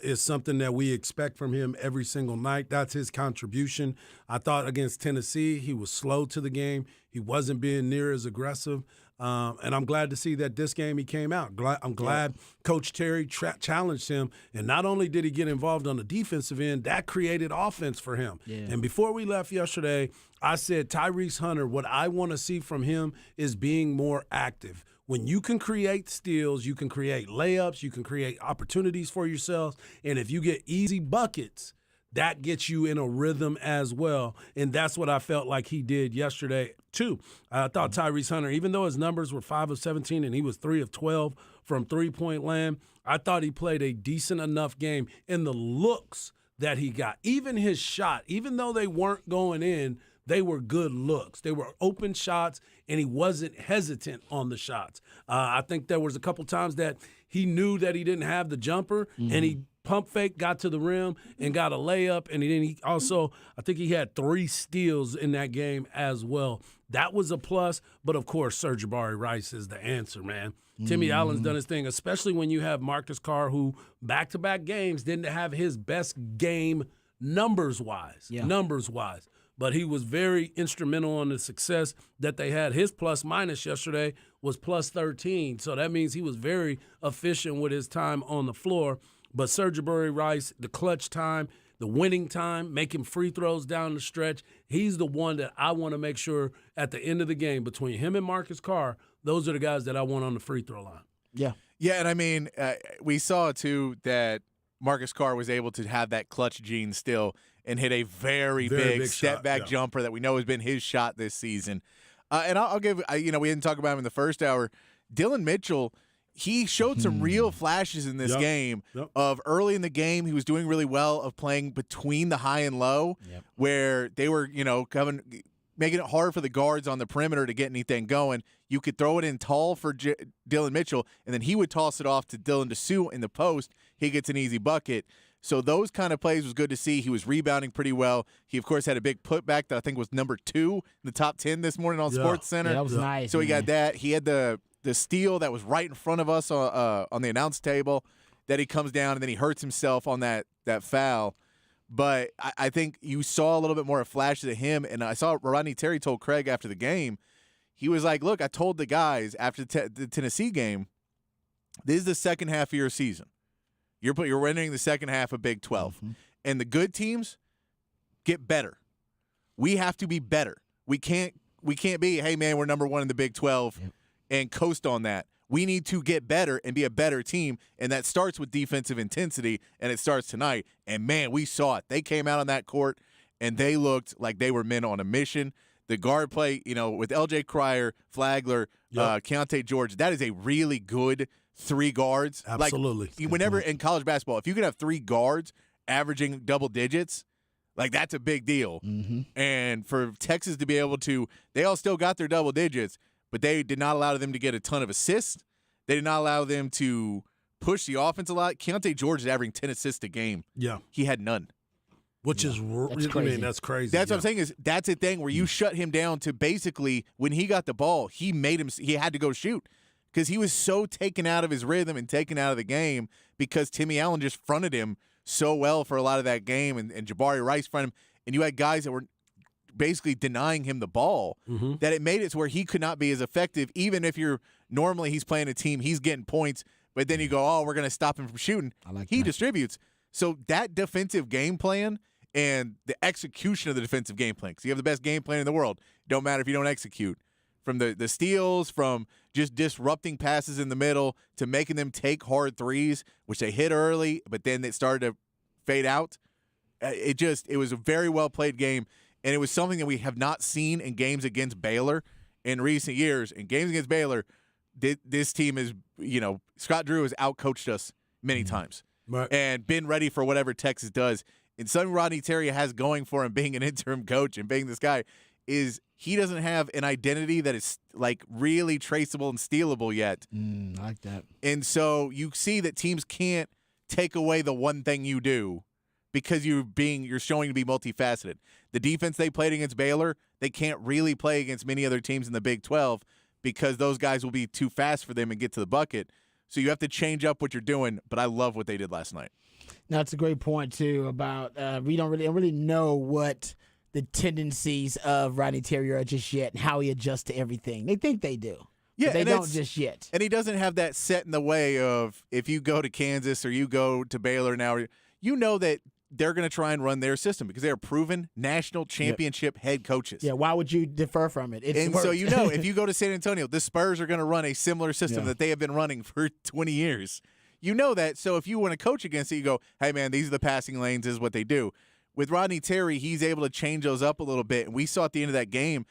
is something that we expect from him every single night. That's his contribution. I thought against Tennessee, he was slow to the game. He wasn't being near as aggressive. And I'm glad to see that this game he came out. I'm glad Coach Terry challenged him. And not only did he get involved on the defensive end, that created offense for him. Yeah. And before we left yesterday, I said, Tyrese Hunter, what I want to see from him is being more active. When you can create steals, you can create layups, you can create opportunities for yourself. And if you get easy buckets, that gets you in a rhythm as well. And that's what I felt like he did yesterday, too. I thought Tyrese Hunter, even though his numbers were 5 of 17 and he was 3 of 12 from three-point land, I thought he played a decent enough game in the looks that he got. Even his shot, even though they weren't going in, they were good looks. They were open shots, and he wasn't hesitant on the shots. I think there was a couple times that he knew that he didn't have the jumper, and he pump fake, got to the rim, and got a layup. And then he also, I think he had 3 steals in that game as well. That was a plus. But, of course, Sir'Jabari Rice is the answer, man. Timmy Allen's done his thing, especially when you have Marcus Carr, who back-to-back games didn't have his best game numbers-wise. But he was very instrumental in the success that they had. His plus-minus yesterday was plus 13, so that means he was very efficient with his time on the floor. But Sir'Jabari Rice, the clutch time, the winning time, making free throws down the stretch, he's the one that I want to make sure at the end of the game, between him and Marcus Carr, those are the guys that I want on the free throw line. Yeah. Yeah, and I mean, we saw, too, that Marcus Carr was able to have that clutch gene still and hit a very big step-back jumper that we know has been his shot this season. And I'll give we didn't talk about him in the first hour. Dylan Mitchell, he showed some real flashes in this game of early in the game. He was doing really well of playing between the high and low where they were, making it hard for the guards on the perimeter to get anything going. You could throw it in tall for Dylan Mitchell, and then he would toss it off to Dylan Dessou in the post. He gets an easy bucket. So those kind of plays was good to see. He was rebounding pretty well. He, of course, had a big putback that I think was number 2 in the top 10 this morning on SportsCenter. Yeah, that was nice. So he got that. He had the steal that was right in front of us on the announce table that he comes down, and then he hurts himself on that foul. But I think you saw a little bit more of flashes of him, and I saw Rodney Terry told Craig after the game, he was like, look, I told the guys after the Tennessee game, this is the second half of your season. You're entering the second half of Big 12. And the good teams get better. We have to be better. We can't be, hey, man, we're number 1 in the Big 12 and coast on that. We need to get better and be a better team, and that starts with defensive intensity, and it starts tonight. And, man, we saw it. They came out on that court, and they looked like they were men on a mission. The guard play, with L.J. Cryer, Flagler, Keontae George, that is a really good 3 guards. Absolutely. Like, whenever in college basketball, if you can have 3 guards averaging double digits, like that's a big deal. And for Texas to be able to, they all still got their double digits, but they did not allow them to get a ton of assists. They did not allow them to push the offense a lot. Keontae George is averaging 10 assists a game. Yeah. He had none. Which is crazy. That's crazy. That's what I'm saying is that's a thing where you shut him down to basically when he got the ball, he had to go shoot because he was so taken out of his rhythm and taken out of the game because Timmy Allen just fronted him so well for a lot of that game and Jabari Rice fronted him. And you had guys that were basically denying him the ball that it made it to where he could not be as effective even if normally he's playing a team, he's getting points, but then you go, oh, we're going to stop him from shooting. He distributes. So that defensive game plan and the execution of the defensive game plan, because you have the best game plan in the world. Don't matter if you don't execute. From the steals, from just disrupting passes in the middle to making them take hard threes, which they hit early, but then they started to fade out. It was a very well-played game, and it was something that we have not seen in games against Baylor in recent years. In games against Baylor, this team is, Scott Drew has outcoached us many times and been ready for whatever Texas does. And something Rodney Terry has going for him being an interim coach and being this guy is he doesn't have an identity that is like really traceable and stealable yet. I like that. And so you see that teams can't take away the one thing you do because you're showing to be multifaceted. The defense they played against Baylor, they can't really play against many other teams in the Big 12 because those guys will be too fast for them and get to the bucket. So you have to change up what you're doing, but I love what they did last night. Now, that's a great point, too, about we don't really know what the tendencies of Rodney Terry are just yet and how he adjusts to everything. They think they do. Yeah, but they don't just yet. And he doesn't have that set in the way of if you go to Kansas or you go to Baylor now, you know that they're going to try and run their system because they are proven national championship head coaches. Yeah, why would you defer from it? So if you go to San Antonio, the Spurs are going to run a similar system that they have been running for 20 years. You know that, so if you want to coach against it, you go, hey, man, these are the passing lanes, this is what they do. With Rodney Terry, he's able to change those up a little bit, and we saw at the end of that game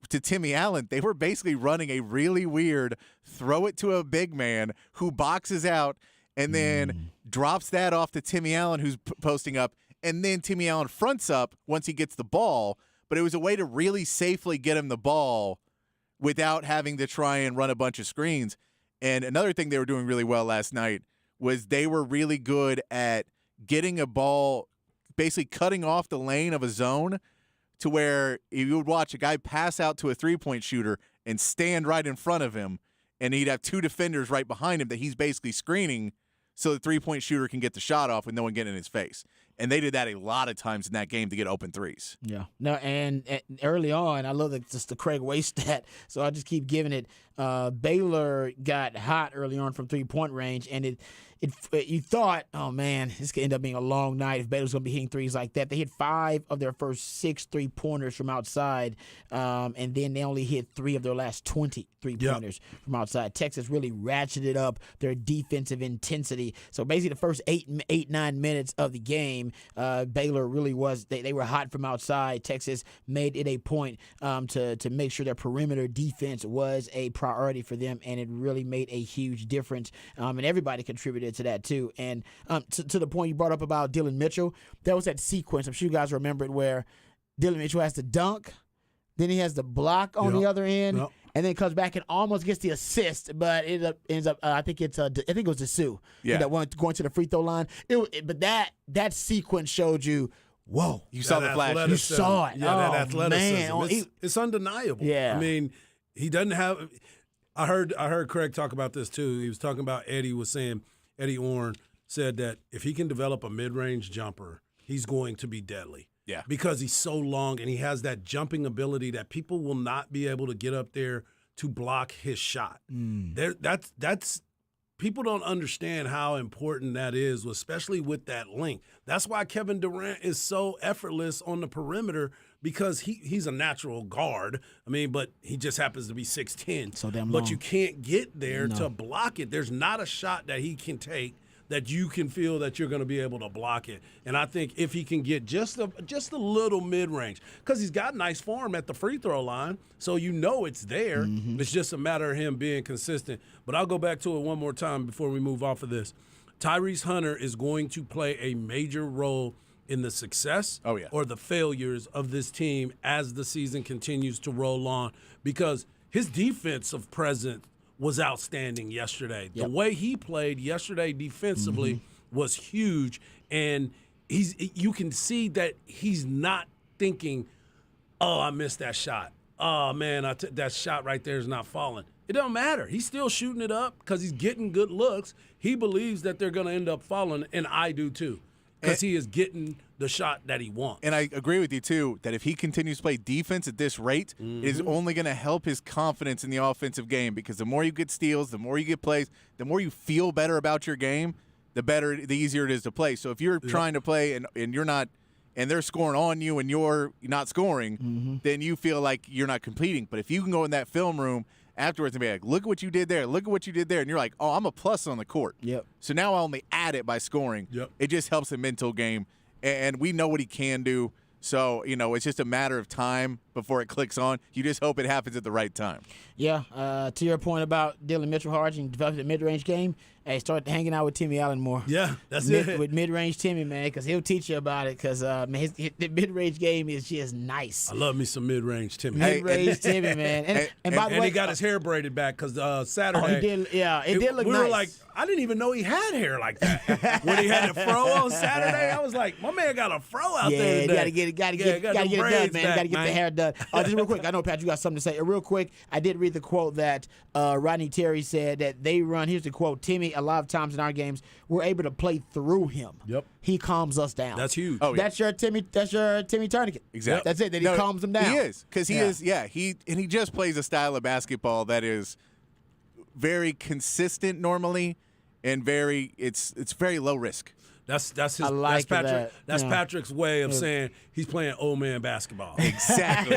to Timmy Allen, they were basically running a really weird throw it to a big man who boxes out and then drops that off to Timmy Allen who's posting up, and then Timmy Allen fronts up once he gets the ball, but it was a way to really safely get him the ball without having to try and run a bunch of screens. And another thing they were doing really well last night was they were really good at getting a ball, basically cutting off the lane of a zone to where you would watch a guy pass out to a three-point shooter and stand right in front of him, and he'd have two defenders right behind him that he's basically screening so the three-point shooter can get the shot off with no one getting in his face. And they did that a lot of times in that game to get open threes. Yeah. No, and early on, I love just the Craig Way stat, so I just keep giving it. Baylor got hot early on from three-point range, and you thought, oh, man, this could end up being a long night if Baylor's going to be hitting threes like that. They hit 5 of their first 6 three-pointers from outside, and then they only hit 3 of their last 20 three-pointers from outside. Texas really ratcheted up their defensive intensity. So basically the first 9 minutes of the game, Baylor really was, they were hot from outside. Texas made it a point to make sure their perimeter defense was a priority for them, and it really made a huge difference. And everybody contributed to that too. And to the point you brought up about Dylan Mitchell, there was that sequence, I'm sure you guys remember it, where Dylan Mitchell has the dunk, then he has the block on the other end, and then comes back and almost gets the assist, but it ends up I think it was Dessou that went going to the free throw line. But that sequence showed you, whoa, you saw the flash. You saw it. Yeah, that athleticism. Man. It's undeniable. Yeah. I mean, he doesn't have. I heard Craig talk about this too. He was talking about Eddie Orr said that if he can develop a mid-range jumper, he's going to be deadly. Yeah. Because he's so long and he has that jumping ability that people will not be able to get up there to block his shot. That's people don't understand how important that is, especially with that length. That's why Kevin Durant is so effortless on the perimeter, because he's a natural guard. I mean, but he just happens to be 6'10". So damn But long. you can't get there to block it. There's not a shot that he can take that you can feel that you're going to be able to block it. And I think if he can get just a little mid-range, because he's got nice form at the free throw line, so you know it's there. It's just a matter of him being consistent. But I'll go back to it one more time before we move off of this. Tyrese Hunter is going to play a major role in the success or the failures of this team as the season continues to roll on, because his defensive presence was outstanding yesterday. The way he played yesterday defensively was huge, and you can see that he's not thinking, oh, I missed that shot. Oh, man, that shot right there is not falling. It don't matter. He's still shooting it up because he's getting good looks. He believes that they're going to end up falling, and I do too, because he is getting the shot that he wants. And I agree with you, too, that if he continues to play defense at this rate, it is only going to help his confidence in the offensive game, because the more you get steals, the more you get plays, the more you feel better about your game, the easier it is to play. So if you're trying to play and you're not – and they're scoring on you and you're not scoring, then you feel like you're not competing. But if you can go in that film room afterwards and be like, look at what you did there, look at what you did there, and you're like, oh, I'm a plus on the court. So now I only add it by scoring. It just helps the mental game. And we know what he can do. So, it's just a matter of time before it clicks on. You just hope it happens at the right time. Yeah. To your point about Dylan Mitchell Harden developing a mid-range game, hey, start hanging out with Timmy Allen more. Yeah, that's it. With mid-range Timmy, man, because he'll teach you about it, because his mid-range game is just nice. I love me some mid-range Timmy. Mid-range Timmy, man. And by the way, he got his hair braided back because Saturday. Oh, he did. Yeah, it did look we nice. Were like, I didn't even know he had hair like that. When he had a fro on Saturday, I was like, my man got a fro out there today. Gotta get it done, man. Gotta get the hair done. Just real quick, I know, Pat, you got something to say. Real quick, I did read the quote that Rodney Terry said that they run. Here's the quote: Timmy, a lot of times in our games, we're able to play through him. He calms us down. That's huge. Oh, yeah. That's your Timmy Tourniquet. Exactly. That's it. That he calms them down. He is, because he is. Yeah, he just plays a style of basketball that is very consistent normally, and it's very low risk. That's his. I like that's Patrick. that. That's Patrick's way of saying he's playing old man basketball. Exactly.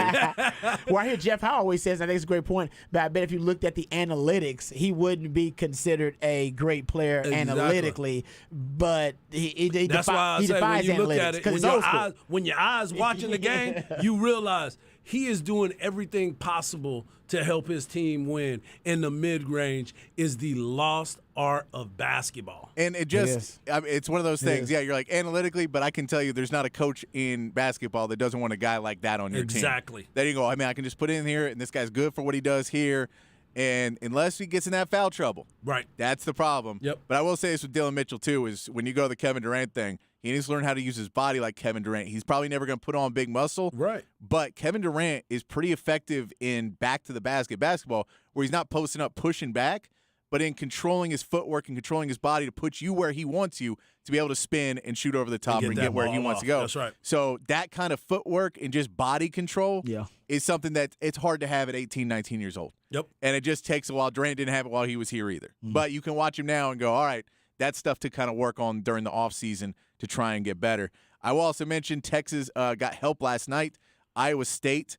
Well, I hear Jeff Howe always says, I think it's a great point, but I bet if you looked at the analytics, he wouldn't be considered a great player analytically. But that's why I say when you look at it, when your eyes watching the game, you realize he is doing everything possible to help his team win. And the mid-range is the lost art of basketball. And it's one of those things. Yeah, you're like analytically, but I can tell you there's not a coach in basketball that doesn't want a guy like that on your team. Exactly. That you go, I can just put it in here, and this guy's good for what he does here. And unless he gets in that foul trouble, Right. that's the problem. Yep. But I will say this with Dylan Mitchell, too, is when you go the Kevin Durant thing, he needs to learn how to use his body like Kevin Durant. He's probably never going to put on big muscle. Right. But Kevin Durant is pretty effective in back to the basket basketball, where he's not posting up, pushing back, but in controlling his footwork and controlling his body to put you where he wants you to be able to spin and shoot over the top and that get where ball he wants off. to go. That's right. So that kind of footwork and just body control is something that it's hard to have at 18, 19 years old. Yep. And it just takes a while. Durant didn't have it while he was here either. But you can watch him now and go, all right, that's stuff to kind of work on during the offseason to try and get better. I will also mention Texas got help last night. Iowa State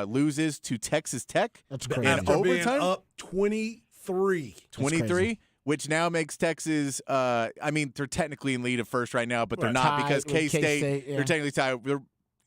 loses to Texas Tech. That's crazy. In After overtime? being up 23. 23, which now makes Texas. I mean, they're technically in lead at first right now, but they're Right. not Tied because with K-State. K-State, yeah. They're technically tied.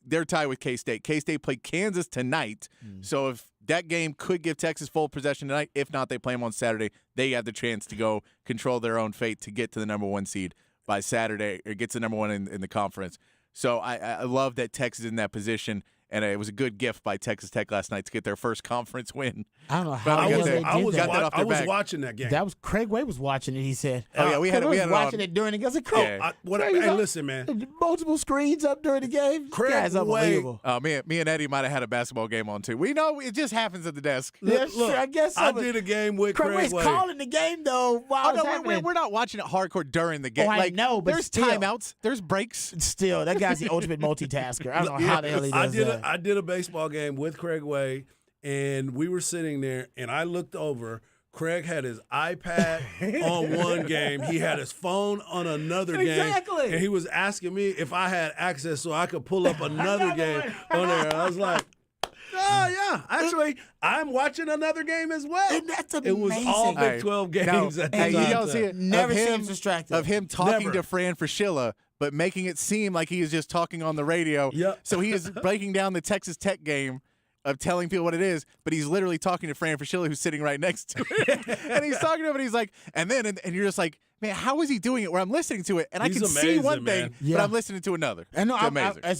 They're tied with K-State. K-State played Kansas tonight, so if that game could give Texas full possession tonight. If not, they play them on Saturday. They have the chance to go control their own fate to get to the number one seed by Saturday, or get to number one in the conference. So I love that Texas is in that position. And it was a good gift by Texas Tech last night to get their first conference win. I don't know But how I the hell was- they I did was that. got that off their back. watching that game. That was Craig Way was watching it. He said, Oh yeah, we had Craig it watching on. it during the game. I said, Craig, Yeah. Craig, Listen, man. multiple screens up during the game. Craig Guy's Way- unbelievable. Me and Eddie might have had a basketball game on too. We know it just happens at the desk. Yeah, sure, I guess so, I but did a game with Craig Craig Way's Way. calling the game though while Oh, it's no, happening. we're not watching it hardcore during the game. Oh, I like, know, but there's still. timeouts, there's breaks. Still, that guy's the ultimate multitasker. I don't know how the hell he does that. I did a baseball game with Craig Way, and we were sitting there, and I looked over. Craig had his iPad on one game. He had his phone on another game. Exactly. And he was asking me if I had access so I could pull up another game on there. I was like, oh, yeah. Actually, I'm watching another game as well. And that's It was all amazing. Big 12 games at the Hey, time. you don't see it. Never of him, seems distracted. Of him talking Never. to Fran Fraschilla, but making it seem like he is just talking on the radio. Yep. So he is breaking down the Texas Tech game of telling people what it is, but he's literally talking to Fran Fraschilla, who's sitting right next to him. And he's talking to him, and he's like, and you're just like, man, how is he doing it where I'm listening to it? And He's I can see amazing, one man. thing, Yeah. but I'm listening to another. And no, It's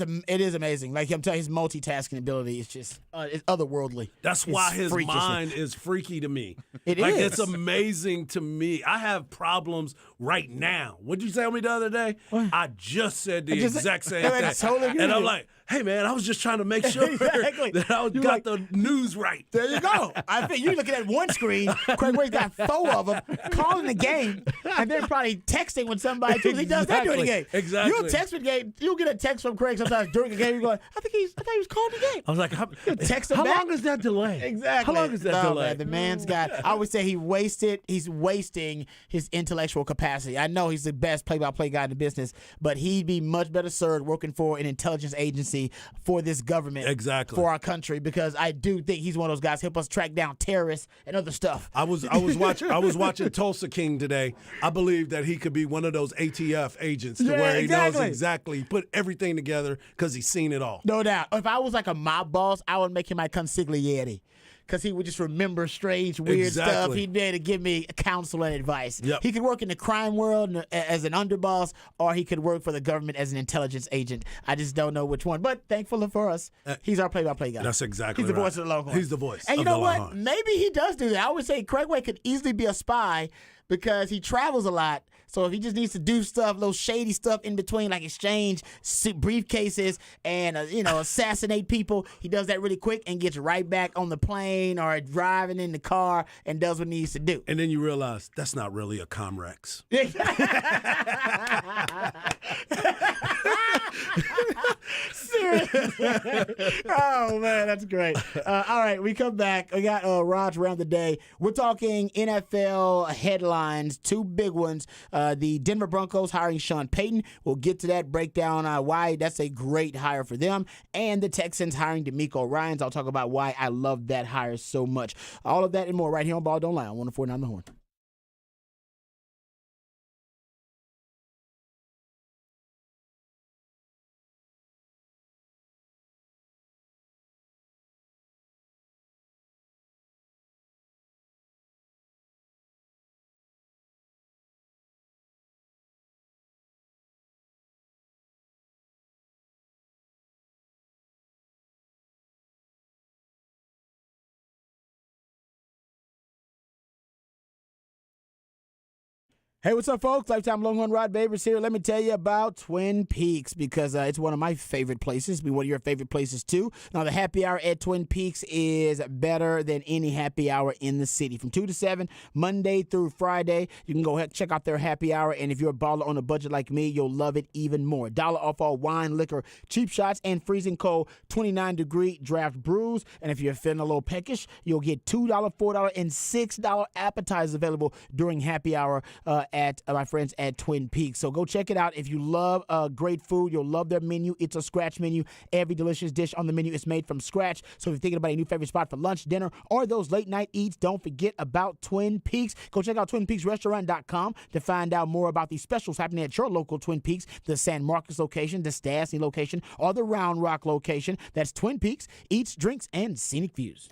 amazing. it is amazing. Like I'm telling you, his multitasking ability is just it's otherworldly. That's It's why his freakish. mind is freaky to me. It like, is. It's amazing to me. I have problems right now. What'd you tell me the other day? I just said the just- exact same I thing. totally agree And with I'm you. like, hey, man, I was just trying to make sure Exactly. that I You're got like- the news right. There you go. I think you're looking at one screen. Craig Way's got 4 of them, calling the game, and then probably texting when somebody too. He does that during the game. Exactly. You'll text the game. You'll get a text from Craig sometimes during the game. You're going, I thought he was calling the game. I was like, how, text him how back. long is that delay? Exactly. How long is that No, delay? man, the man's got. I would say he's wasting his intellectual capacity. I know he's the best play-by-play guy in the business, but he'd be much better served working for an intelligence agency for this government, Exactly. for our country. Because I do think he's one of those guys help us track down terrorists and other stuff. I was watching Tulsa King today. I believe that he could be one of those ATF agents to Yeah, where he knows exactly. exactly, put everything together because he's seen it all. No doubt. If I was like a mob boss, I would make him my consigliere. Because he would just remember strange, weird stuff. Exactly. He'd be able to give me counsel and advice. Yep. He could work in the crime world as an underboss, or he could work for the government as an intelligence agent. I just don't know which one. But thankfully for us, he's our play-by-play guy. That's exactly He's the right. voice of the Longhorns. He's the voice And you of know the what? Longhorns. Maybe he does do that. I would say Craig Way could easily be a spy because he travels a lot. So if he just needs to do stuff, little shady stuff in between, like exchange briefcases and assassinate people, he does that really quick and gets right back on the plane or driving in the car and does what he needs to do. And then you realize that's not really a Comrex. Seriously. Oh, man, that's great. All right, we come back. We got Raj around the day. We're talking NFL headlines, 2 big ones. The Denver Broncos hiring Sean Payton. We'll get to that, break down why that's a great hire for them. And the Texans hiring DeMeco Ryans. I'll talk about why I love that hire so much. All of that and more right here on Ball Don't Lie on 104.9 The Horn. Hey, what's up, folks? Lifetime Longhorn Rod Babers here. Let me tell you about Twin Peaks because it's one of my favorite places. Be one of your favorite places, too. Now, the happy hour at Twin Peaks is better than any happy hour in the city. From 2 to 7, Monday through Friday, you can go ahead and check out their happy hour. And if you're a baller on a budget like me, you'll love it even more. $1 off all wine, liquor, cheap shots, and freezing cold 29-degree draft brews. And if you're feeling a little peckish, you'll get $2, $4, and $6 appetizers available during happy hour at my friends at Twin Peaks. So go check it out. If you love great food, you'll love their menu. It's a scratch menu. Every delicious dish on the menu is made from scratch. So if you're thinking about a new favorite spot for lunch, dinner, or those late night eats, don't forget about Twin Peaks. Go check out TwinPeaksRestaurant.com to find out more about these specials happening at your local Twin Peaks, the San Marcos location, the Stastny location, or the Round Rock location. That's Twin Peaks, eats, drinks, and scenic views.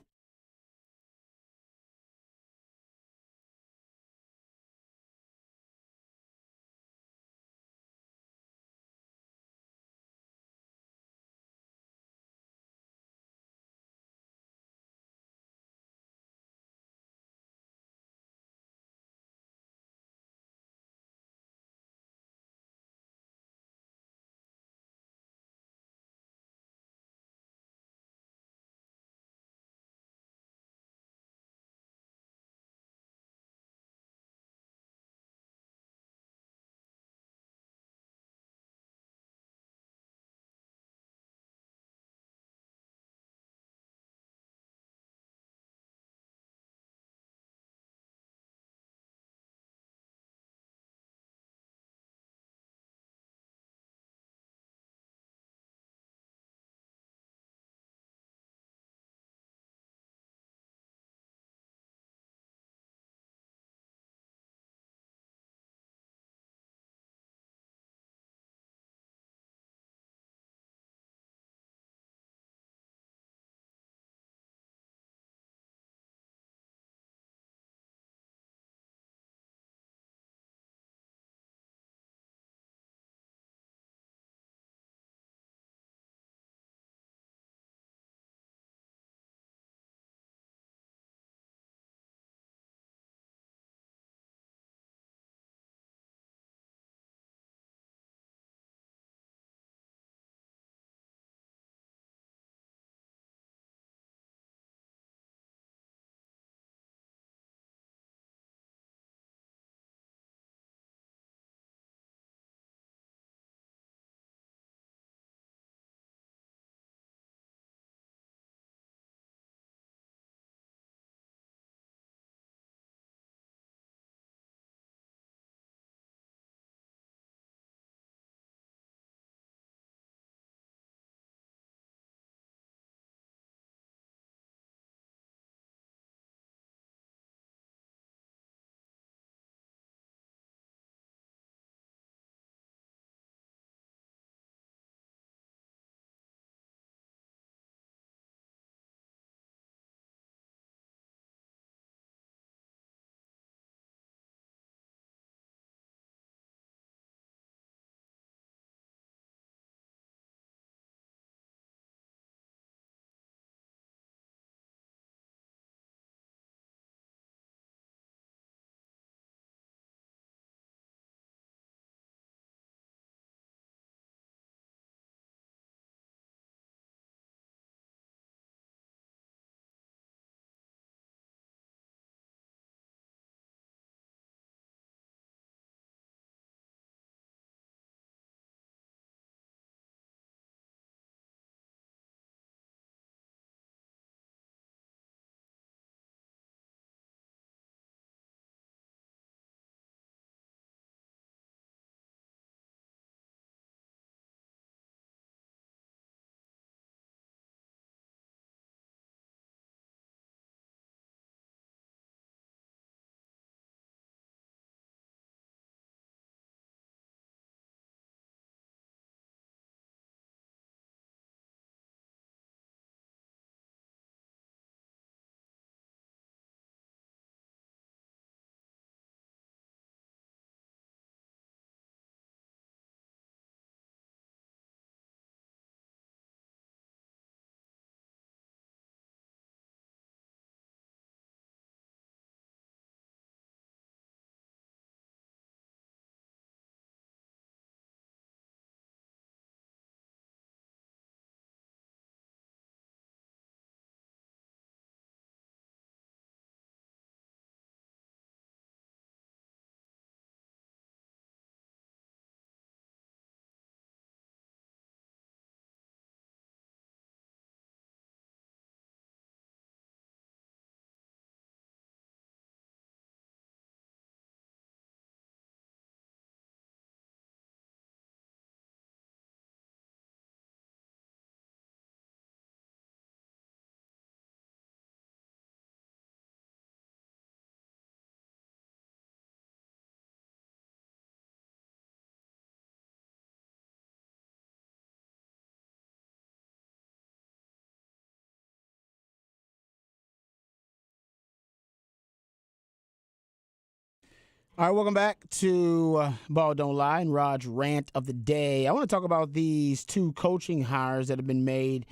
All right, welcome back to Ball Don't Lie and Raj Rant of the Day. I want to talk about these two coaching hires that have been made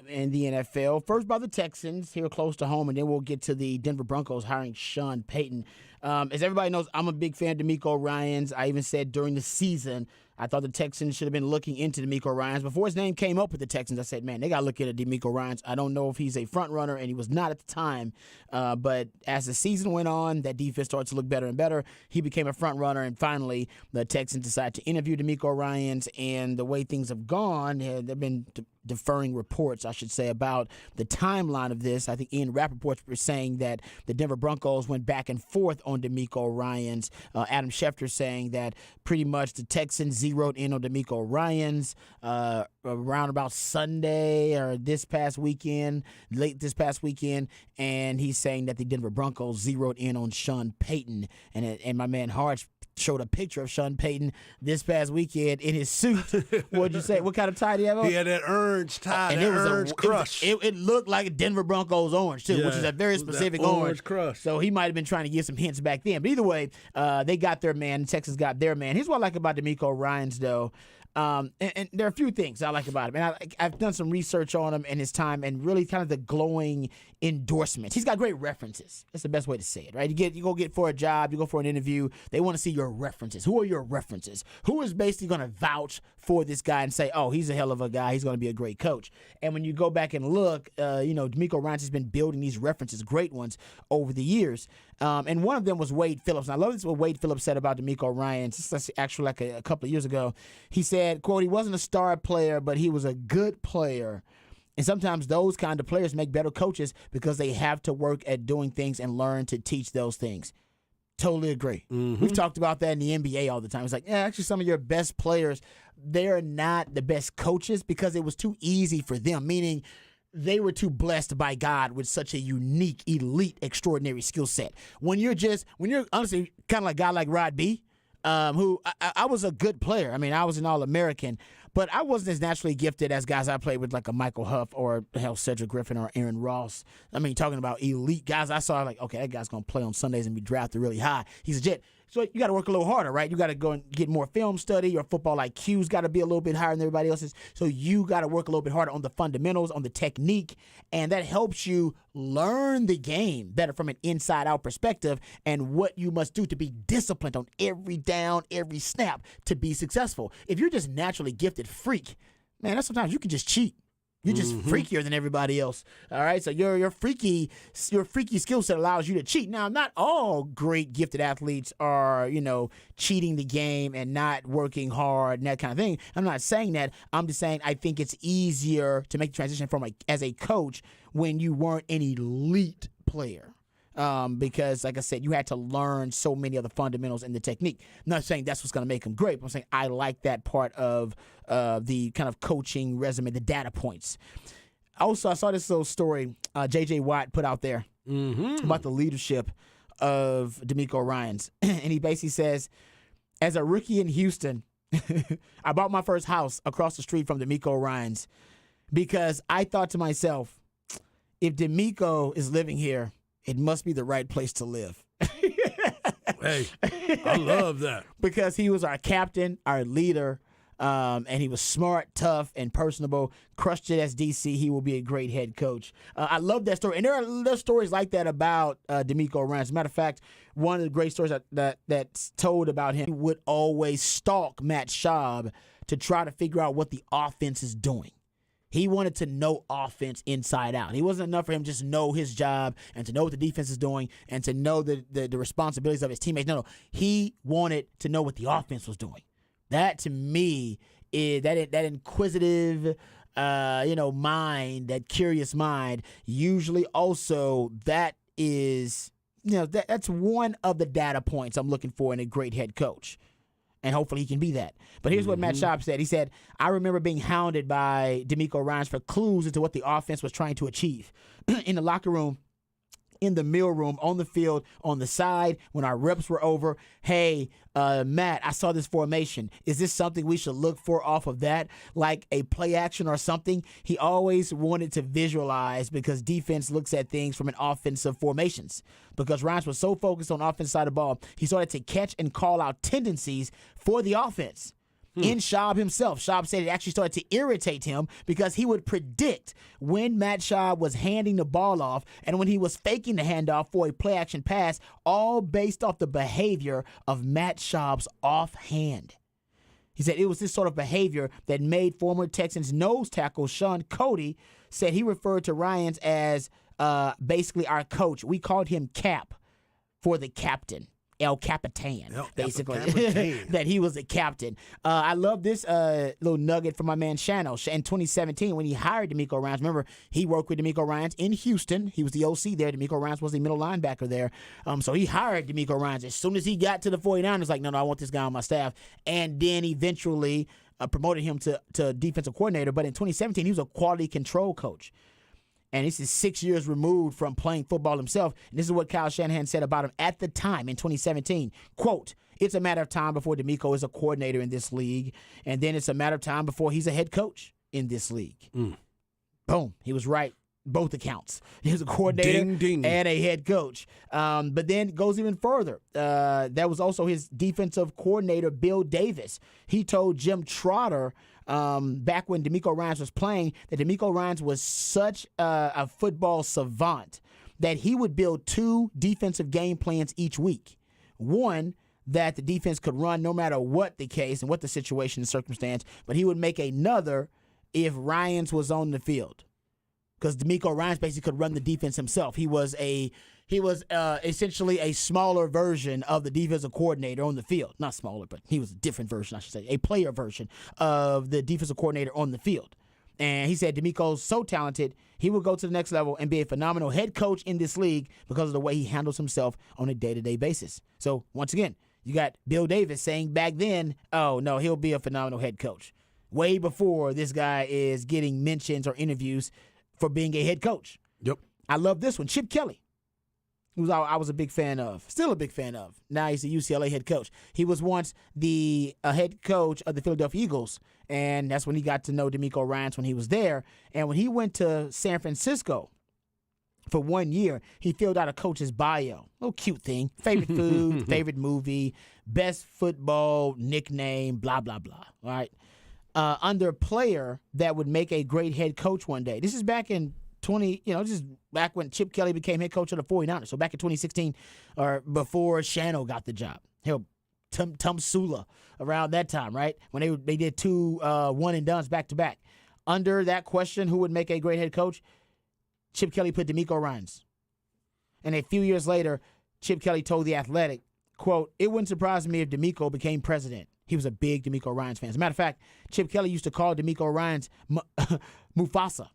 in the NFL. First by the Texans here close to home, and then we'll get to the Denver Broncos hiring Sean Payton. As everybody knows, I'm a big fan of DeMeco Ryans. I even said during the season I thought the Texans should have been looking into DeMeco Ryans. Before his name came up with the Texans, I said, man, they got to look into DeMeco Ryans. I don't know if he's a front runner, and he was not at the time. But as the season went on, that defense started to look better and better. He became a front runner, and finally the Texans decided to interview DeMeco Ryans. And the way things have gone, they've been deferring reports, I should say, about the timeline of this. I think Ian Rappaport was saying that the Denver Broncos went back and forth on DeMeco Ryans. Adam Schefter saying that pretty much the Texans zeroed in on DeMeco Ryans around about Sunday or late this past weekend, and he's saying that the Denver Broncos zeroed in on Sean Payton. And my man Harge showed a picture of Sean Payton this past weekend in his suit. What'd you say? What kind of tie did he have on? He had that orange tie, and that it was orange crush. It looked like a Denver Broncos orange, too, which is a very specific orange. Crush. So he might have been trying to give some hints back then. But either way, they got their man. Texas got their man. Here's what I like about DeMeco Ryans, though. And there are a few things I like about him. And I've done some research on him in his time and really kind of the glowing endorsements. He's got great references. That's the best way to say it, right? You go get for a job, you go for an interview, they want to see your references. Who are your references? Who is basically going to vouch for this guy and say, oh, he's a hell of a guy, he's going to be a great coach. And when you go back and look, DeMeco Ryans has been building these references, great ones, over the years. And one of them was Wade Phillips. And I love this what Wade Phillips said about DeMeco Ryans. This is actually like a couple of years ago. He said, quote, he wasn't a star player, but he was a good player. And sometimes those kind of players make better coaches because they have to work at doing things and learn to teach those things. Totally agree. Mm-hmm. We've talked about that in the NBA all the time. It's like, actually, some of your best players, they're not the best coaches because it was too easy for them, meaning they were too blessed by God with such a unique, elite, extraordinary skill set. When you're honestly kind of like a guy like Rod B., who I was a good player. I mean, I was an All-American, but I wasn't as naturally gifted as guys I played with like a Michael Huff or Cedric Griffin or Aaron Ross. I mean, talking about elite guys, I saw like, okay, that guy's going to play on Sundays and be drafted really high. He's a Jet. So you got to work a little harder, right? You got to go and get more film study. Your football IQ's got to be a little bit higher than everybody else's. So you got to work a little bit harder on the fundamentals, on the technique, and that helps you learn the game better from an inside-out perspective and what you must do to be disciplined on every down, every snap to be successful. If you're just naturally gifted freak, man, that's sometimes you can just cheat. You're just freakier than everybody else. All right, so your freaky skill set allows you to cheat. Now, not all great gifted athletes are, cheating the game and not working hard and that kind of thing. I'm not saying that. I'm just saying I think it's easier to make the transition as a coach when you weren't an elite player. Because, like I said, you had to learn so many of the fundamentals and the technique. I'm not saying that's what's going to make them great, but I'm saying I like that part of the kind of coaching resume, the data points. Also, I saw this little story J.J. Watt put out there about the leadership of DeMeco Ryans. And he basically says, as a rookie in Houston, I bought my first house across the street from DeMeco Ryans because I thought to myself, if DeMeco is living here, it must be the right place to live. Hey, I love that. Because he was our captain, our leader, and he was smart, tough, and personable. Crushed it as DC. He will be a great head coach. I love that story. And there are stories like that about DeMeco Ryans. As a matter of fact, one of the great stories that's told about him, he would always stalk Matt Schaub to try to figure out what the offense is doing. He wanted to know offense inside out. It wasn't enough for him just know his job and to know what the defense is doing and to know the responsibilities of his teammates. No. He wanted to know what the offense was doing. That, to me, is that inquisitive, mind, that curious mind. Usually, also, that is, that's one of the data points I'm looking for in a great head coach. And hopefully he can be that. But here's what Matt Schaub said. He said, I remember being hounded by DeMeco Ryans for clues into what the offense was trying to achieve. In the locker room, in the meal room, on the field, on the side, when our reps were over. Hey, Matt, I saw this formation. Is this something we should look for off of that? Like a play action or something? He always wanted to visualize because defense looks at things from an offensive formations. Because Ryans was so focused on offense side of the ball, he started to catch and call out tendencies for the offense. In Schaub himself. Schaub said it actually started to irritate him because he would predict when Matt Schaub was handing the ball off and when he was faking the handoff for a play-action pass, all based off the behavior of Matt Schaub's offhand. He said it was this sort of behavior that made former Texans nose tackle Sean Cody said he referred to Ryans as basically our coach. We called him Cap for the captain. El Capitan, basically, that he was a captain. I love this little nugget from my man Shano. In 2017, when he hired DeMeco Ryans, remember, he worked with DeMeco Ryans in Houston. He was the OC there. DeMeco Ryans was the middle linebacker there. So he hired DeMeco Ryans. As soon as he got to the 49ers, like, no, I want this guy on my staff. And then eventually promoted him to defensive coordinator. But in 2017, he was a quality control coach. And this is 6 years removed from playing football himself. And this is what Kyle Shanahan said about him at the time in 2017. Quote, it's a matter of time before DeMeco is a coordinator in this league. And then it's a matter of time before he's a head coach in this league. Boom. He was right. Both accounts. He was a coordinator and a head coach. But then it goes even further. That was also his defensive coordinator, Bill Davis. He told Jim Trotter back when DeMeco Ryans was playing, that DeMeco Ryans was such a football savant that he would build 2 defensive game plans each week. One, that the defense could run no matter what the case and what the situation and circumstance, but he would make another if Ryans was on the field. Because DeMeco Ryans basically could run the defense himself. He was essentially a smaller version of the defensive coordinator on the field. Not smaller, but he was a different version, I should say. A player version of the defensive coordinator on the field. And he said DeMeco's so talented, he will go to the next level and be a phenomenal head coach in this league because of the way he handles himself on a day-to-day basis. So, once again, you got Bill Davis saying back then, oh, no, he'll be a phenomenal head coach. Way before this guy is getting mentions or interviews for being a head coach. Yep. I love this one. Chip Kelly, who I was a big fan of, still a big fan of. Now he's the UCLA head coach. He was once the head coach of the Philadelphia Eagles, and that's when he got to know DeMeco Ryans when he was there. And when he went to San Francisco for 1 year, he filled out a coach's bio. Little cute thing. Favorite food, favorite movie, best football nickname, blah, blah, blah. All right. Under a player that would make a great head coach one day. This is back in this is back when Chip Kelly became head coach of the 49ers. So back in 2016 or before Shano got the job. Hell, Tom Sula around that time, right? When they did 2 one-and-dones back-to-back. Under that question, who would make a great head coach? Chip Kelly put DeMeco Ryans. And a few years later, Chip Kelly told The Athletic, quote, it wouldn't surprise me if DeMeco became president. He was a big DeMeco Ryans fan. As a matter of fact, Chip Kelly used to call DeMeco Ryans Mufasa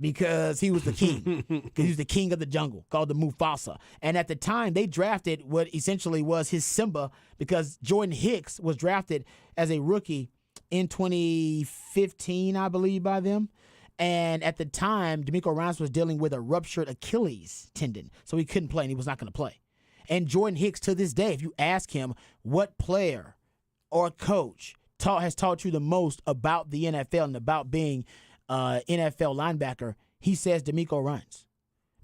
because he was the king. Because he was the king of the jungle, called the Mufasa. And at the time, they drafted what essentially was his Simba because Jordan Hicks was drafted as a rookie in 2015, I believe, by them. And at the time, DeMeco Ryans was dealing with a ruptured Achilles tendon, so he couldn't play and he was not going to play. And Jordan Hicks, to this day, if you ask him what player or coach has taught you the most about the NFL and about being NFL linebacker, he says DeMeco Ryans.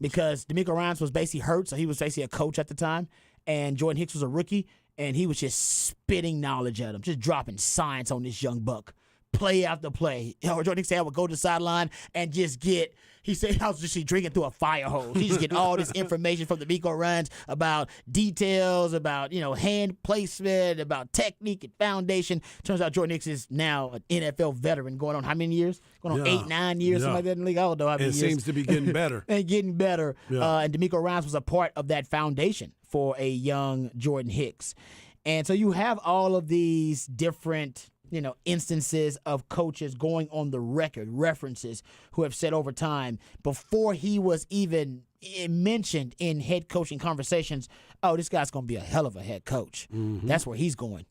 Because DeMeco Ryans was basically hurt, so he was basically a coach at the time, and Jordan Hicks was a rookie, and he was just spitting knowledge at him, just dropping science on this young buck. Play after play. Jordan Hicks said I would go to the sideline and just get, he said I was just drinking through a fire hose. He just get all this information from DeMeco Ryans about details, about, hand placement, about technique and foundation. Turns out Jordan Hicks is now an NFL veteran going on how many years? Going on 8-9 years, something like that in the league. I don't know how many years. It seems to be getting better. And getting better. Yeah. And DeMeco Ryans was a part of that foundation for a young Jordan Hicks. And so you have all of these different instances of coaches going on the record, references who have said over time, before he was even mentioned in head coaching conversations, oh, this guy's going to be a hell of a head coach. Mm-hmm. That's where he's going.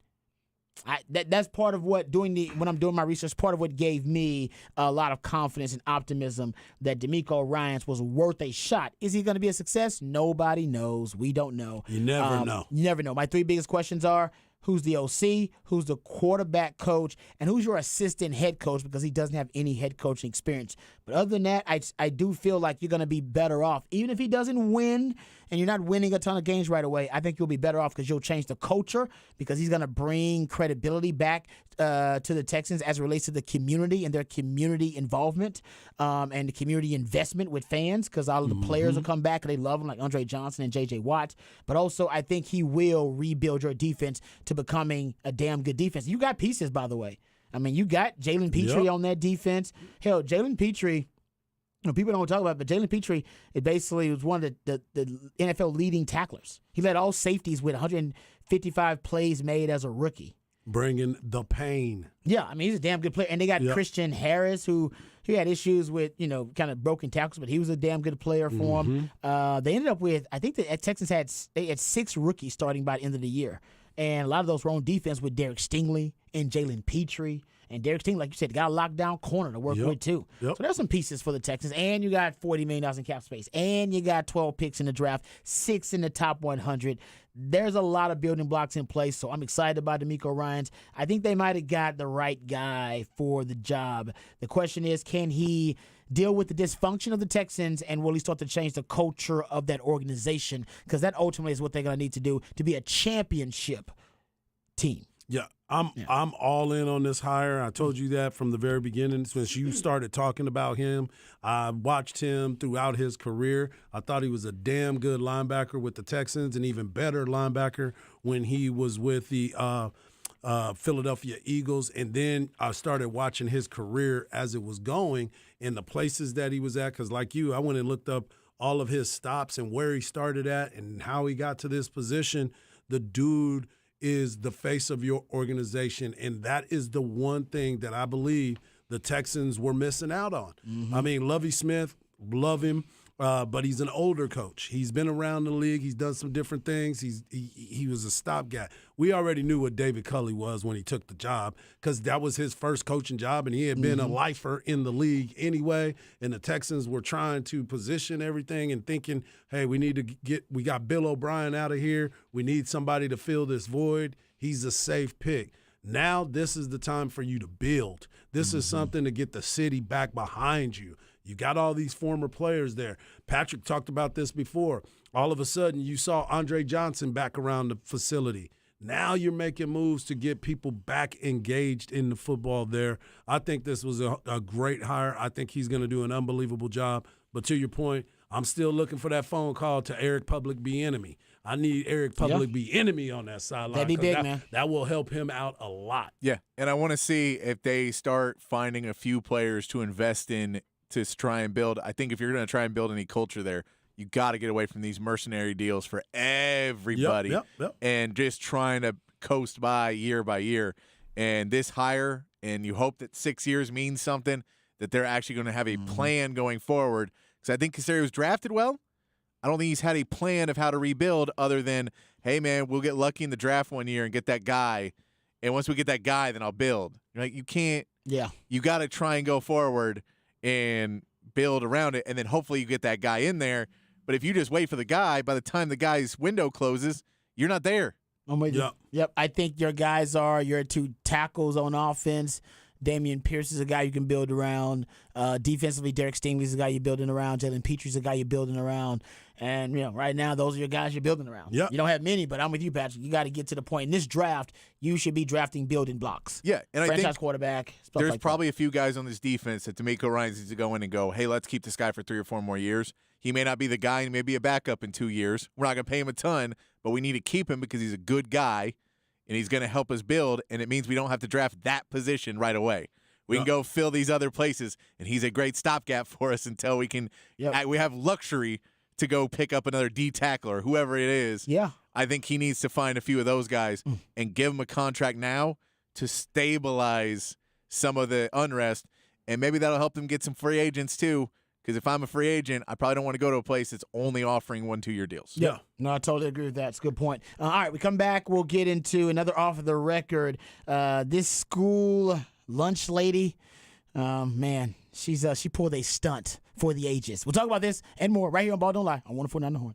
That's part of what when I'm doing my research, part of what gave me a lot of confidence and optimism that DeMeco Ryans was worth a shot. Is he going to be a success? Nobody knows. We don't know. You never know. You never know. My 3 biggest questions are: who's the OC, who's the quarterback coach, and who's your assistant head coach, because he doesn't have any head coaching experience. But other than that, I do feel like you're going to be better off. Even if he doesn't win and you're not winning a ton of games right away, I think you'll be better off because you'll change the culture, because he's going to bring credibility back to the Texans as it relates to the community and their community involvement and the community investment with fans, because all of the players will come back and they love him, like Andre Johnson and J.J. Watt. But also, I think he will rebuild your defense to becoming a damn good defense. You got pieces, by the way. I mean, you got Jalen Petrie on that defense. Hell, Jalen Petrie, people don't talk about it, but Jalen Petrie, it basically was one of the NFL leading tacklers. He led all safeties with 155 plays made as a rookie. Bringing the pain. Yeah, I mean, he's a damn good player. And they got Christian Harris, who he had issues with, kind of broken tackles, but he was a damn good player for him. They ended up with, I think the Texans had 6 rookies starting by the end of the year. And a lot of those were on defense with Derek Stingley and Jalen Petrie. And Derek Stingley, like you said, got a lockdown corner to work with, too. So there's some pieces for the Texans. And you got $40 million in cap space. And you got 12 picks in the draft, 6 in the top 100. There's a lot of building blocks in place, so I'm excited about DeMeco Ryans. I think they might have got the right guy for the job. The question is, can he deal with the dysfunction of the Texans, and will he start to change the culture of that organization? Because that ultimately is what they're going to need to do to be a championship team. Yeah, I'm all in on this hire. I told you that from the very beginning. Since you started talking about him, I watched him throughout his career. I thought he was a damn good linebacker with the Texans, and even better linebacker when he was with the Philadelphia Eagles. And then I started watching his career as it was going in the places that he was at, because like you, I went and looked up all of his stops and where he started at and how he got to this position. The dude is the face of your organization, and that is the one thing that I believe the Texans were missing out on. I mean, Lovie Smith, love him, but he's an older coach. He's been around the league. He's done some different things. He was a stopgap. We already knew what David Culley was when he took the job, because that was his first coaching job, and he had been a lifer in the league anyway, and the Texans were trying to position everything and thinking, hey, we got Bill O'Brien out of here. We need somebody to fill this void. He's a safe pick. Now this is the time for you to build. This is something to get the city back behind you. You got all these former players there. Patrick talked about this before. All of a sudden, you saw Andre Johnson back around the facility. Now you're making moves to get people back engaged in the football there. I think this was a great hire. I think he's going to do an unbelievable job. But to your point, I'm still looking for that phone call to Eric Public Bieniemy. I need Eric Public Bieniemy on that sideline. That'd be big, man. That will help him out a lot. Yeah, and I want to see if they start finding a few players to invest in to try and build. I think if you're going to try and build any culture there, you got to get away from these mercenary deals for everybody and just trying to coast by year. And this hire, and you hope that 6 years means something, that they're actually going to have a plan going forward. Because I think Caserio was drafted well. I don't think he's had a plan of how to rebuild other than, hey, man, we'll get lucky in the draft one year and get that guy. And once we get that guy, then I'll build. Like, you can't. Yeah. You got to try and go forward and build around it, and then hopefully you get that guy in there. But if you just wait for the guy, by the time the guy's window closes, you're not there. I'm with you. Yep. I think your guys are your 2 tackles on offense. Damian Pierce is a guy you can build around. Defensively, Derek Stingley is a guy you're building around. Jalen Petrie's a guy you're building around. And, right now, those are your guys you're building around. Yep. You don't have many, but I'm with you, Patrick. You got to get to the point. In this draft, you should be drafting building blocks. Yeah, and franchise I think quarterback. There's like probably a few guys on this defense that DeMeco Ryans needs to go in and go, hey, let's keep this guy for 3 or 4 more years. He may not be the guy, and he may be a backup in 2 years. We're not going to pay him a ton, but we need to keep him because he's a good guy, and he's going to help us build, and it means we don't have to draft that position right away. We can go fill these other places, and he's a great stopgap for us until we can. We have luxury to go pick up another D tackle or whoever it is. Yeah, I think he needs to find a few of those guys and give him a contract now to stabilize some of the unrest, and maybe that'll help them get some free agents too Because if I'm a free agent, I probably don't want to go to a place that's only offering 1 2-year deals. Yeah. No, I totally agree with that. It's a good point. All right, we come back. We'll get into another off of the record. This school lunch lady, man, she pulled a stunt for the ages. We'll talk about this and more right here on Ball Don't Lie on 104.9 The Horn.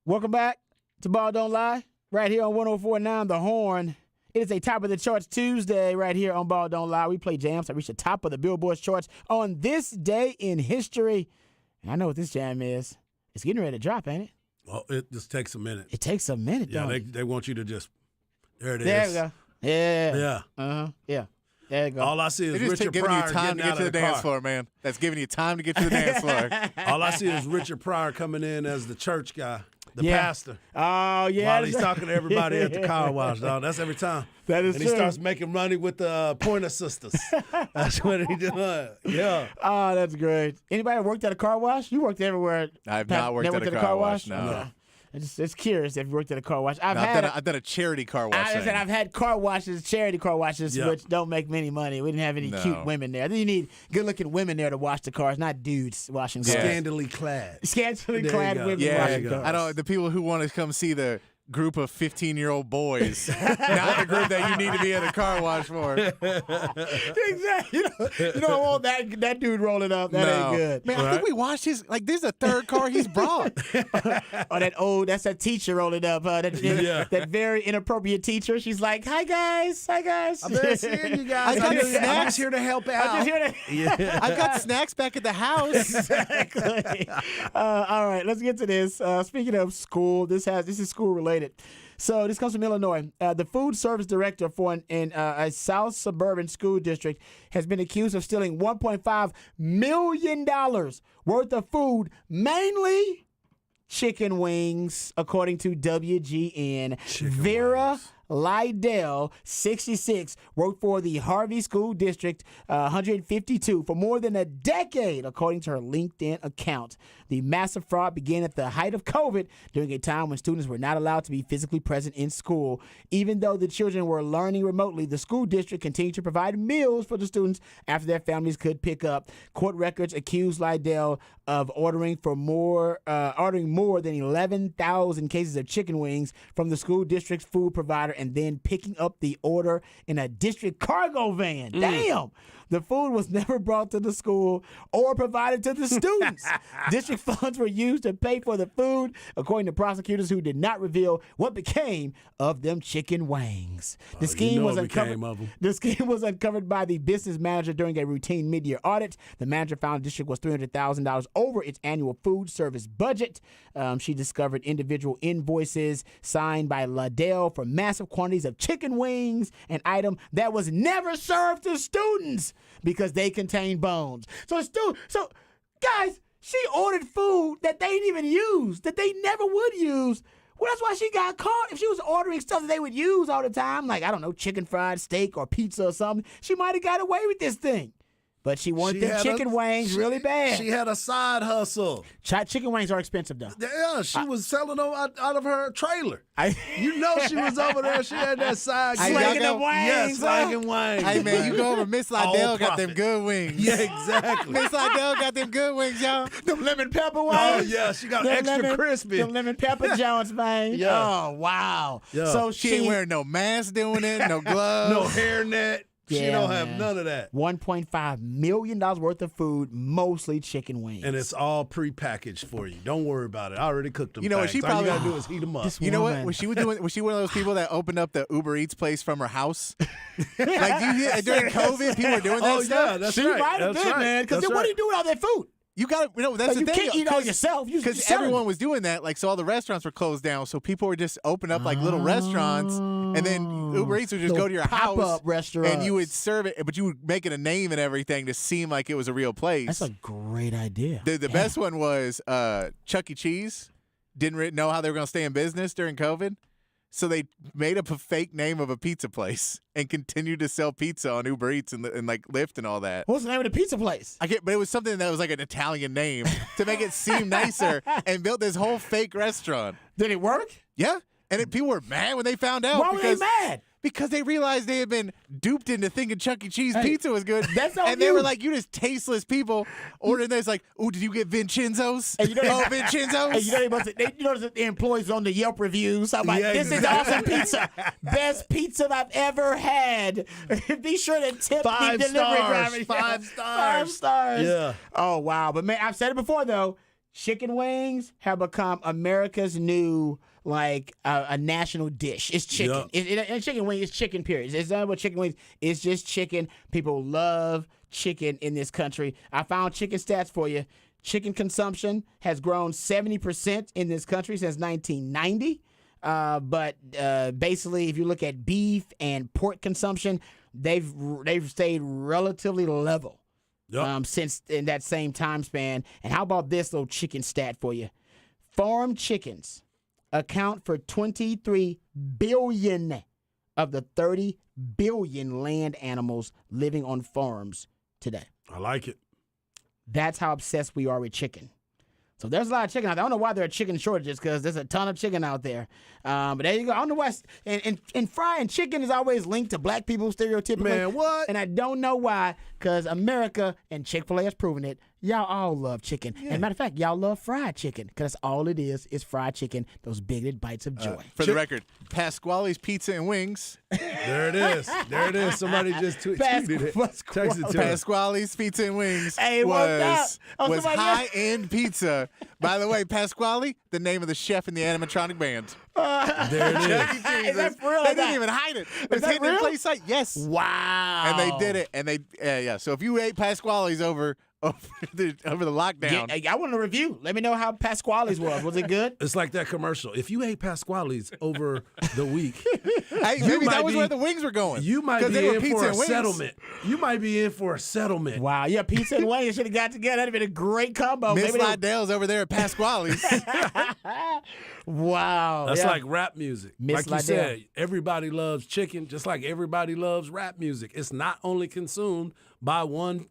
Welcome back to Ball Don't Lie, right here on 104.9 The Horn. It is a Top of the Charts Tuesday right here on Ball Don't Lie. We play jams that reach the top of the Billboard charts on this day in history. And I know what this jam is. It's getting ready to drop, ain't it? Well, it just takes a minute. It takes a minute, Yeah, don't it? they want you to just, there it is. There we go. Yeah. Yeah. Uh-huh. Yeah. There you go. All I see is They're just Richard giving Pryor you time to getting get out to of the the dance car. floor, man. That's giving you time to get to the dance floor. All I see is Richard Pryor coming in as the church guy, the Yeah. pastor. Oh, yeah. While he's talking to everybody at the car wash, dog. That's every time. That is and true. he starts making money with the Pointer Sisters. That's what he doing. Yeah. Oh, that's great. Anybody worked at a car wash? You worked everywhere. I have Pat, not worked never at a car wash, no. Yeah. I'm just curious if you worked at a car wash. I've done a charity car wash. I said I've had car washes, charity car washes, Yeah. which don't make many money. We didn't have any cute women there. I think you need good-looking women there to wash the cars, not dudes washing cars. Scantily clad. Scantily There clad you go. women Yeah, washing cars. I don't. The people who want to come see the group of 15-year-old boys, not the group that you need to be at a car wash for. Exactly. You don't want that dude rolling up. That ain't good. Man, I think we watched his, like, this is the third car he's brought. That's that teacher rolling up. That very inappropriate teacher. She's like, hi, guys. I've been seeing you guys. I got I'm snacks. just here to help out. I got snacks back at the house. Exactly. All right, let's get to this. Speaking of school, this is school related. So this comes from Illinois. The food service director for a South suburban school district has been accused of stealing $1.5 million worth of food, mainly chicken wings, according to WGN. Vera Lydell, 66, worked for the Harvey School District 152 for more than a decade, according to her LinkedIn account. The massive fraud began at the height of COVID, during a time when students were not allowed to be physically present in school. Even though the children were learning remotely, the school district continued to provide meals for the students after their families could pick up. Court records accused Lydell of ordering more than 11,000 cases of chicken wings from the school district's food provider and then picking up the order in a district cargo van. Damn! The food was never brought to the school or provided to the students. District funds were used to pay for the food, according to prosecutors who did not reveal what became of them chicken wings. The scheme was uncovered by the business manager during a routine mid-year audit. The manager found the district was $300,000 over its annual food service budget. She discovered individual invoices signed by Lydell for massive quantities of chicken wings, an item that was never served to students because they contain bones. So guys, she ordered food that they didn't even use, that they never would use. Well, that's why she got caught. If she was ordering stuff that they would use all the time, like, I don't know, chicken fried steak or pizza or something, she might have got away with this thing. But she wanted them chicken wings really bad. She had a side hustle. Chicken wings are expensive, though. Yeah, she was selling them out of her trailer. You know she was over there. She had that side. Slanging them wings. Yeah, slanging wings. Hey, man, you go over. Miss Lydell got them good wings. Yeah, exactly. Miss Lydell got them good wings, y'all. Them lemon pepper wings. Oh, yeah, she got extra crispy. Them lemon pepper Jones, man. Yeah. Oh, wow. Yeah. So She ain't wearing no mask doing it, no gloves. No hairnet. She Yeah, don't man. have none of that. $1.5 million worth of food, mostly chicken wings. And it's all prepackaged for you. Don't worry about it. I already cooked them. You know what, she things. All you probably- gotta do is heat them up. You know what? woman. Was she one of those people that opened up the Uber Eats place from her house? Like, do you hear, during COVID, people were doing that Oh, stuff? yeah, that's she right. might have That's been, right. man. Because That's what do you right. do with all that food? You got to, that's Like, the you thing. can't eat all yourself. Because everyone was doing that. Like, so all the restaurants were closed down. So people were just opening up like little restaurants. And then Uber Eats would just go to your house. Pop-up restaurants. And you would serve it, but you would make it a name and everything to seem like it was a real place. That's a great idea. The best one was Chuck E. Cheese. Didn't know how they were going to stay in business during COVID. So they made up a fake name of a pizza place and continued to sell pizza on Uber Eats and like Lyft and all that. What's the name of the pizza place? But it was something that was like an Italian name to make it seem nicer, and built this whole fake restaurant. Did it work? Yeah, and people were mad when they found out. Why were they mad? Because they realized they had been duped into thinking Chuck E. Cheese pizza was good. That's on and they you. were like, you just tasteless people ordering this. Like, oh, did you get Vincenzo's? And you know- oh, Vincenzo's? And you notice that the employees on the Yelp reviews. I'm like, Yeah, this is awesome pizza. Best pizza I've ever had. Be sure to tip 5 the delivery stars. driver. 5 stars. 5 stars. Yeah. Oh, wow. But, man, I've said it before, though. Chicken wings have become America's new, like, a national dish. It's chicken. Yep. And chicken wing is chicken, period. It's not about chicken wings. It's just chicken. People love chicken in this country. I found chicken stats for you. Chicken consumption has grown 70% in this country since 1990. But basically, if you look at beef and pork consumption, they've stayed relatively level. Yep. Since in that same time span. And how about this little chicken stat for you? Farm chickens account for 23 billion of the 30 billion land animals living on farms today. I like it. That's how obsessed we are with chicken. So there's a lot of chicken out there. I don't know why there are chicken shortages, because there's a ton of chicken out there. But there you go. I don't know why. And frying chicken is always linked to black people stereotypically. Man, what? And I don't know why, because America, and Chick-fil-A has proven it, Y'all all love chicken. And matter of fact, y'all love fried chicken because all it is fried chicken, those bigoted bites of joy. For the record, Pasquale's Pizza and Wings. There it is. There it is. Somebody just tweeted it. Text it to us. Pasquale's Pizza and Wings Hey, it worked out. Oh, was somebody else- high-end pizza. By the way, Pasquale, the name of the chef in the animatronic band. There it is. Chuck E. Cheese. Is that for real? They Is that- didn't even hide it. It's that hidden in real? plain sight. Yes. Wow. And they did it. And they, yeah. So if you ate Pasquale's over the lockdown. I want a review. Let me know how Pasquale's was. Was it good? It's like that commercial. If you ate Pasquale's over the week, Hey, You maybe might that was be- where the wings were going. you might 'Cause be they were in pizza for a and wings. settlement. You might be in for a settlement. Wow. Yeah, pizza and wings should have got together. That'd have been a great combo. Miss Maybe they- Lydell's over there at Pasquale's. Wow. That's yeah. like rap music. Miss Like you Lydell. said, everybody loves chicken, just like everybody loves rap music. It's not only consumed by one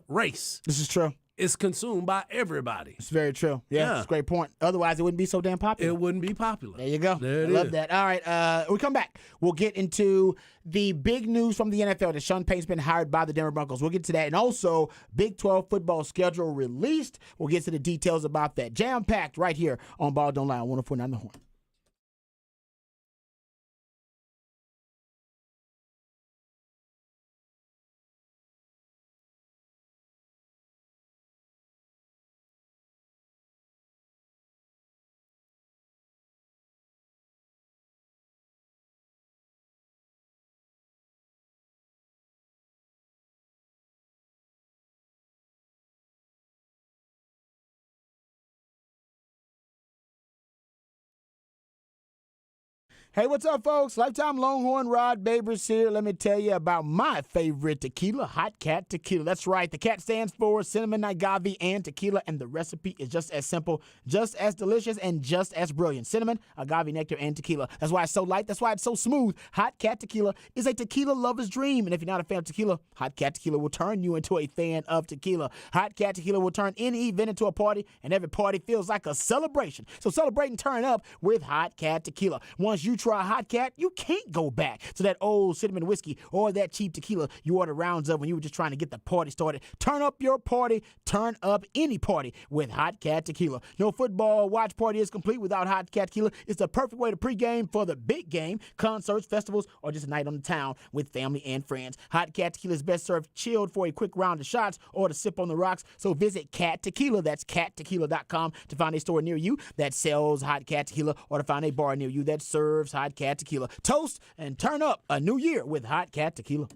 race. This is true. It's consumed by everybody. It's very true. Yeah, Yeah. it's a great point. Otherwise, it wouldn't be so damn popular. It wouldn't be popular. There you go. There it I love is. that. All right, we come back. We'll get into the big news from the NFL that Sean Payton's been hired by the Denver Broncos. We'll get to that. And also, Big 12 football schedule released. We'll get to the details about that. Jam-packed right here on Ball Don't Lie on 104.9 The Horn. Hey, what's up, folks? Lifetime Longhorn Rod Babers here. Let me tell you about my favorite tequila, Hot Cat Tequila. That's right. The cat stands for cinnamon, agave, and tequila, and the recipe is just as simple, just as delicious, and just as brilliant. Cinnamon, agave, nectar, and tequila. That's why it's so light. That's why it's so smooth. Hot Cat Tequila is a tequila lover's dream. And if you're not a fan of tequila, Hot Cat Tequila will turn you into a fan of tequila. Hot Cat Tequila will turn any event into a party, and every party feels like a celebration. So celebrate and turn up with Hot Cat Tequila. Once you try Hot Cat, you can't go back to that old cinnamon whiskey or that cheap tequila you ordered rounds of when you were just trying to get the party started. Turn up your party, turn up any party with Hot Cat Tequila. No football watch party is complete without Hot Cat Tequila. It's the perfect way to pregame for the big game, concerts, festivals, or just a night on the town with family and friends. Hot Cat Tequila is best served chilled for a quick round of shots or to sip on the rocks. So visit Cat Tequila, that's cattequila.com, to find a store near you that sells Hot Cat Tequila or to find a bar near you that serves Hot Cat Tequila. Toast and turn up a new year with Hot Cat Tequila.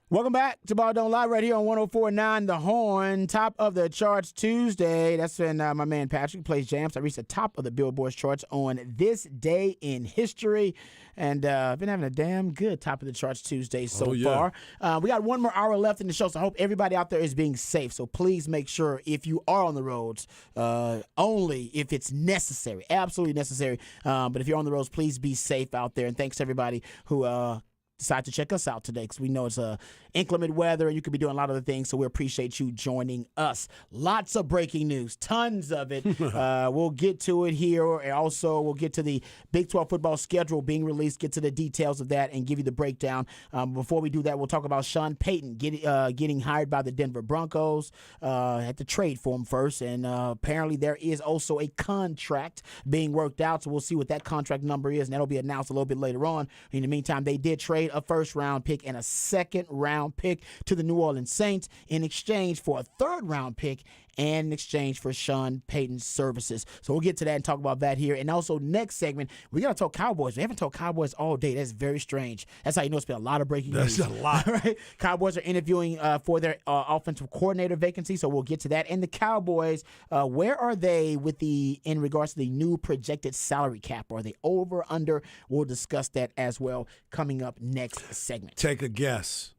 Welcome back to Ball Don't Lie right here on 104.9 The Horn. Top of the charts Tuesday. That's when my man Patrick plays jams. I reached the top of the Billboard charts on this day in history. And I've been having a damn good top of the charts Tuesday so far. We got one more hour left in the show, so I hope everybody out there is being safe. So please make sure if you are on the roads, only if it's necessary, absolutely necessary. But if you're on the roads, please be safe out there. And thanks to everybody who decide to check us out today because we know it's inclement weather and you could be doing a lot of other things, so we appreciate you joining us. Lots of breaking news, tons of it. We'll get to it here, and also we'll get to the Big 12 football schedule being released, get to the details of that, and give you the breakdown. Before we do that, we'll talk about Sean Payton getting hired by the Denver Broncos. Had to trade for him first, and apparently there is also a contract being worked out, so we'll see what that contract number is, and that'll be announced a little bit later on. In the meantime, they did trade a first-round pick and a second-round pick to the New Orleans Saints in exchange for a third-round pick and in exchange for Sean Payton's services. So we'll get to that and talk about that here. And also next segment, we got to talk Cowboys. We haven't talked Cowboys all day. That's very strange. That's how you know it's been a lot of breaking news. That's a lot. Right? Cowboys are interviewing for their offensive coordinator vacancy, so we'll get to that. And the Cowboys, where are they in regards to the new projected salary cap? Are they over, under? We'll discuss that as well coming up next segment. Take a guess.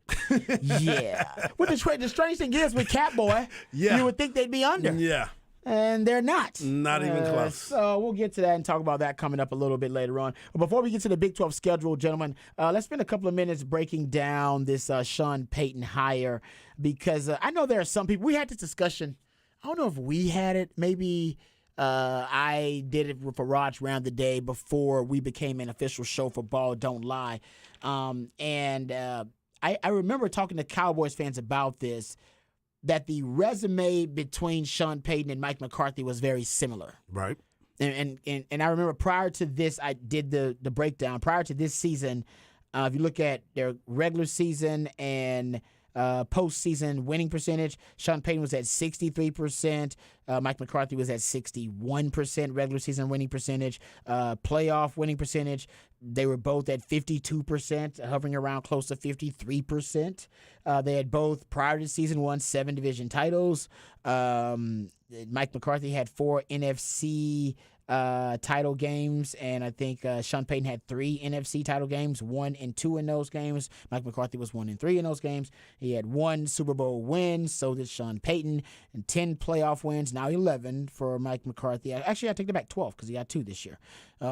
Yeah. Well, the strange thing is with Catboy, you would think they'd be under. Yeah. And they're not. Not even close. So we'll get to that and talk about that coming up a little bit later on. But before we get to the Big 12 schedule, gentlemen, let's spend a couple of minutes breaking down this Sean Payton hire because I know there are some people. We had this discussion. I don't know if we had it. Maybe I did it for Raj Round the day before we became an official show for Ball Don't Lie. I remember talking to Cowboys fans about this, that the resume between Sean Payton and Mike McCarthy was very similar. Right. And I remember prior to this, I did the breakdown. Prior to this season, if you look at their regular season and postseason winning percentage, Sean Payton was at 63%. Mike McCarthy was at 61% regular season winning percentage. Playoff winning percentage, they were both at 52%, hovering around close to 53%. They had both, prior to the season, won 7 division titles. Mike McCarthy had 4 NFC title games, and I think Sean Payton had 3 NFC title games, 1 and 2 in those games. Mike McCarthy was 1 and 3 in those games. He had 1 Super Bowl win, so did Sean Payton, and 10 playoff wins, now 11 for Mike McCarthy. Actually, I take it back, 12, because he got 2 this year.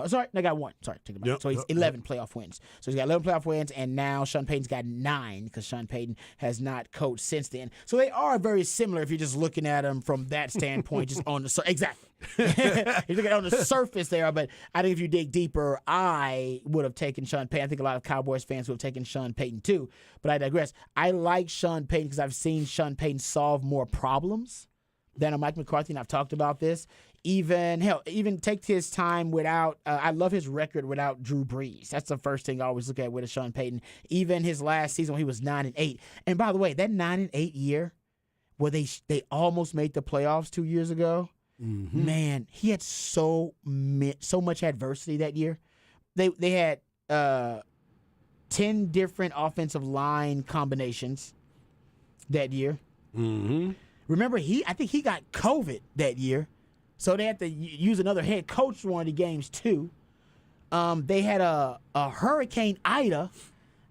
Sorry, I got 1. Sorry, take it back. So he's 11 playoff wins. So he's got 11 playoff wins, and now Sean Payton's got 9, because Sean Payton has not coached since then. So they are very similar if you're just looking at them from that standpoint, just on the exactly. You look at it on the surface there, but I think if you dig deeper, I would have taken Sean Payton. I think a lot of Cowboys fans would have taken Sean Payton too, but I digress. I like Sean Payton because I've seen Sean Payton solve more problems than a Mike McCarthy, and I've talked about this. Even take his time without, I love his record without Drew Brees. That's the first thing I always look at with a Sean Payton. Even his last season when he was 9-8. And by the way, that 9-8 year where they almost made the playoffs 2 years ago, man, he had so much adversity that year. They had 10 different offensive line combinations that year. Remember, I think he got COVID that year, so they had to use another head coach for one of the games too. They had a Hurricane Ida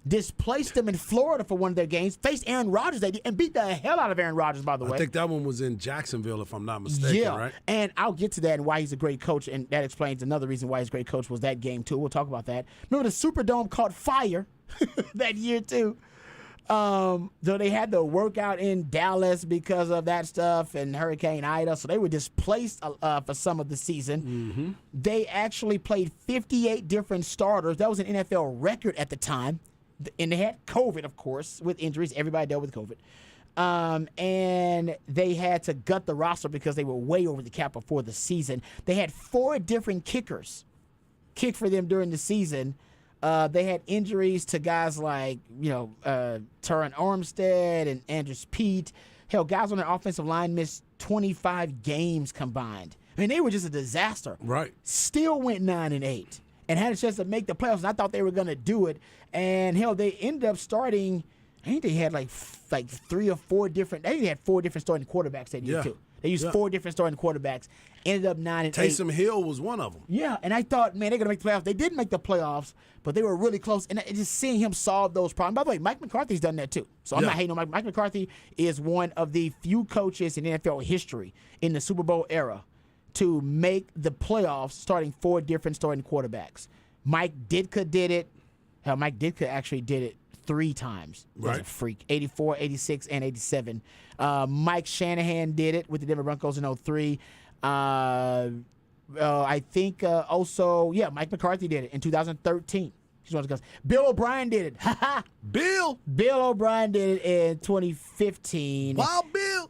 displaced them in Florida for one of their games, faced Aaron Rodgers that year, and beat the hell out of Aaron Rodgers, by the way. I think that one was in Jacksonville, if I'm not mistaken, right? And I'll get to that and why he's a great coach, and that explains another reason why he's a great coach was that game, too. We'll talk about that. Remember, the Superdome caught fire that year, too. So they had to work out in Dallas because of that stuff and Hurricane Ida, so they were displaced for some of the season. They actually played 58 different starters. That was an NFL record at the time. And they had COVID, of course, with injuries. Everybody dealt with COVID. And they had to gut the roster because they were way over the cap before the season. They had 4 different kickers kick for them during the season. They had injuries to guys like, Terran Armstead and Andrews Pete. Hell, guys on their offensive line missed 25 games combined. I mean, they were just a disaster. Right. Still went 9-8. And had a chance to make the playoffs, and I thought they were going to do it. And, hell, they ended up starting I think they had like 3 or 4 different. I think they had 4 different starting quarterbacks that year too. They used 4 different starting quarterbacks. Ended up 9-8. Taysom Hill was one of them. Yeah, and I thought, man, they're gonna make the playoffs. They didn't make the playoffs, but they were really close. And just seeing him solve those problems. By the way, Mike McCarthy's done that too. So I'm not hating on Mike. Mike McCarthy is one of the few coaches in NFL history in the Super Bowl era to make the playoffs starting 4 different starting quarterbacks. Mike Ditka did it. Hell, Mike Ditka actually did it 3 times. He's a freak. 84, 86, and 87. Mike Shanahan did it with the Denver Broncos in 03. I think also, Mike McCarthy did it in 2013. He's one of the guys. Bill O'Brien did it. Bill O'Brien did it in 2015. Wild Bill.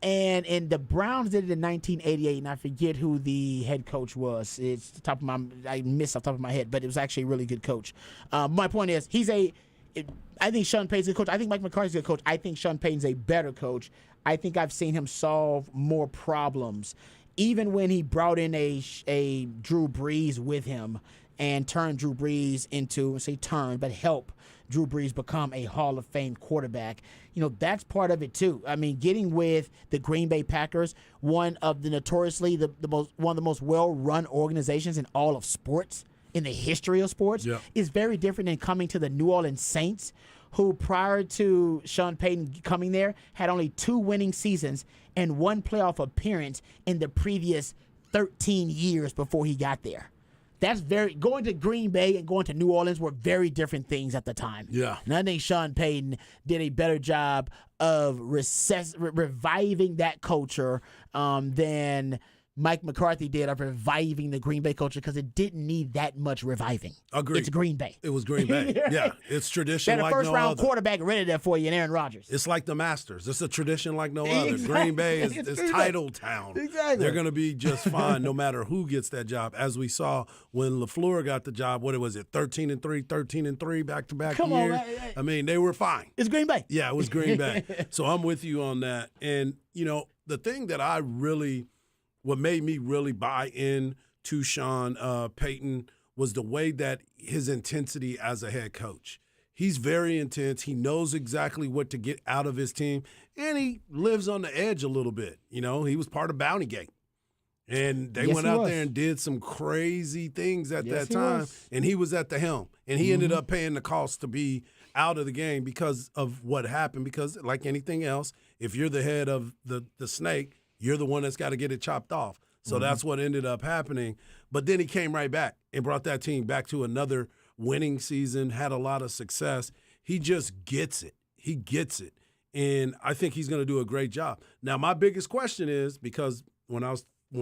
And the Browns did it in 1988, and I forget who the head coach was. It's the top of I missed off the top of my head, but it was actually a really good coach. My point is, I think Sean Payton's a good coach. I think Mike McCarthy's a good coach. I think Sean Payton's a better coach. I think I've seen him solve more problems. Even when he brought in a Drew Brees with him and turned Drew Brees help Drew Brees become a Hall of Fame quarterback. That's part of it too. I mean, getting with the Green Bay Packers, one of the notoriously one of the most well-run organizations in all of sports, in the history of sports, is very different than coming to the New Orleans Saints, who prior to Sean Payton coming there had only 2 winning seasons and 1 playoff appearance in the previous 13 years before he got there. That's going to Green Bay and going to New Orleans were very different things at the time. Yeah. And I think Sean Payton did a better job of reviving that culture than Mike McCarthy did of reviving the Green Bay culture, because it didn't need that much reviving. Agreed. It's Green Bay. It was Green Bay. Yeah, it's tradition like no other. They had a first-round quarterback ready there for you in Aaron Rodgers. It's like the Masters. It's a tradition like no other. Exactly. Green Bay is title town. Exactly. They're going to be just fine no matter who gets that job. As we saw when LaFleur got the job, what was it, 13-3, 13-3 back-to-back years? On, I mean, they were fine. It's Green Bay. Yeah, it was Green Bay. So I'm with you on that. And, the thing that what made me really buy in to Sean Payton was the way that his intensity as a head coach. He's very intense. He knows exactly what to get out of his team, and he lives on the edge a little bit. He was part of Bounty Gate, and they went out there and did some crazy things at that time, and he was at the helm, and he ended up paying the cost to be out of the game because of what happened, because like anything else, if you're the head of the snake, you're the one that's got to get it chopped off. So that's what ended up happening. But then he came right back and brought that team back to another winning season, had a lot of success. He just gets it. He gets it. And I think he's going to do a great job. Now, my biggest question is, because when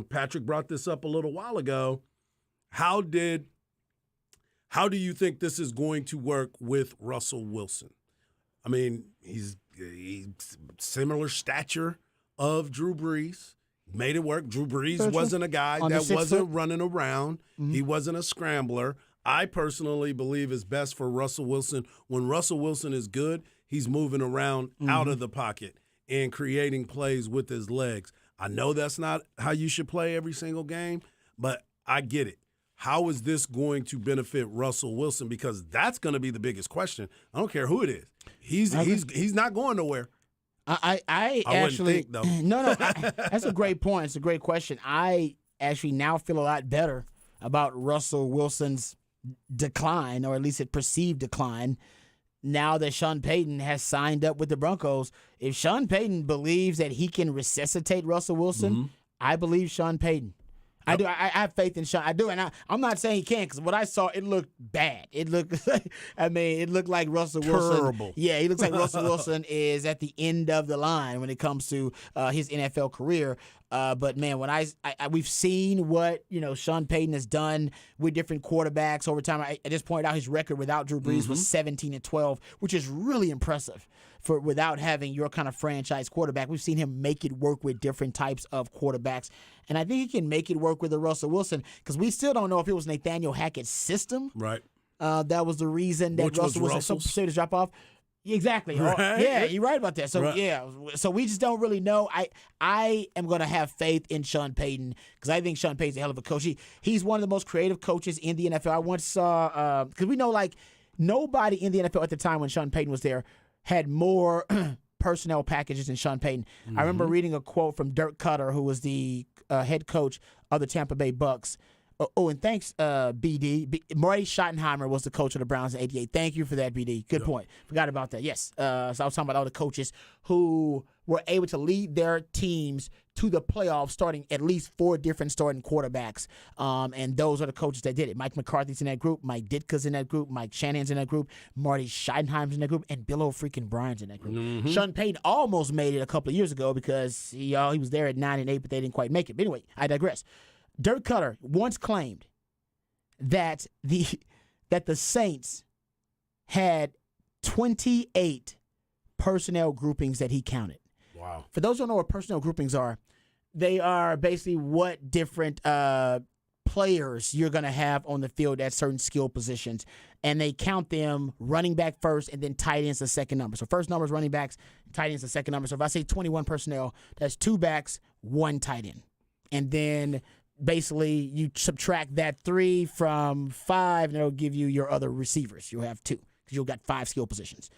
Patrick brought this up a little while ago, how do you think this is going to work with Russell Wilson? I mean, he's similar stature of Drew Brees. Made it work. Drew Brees wasn't a guy that wasn't running around. He wasn't a scrambler. I personally believe it's best for Russell Wilson. When Russell Wilson is good, he's moving around out of the pocket and creating plays with his legs. I know that's not how you should play every single game, but I get it. How is this going to benefit Russell Wilson? Because that's going to be the biggest question. I don't care who it is. He's not going nowhere. I actually think, though. No, that's a great point. It's a great question. I actually now feel a lot better about Russell Wilson's decline, or at least a perceived decline, now that Sean Payton has signed up with the Broncos. If Sean Payton believes that he can resuscitate Russell Wilson, I believe Sean Payton. I do. I have faith in Sean. I do, and I'm not saying he can't, because what I saw, it looked bad. It looked, it looked like Russell Wilson. Terrible. Yeah, he looks like Russell Wilson is at the end of the line when it comes to his NFL career. But man, when we've seen what Sean Payton has done with different quarterbacks over time. I just pointed out his record without Drew Brees was 17-12, which is really impressive for without having your kind of franchise quarterback. We've seen him make it work with different types of quarterbacks. And I think he can make it work with the Russell Wilson, because we still don't know if it was Nathaniel Hackett's system. Right. That was the reason that Russell Wilson so perceived to drop off. Exactly. Right. Yeah, you're right about that. So right. So we just don't really know. I am going to have faith in Sean Payton, because I think Sean Payton's a hell of a coach. He's one of the most creative coaches in the NFL. I once saw, because we know, like, nobody in the NFL at the time when Sean Payton was there had more personnel packages than Sean Payton. I remember reading a quote from Dirk Cutter, who was the head coach of the Tampa Bay Bucks. Oh, and thanks, BD. Marty Schottenheimer was the coach of the Browns in '88. Thank you for that, BD. Good point. Forgot about that. Yes. So I was talking about all the coaches who were able to lead their teams to the playoffs, starting at least 4 different starting quarterbacks. And those are the coaches that did it. Mike McCarthy's in that group. Mike Ditka's in that group. Mike Shanahan's in that group. Marty Schottenheimer's in that group. And Bill O'Brien in that group. Sean Payton almost made it a couple of years ago because he was there at 9-8, but they didn't quite make it. But anyway, I digress. Dirk Cutter once claimed that the Saints had 28 personnel groupings that he counted. Wow. For those who don't know what personnel groupings are, they are basically what different players you're going to have on the field at certain skill positions. And they count them running back first and then tight ends the second number. So first number is running backs, tight ends the second number. So if I say 21 personnel, that's 2 backs, 1 tight end. And then basically you subtract that 3 from 5, and it'll give you your other receivers. You'll have 2 because you've got 5 skill positions.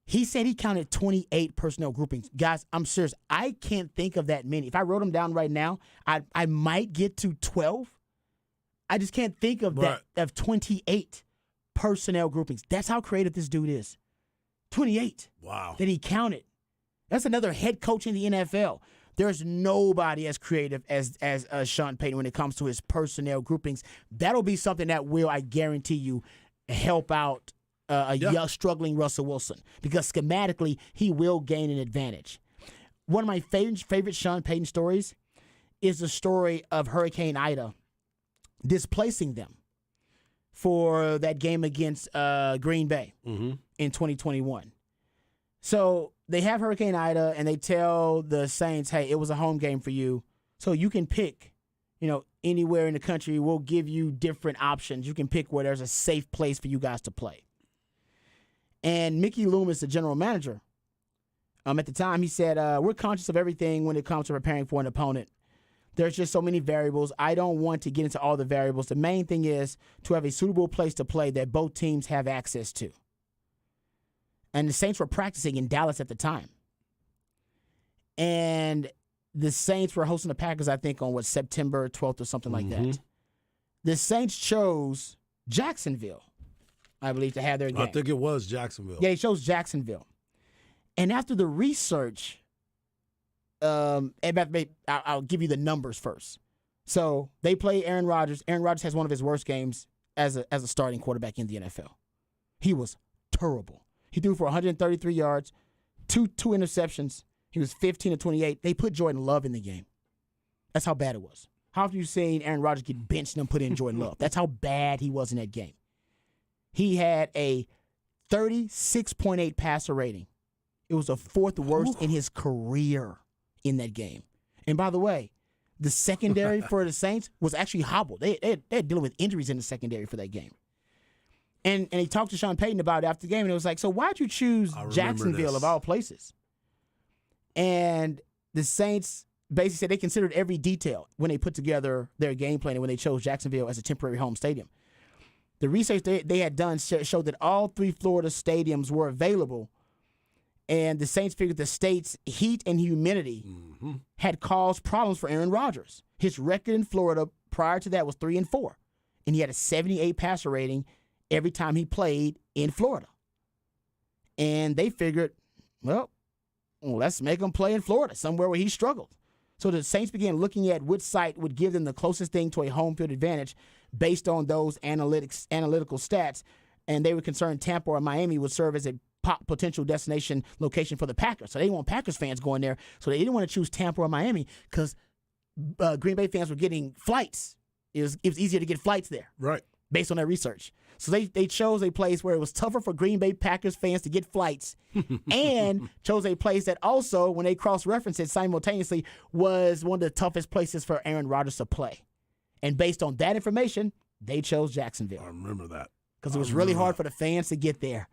He said he counted 28 personnel groupings. Guys, I'm serious. I can't think of that many. If I wrote them down right now, I might get to 12. I just can't think of that of 28 personnel groupings. That's how creative this dude is. 28. Wow. That he counted. That's another head coach in the NFL. There's nobody as creative as Sean Payton when it comes to his personnel groupings. That'll be something that will, I guarantee you, help out young, struggling Russell Wilson, because schematically he will gain an advantage. One of my favorite Sean Payton stories is the story of Hurricane Ida displacing them for that game against Green Bay in 2021. So they have Hurricane Ida, and they tell the Saints, hey, it was a home game for you, so you can pick, anywhere in the country. We'll give you different options. You can pick where there's a safe place for you guys to play. And Mickey Loomis, the general manager, at the time, he said, we're conscious of everything when it comes to preparing for an opponent. There's just so many variables. I don't want to get into all the variables. The main thing is to have a suitable place to play that both teams have access to. And the Saints were practicing in Dallas at the time. And the Saints were hosting the Packers, I think, on September 12th or something like that. The Saints chose Jacksonville, I believe, to have their game. I think it was Jacksonville. Yeah, they chose Jacksonville. And after the research, I'll give you the numbers first. So they play Aaron Rodgers. Aaron Rodgers has one of his worst games as a starting quarterback in the NFL. He was terrible. He threw for 133 yards, two interceptions. He was 15 of 28. They put Jordan Love in the game. That's how bad it was. How often have you seen Aaron Rodgers get benched and put in Jordan Love? That's how bad he was in that game. He had a 36.8 passer rating. It was the 4th worst in his career in that game. And by the way, the secondary for the Saints was actually hobbled. They're dealing with injuries in the secondary for that game. And he talked to Sean Payton about it after the game, and it was like, so why'd you choose Jacksonville of all places? And the Saints basically said they considered every detail when they put together their game plan and when they chose Jacksonville as a temporary home stadium. The research they had done showed that all 3 Florida stadiums were available, and the Saints figured the state's heat and humidity had caused problems for Aaron Rodgers. His record in Florida prior to that was 3-4, and he had a 78 passer rating every time he played in Florida. And they figured, well, let's make him play in Florida, somewhere where he struggled. So the Saints began looking at which site would give them the closest thing to a home field advantage based on those analytical stats, and they were concerned Tampa or Miami would serve as a potential destination location for the Packers. So they didn't want Packers fans going there, so they didn't want to choose Tampa or Miami because Green Bay fans were getting flights. It was easier to get flights there. Right. Based on their research. So they chose a place where it was tougher for Green Bay Packers fans to get flights and chose a place that also, when they cross-referenced it simultaneously, was one of the toughest places for Aaron Rodgers to play. And based on that information, they chose Jacksonville. I remember that. Because it was really hard for the fans to get there.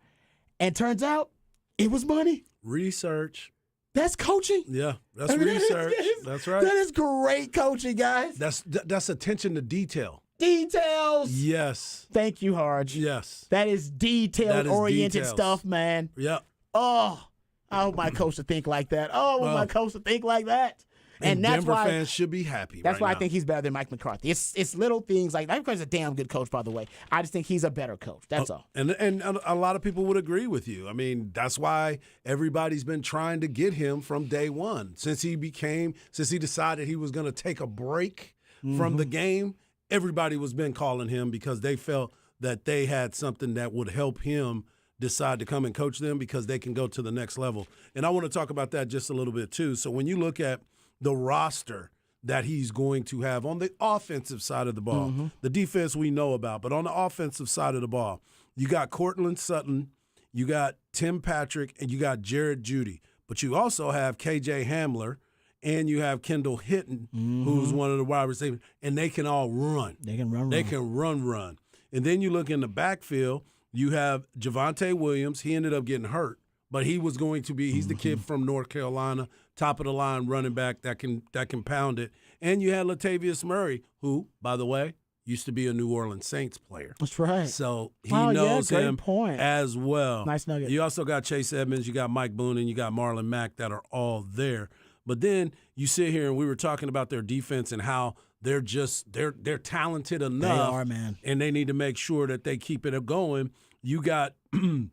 And turns out, it was money. Research. That's coaching. Yeah, that's research. That's right. That is great coaching, guys. That's attention to detail. Details. Yes. Thank you, Harj. Yes. That is detail-oriented details. stuff, man. Yep. Oh, I hope my coach would think like that. Oh, I want my coach to think like that. And that's Denver why fans should be happy. That's why now. I think he's better than Mike McCarthy. It's little things like Mike McCarthy's a damn good coach, by the way. I just think he's a better coach. That's all. And a lot of people would agree with you. I mean, that's why everybody's been trying to get him from day one. Since he decided he was going to take a break from the game, everybody was been calling him because they felt that they had something that would help him decide to come and coach them because they can go to the next level. And I want to talk about that just a little bit too. So when you look at the roster that he's going to have on the offensive side of the ball, the defense we know about, but on the offensive side of the ball, you got Cortland Sutton, you got Tim Patrick, and you got Jared Jeudy. But you also have KJ Hamler, and you have Kendall Hinton, who's one of the wide receivers, and they can all run. They can run. They can run. And then you look in the backfield, you have Javonte Williams. He ended up getting hurt, but he was going to be – he's the kid from North Carolina, top-of-the-line running back that can pound it. And you had Latavius Murray, who, by the way, used to be a New Orleans Saints player. That's right. So he knows great him point. as well. Nice nugget. You also got Chase Edmonds, you got Mike Boone, and you got Marlon Mack that are all there. But then you sit here and we were talking about their defense and how they're talented enough. They are, man. And they need to make sure that they keep it going. You got in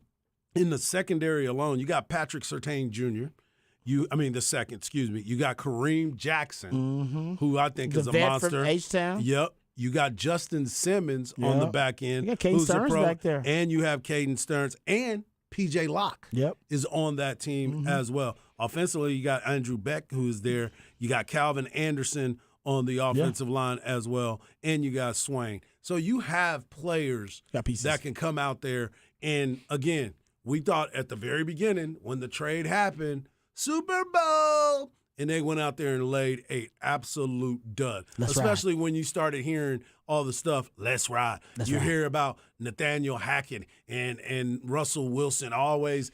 the secondary alone, you got Patrick Surtain Jr. You got Kareem Jackson, who I think is a vet monster. from H-Town. Yep. You got Justin Simmons on the back end. You got Caden who's Stearns a pro, back there. And you have Caden Stearns and P.J. Locke is on that team as well. Offensively, you got Andrew Beck, who's there. You got Calvin Anderson on the offensive line as well. And you got Swain. So you have players that can come out there. And, again, we thought at the very beginning when the trade happened, Super Bowl, and they went out there and laid a absolute dud. Especially when you started hearing all the stuff, let's ride. You hear about Nathaniel Hackett and Russell Wilson always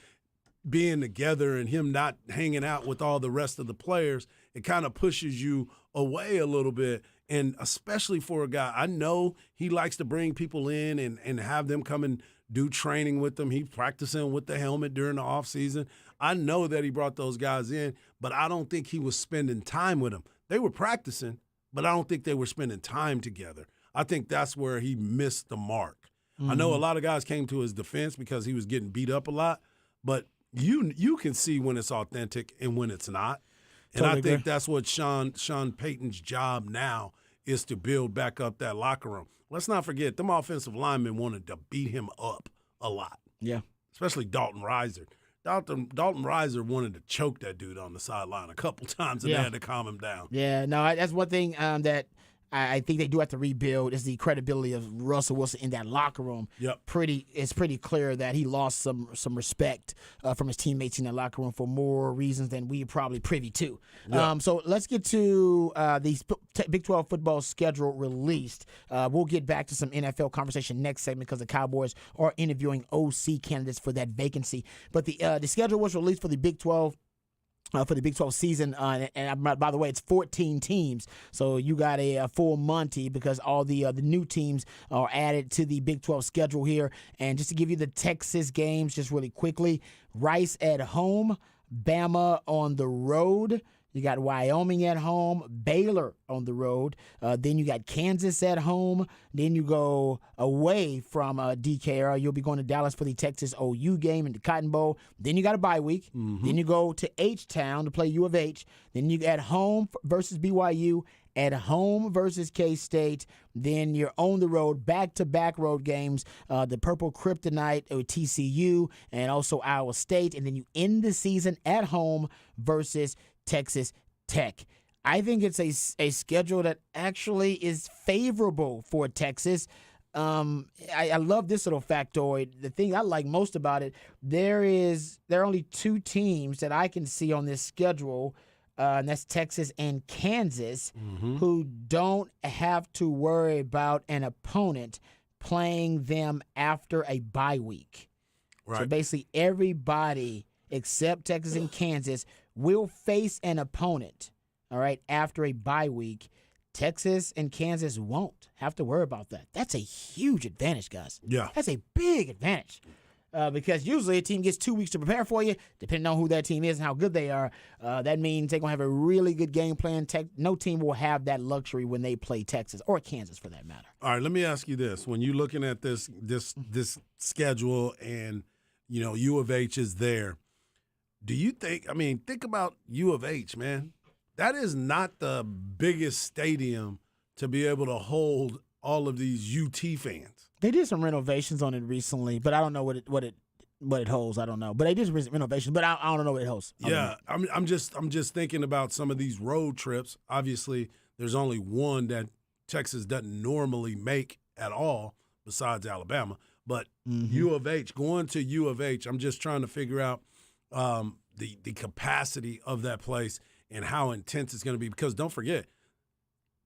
being together and him not hanging out with all the rest of the players. It kind of pushes you away a little bit. And especially for a guy, I know he likes to bring people in and have them come and do training with them. He's practicing with the helmet during the offseason. I know that he brought those guys in, but I don't think he was spending time with them. They were practicing, but I don't think they were spending time together. I think that's where he missed the mark. I know a lot of guys came to his defense because he was getting beat up a lot, but you can see when it's authentic and when it's not. And I think that's what Sean Payton's job now is, to build back up that locker room. Let's not forget, them offensive linemen wanted to beat him up a lot. Yeah. Especially Dalton Reiser. Dalton Reiser wanted to choke that dude on the sideline a couple times, and they had to calm him down. Yeah, no, that's one thing that I think they do have to rebuild is the credibility of Russell Wilson in that locker room. Yep. It's pretty clear that he lost some respect from his teammates in that locker room for more reasons than we probably privy to. Yep. So let's get to the Big 12 football schedule released. We'll get back to some NFL conversation next segment because the Cowboys are interviewing OC candidates for that vacancy. But the schedule was released for the Big 12. For the Big 12 season, and by the way, it's 14 teams, so you got a full Monty because all the new teams are added to the Big 12 schedule here. And just to give you the Texas games just really quickly, Rice at home, Bama on the road. You got Wyoming at home, Baylor on the road. Then you got Kansas at home. Then you go away from DKR. You'll be going to Dallas for the Texas OU game in the Cotton Bowl. Then you got a bye week. Then you go to H-Town to play U of H. Then you at home versus BYU, at home versus K-State. Then you're on the road, back-to-back road games, the Purple Kryptonite with TCU and also Iowa State. And then you end the season at home versus Texas Tech. I think it's a schedule that actually is favorable for Texas. I love this little factoid. The thing I like most about it, there are only two teams that I can see on this schedule, and that's Texas and Kansas, who don't have to worry about an opponent playing them after a bye week. Right. So basically everybody except Texas and Kansas will face an opponent, all right, after a bye week. Texas and Kansas won't have to worry about that. That's a huge advantage, guys. Yeah. That's a big advantage. Because usually a team gets 2 weeks to prepare for you, depending on who that team is and how good they are. That means they're going to have a really good game plan. No team will have that luxury when they play Texas or Kansas, for that matter. All right, let me ask you this. When you're looking at this schedule and, U of H is there, do you think about U of H, man. That is not the biggest stadium to be able to hold all of these UT fans. They did some renovations on it recently, but I don't know what it holds. I don't know, but they did renovations, but I don't know what it holds. Yeah, I'm just thinking about some of these road trips. Obviously, there's only one that Texas doesn't normally make at all, besides Alabama. But U of H, going to U of H, I'm just trying to figure out the capacity of that place and how intense it's going to be. Because don't forget,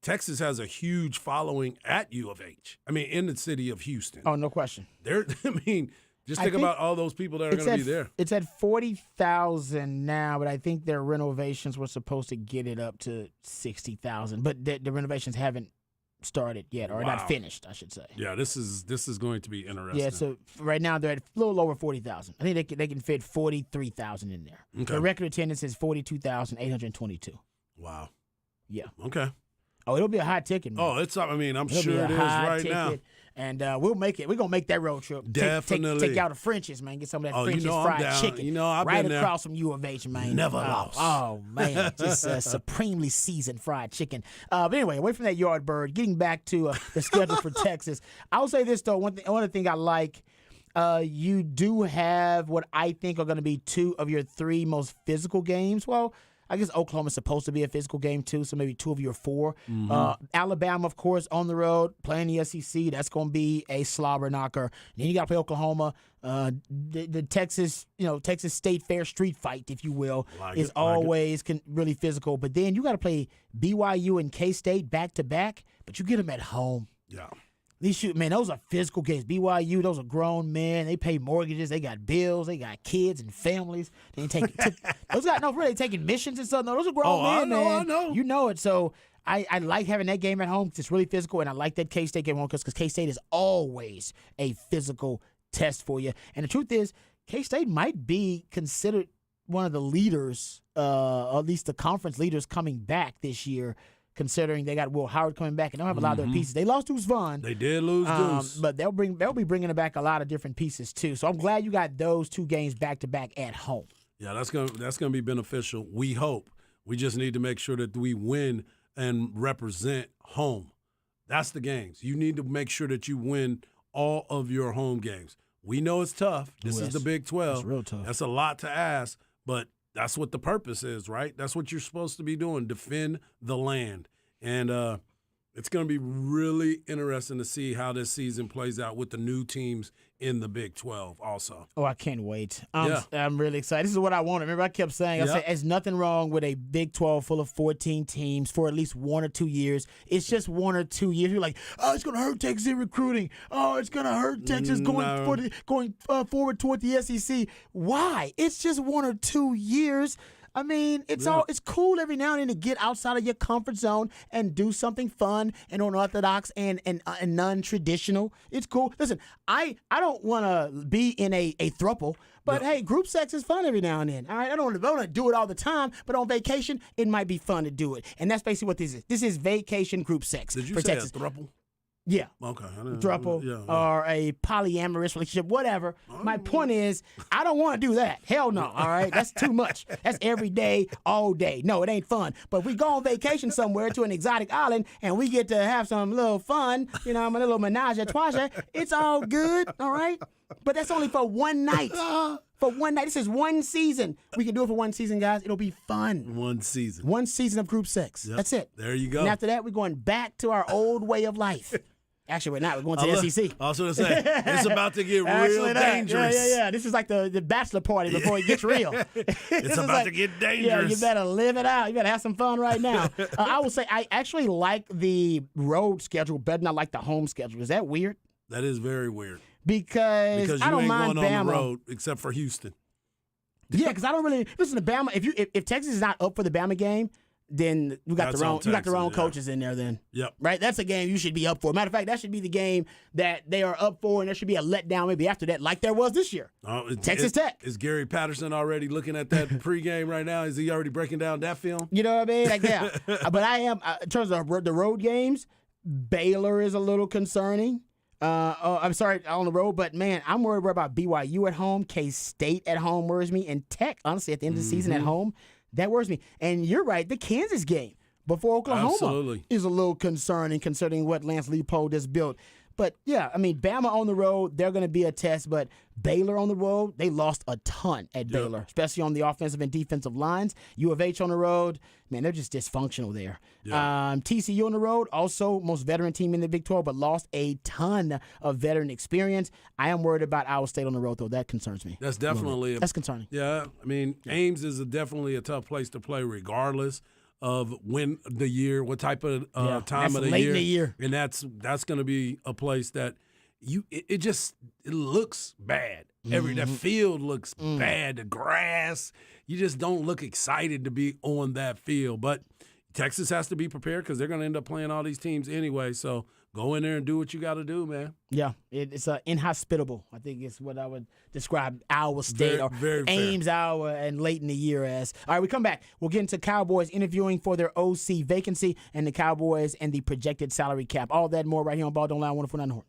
Texas has a huge following at U of H. In the city of Houston. Oh, no question. Just think about all those people that are going to be there. It's at 40,000 now, but I think their renovations were supposed to get it up to 60,000. But the renovations haven't started yet, or not finished, I should say. Yeah, this is going to be interesting. Yeah, so right now they're at a little over 40,000. I think they can fit 43,000 in there. Okay. The record attendance is 42,822. Wow. Yeah. Okay. Oh, it'll be a high ticket, man. Oh, I'm It'll sure it is right now. And we'll make it. We're going to make that road trip. Definitely. Take out the French's, man. Get some of that Oh, French's I'm fried down. chicken. I've right been there. across from U of H, man. Never lost. Oh, man. Just supremely seasoned fried chicken. But anyway, away from that Yardbird, getting back to the schedule for Texas. I'll say this, though. One other thing I like, you do have what I think are going to be 2 of your 3 most physical games. Well, I guess Oklahoma's supposed to be a physical game, too, so maybe 2 of your 4. Alabama, of course, on the road, playing the SEC. That's going to be a slobber knocker. Then you got to play Oklahoma. The Texas State Fair street fight, if you will, is always really physical. But then you got to play BYU and K-State back-to-back, but you get them at home. Yeah. Those are physical games. BYU, those are grown men. They pay mortgages. They got bills. They got kids and families. They ain't taking really taking missions and stuff. No, those are grown men, man. I know. You know it. So I like having that game at home because it's really physical, and I like that K-State game at home because K-State is always a physical test for you. And the truth is, K-State might be considered one of the leaders, or at least the conference leaders coming back this year, considering they got Will Howard coming back and they don't have a lot of their pieces. They lost Deuce Vaughn. They did lose Deuce. But they'll be bringing back a lot of different pieces too. So I'm glad you got those 2 games back to back at home. Yeah, that's gonna be beneficial. We hope. We just need to make sure that we win and represent home. That's the games. You need to make sure that you win all of your home games. We know it's tough. This is the Big 12. It's real tough. That's a lot to ask, but that's what the purpose is, right? That's what you're supposed to be doing, defend the land. And it's going to be really interesting to see how this season plays out with the new teams in the Big 12 also. Oh, I can't wait. I'm really excited. This is what I wanted. Remember, I kept saying, I said, there's nothing wrong with a Big 12 full of 14 teams for at least 1 or 2 years. It's just 1 or 2 years. You're like, oh, it's going to hurt Texas in recruiting. Oh, it's going to hurt Texas going forward toward the SEC. Why? It's just 1 or 2 years. It's cool every now and then to get outside of your comfort zone and do something fun and unorthodox and non-traditional. It's cool. Listen, I don't want to be in a throuple, but hey, group sex is fun every now and then. All right, I don't want to do it all the time, but on vacation, it might be fun to do it. And that's basically what this is. This is vacation group sex. Did you for say Texas. a throuple? Yeah. Okay. Throuple or a polyamorous relationship, whatever. My point is, I don't want to do that. Hell no, all right? That's too much. That's every day, all day. No, it ain't fun. But if we go on vacation somewhere to an exotic island and we get to have some little fun, a little menage a trois, it's all good, all right? But that's only for one night. For one night. This is one season. We can do it for one season, guys. It'll be fun. One season. One season of group sex. Yep. That's it. There you go. And after that, we're going back to our old way of life. Actually, we're not. We're going to the SEC. I was going to say, it's about to get real dangerous. Yeah. This is like the bachelor party before it gets real. It's about to get dangerous. Yeah, you better live it out. You better have some fun right now. I will say I actually like the road schedule better than I like the home schedule. Is that weird? That is very weird. Because you I don't ain't mind going Bama. on the road except for Houston. Yeah, because I don't really listen to Bama. If Texas is not up for the Bama game, then you got That's the wrong on Texas, yeah. coaches in there then. Yep. Right? That's a game you should be up for. Matter of fact, that should be the game that they are up for, and there should be a letdown maybe after that, like there was this year. Texas Tech. Is Gary Patterson already looking at that pregame right now? Is he already breaking down that film? You know what I mean? Like, yeah. But I am, in terms of the road games, Baylor is a little concerning. I'm sorry, on the road, but man, I'm worried about BYU at home. K-State at home worries me. And Tech, honestly, at the end of the season at home, that worries me. And you're right, the Kansas game before Oklahoma Absolutely. is a little concerning considering what Lance Leipold has built. But, yeah, I mean, Bama on the road, they're going to be a test. But Baylor on the road, they lost a ton at Baylor, especially on the offensive and defensive lines. U of H on the road, man, they're just dysfunctional there. Yeah. TCU on the road, also most veteran team in the Big 12, but lost a ton of veteran experience. I am worried about Iowa State on the road, though. That concerns me. That's definitely That's concerning. Yeah, I mean, Ames is definitely a tough place to play regardless of when the year, what type of time of the late year. in the year. And that's going to be a place that it looks bad. That field looks bad. The grass, you just don't look excited to be on that field. But Texas has to be prepared because they're going to end up playing all these teams anyway. So go in there and do what you got to do, man. Yeah, it's inhospitable. I think it's what I would describe Iowa State Very or Ames, Iowa, and late in the year as. All right, we come back. We'll get into Cowboys interviewing for their OC vacancy and the Cowboys and the projected salary cap. All that and more right here on Ball Don't Lie, 104.9 The Horn.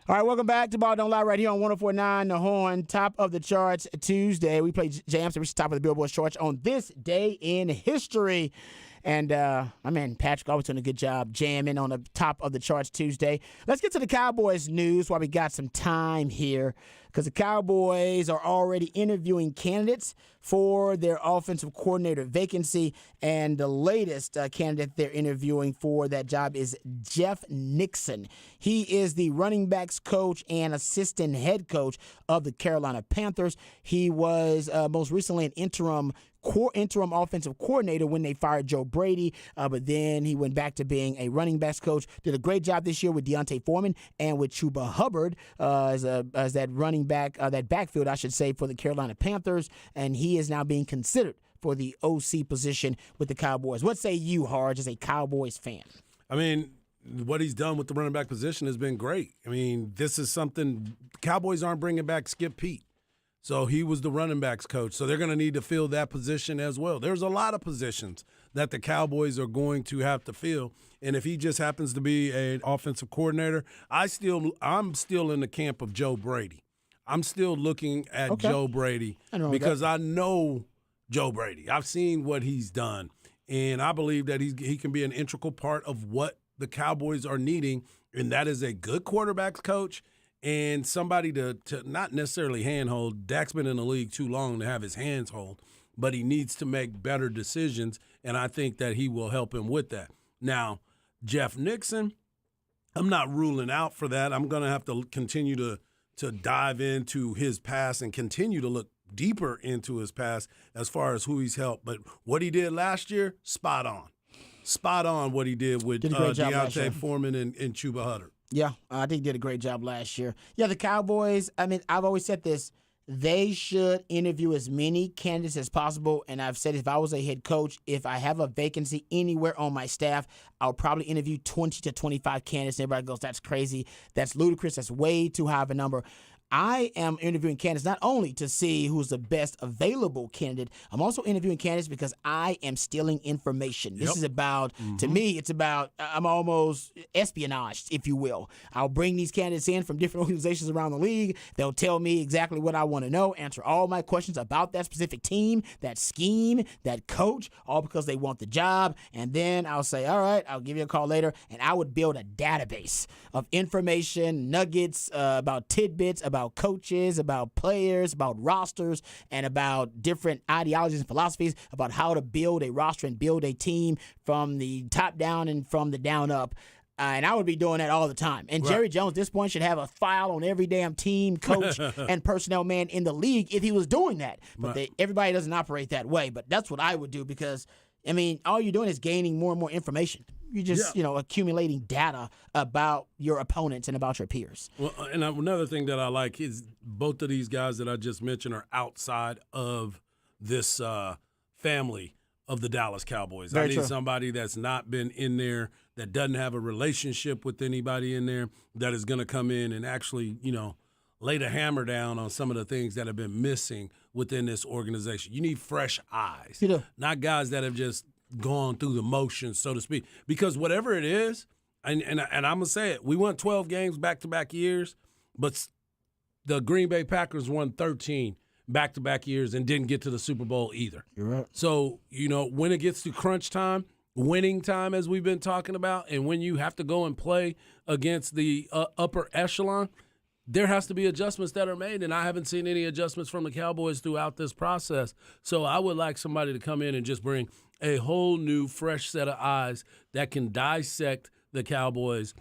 All right, welcome back to Ball Don't Lie right here on 104.9 The Horn. Top of the charts Tuesday. We play Jams to reach the top of the Billboard charts on this day in history. And my man Patrick always doing a good job jamming on the top of the charts Tuesday. Let's get to the Cowboys news while we got some time here, because the Cowboys are already interviewing candidates for their offensive coordinator vacancy. And the latest candidate they're interviewing for that job is Jeff Nixon. He is the running backs coach and assistant head coach of the Carolina Panthers. He was most recently an interim offensive coordinator when they fired Joe Brady, but then he went back to being a running backs coach. Did a great job this year with Deontay Foreman and with Chuba Hubbard as that running back, that backfield, I should say, for the Carolina Panthers, and he is now being considered for the OC position with the Cowboys. What say you, Harge, as a Cowboys fan? I mean, what he's done with the running back position has been great. I mean, this is something – Cowboys aren't bringing back Skip Peete. So he was the running backs coach. So they're going to need to fill that position as well. There's a lot of positions that the Cowboys are going to have to fill. And if he just happens to be an offensive coordinator, I'm still in the camp of Joe Brady. I'm still looking at Joe Brady because I know Joe Brady. I've seen what he's done. And I believe that he can be an integral part of what the Cowboys are needing, and that is a good quarterbacks coach and somebody to not necessarily handhold. Dak's been in the league too long to have his hands hold, but he needs to make better decisions, and I think that he will help him with that. Now, Jeff Nixon, I'm not ruling out for that. I'm going to have to continue to dive into his past and continue to look deeper into his past as far as who he's helped. But what he did last year, spot on. Spot on what he did with Deontay Foreman and Chuba Hubbard. Yeah, I think he did a great job last year. Yeah, the Cowboys, I mean, I've always said this, they should interview as many candidates as possible. And I've said if I was a head coach, if I have a vacancy anywhere on my staff, I'll probably interview 20 to 25 candidates. Everybody goes, that's crazy. That's ludicrous. That's way too high of a number. I am interviewing candidates not only to see who's the best available candidate, I'm also interviewing candidates because I am stealing information. This is about, to me, it's about, I'm almost espionage, if you will. I'll bring these candidates in from different organizations around the league. They'll tell me exactly what I want to know, answer all my questions about that specific team, that scheme, that coach, all because they want the job. And then I'll say, all right, I'll give you a call later. And I would build a database of information, nuggets, about tidbits, about coaches, about players, about rosters, and about different ideologies and philosophies about how to build a roster and build a team from the top down and from the down up. And I would be doing that all the time. And right. Jerry Jones at this point should have a file on every damn team, coach, and personnel man in the league if he was doing that. But everybody doesn't operate that way. But that's what I would do because, I mean, all you're doing is gaining more and more information. You're just, accumulating data about your opponents and about your peers. Well, and another thing that I like is both of these guys that I just mentioned are outside of this family of the Dallas Cowboys. Very I need true. somebody that's not been in there, that doesn't have a relationship with anybody in there, that is going to come in and actually, lay the hammer down on some of the things that have been missing within this organization. You need fresh eyes, not guys that have just gone through the motions, so to speak. Because whatever it is, and I'm going to say it, we won 12 games back-to-back years, but the Green Bay Packers won 13 back-to-back years and didn't get to the Super Bowl either. You're right. So, when it gets to crunch time, winning time, as we've been talking about, and when you have to go and play against the upper echelon, there has to be adjustments that are made, and I haven't seen any adjustments from the Cowboys throughout this process. So I would like somebody to come in and just bring a whole new, fresh set of eyes that can dissect the Cowboys,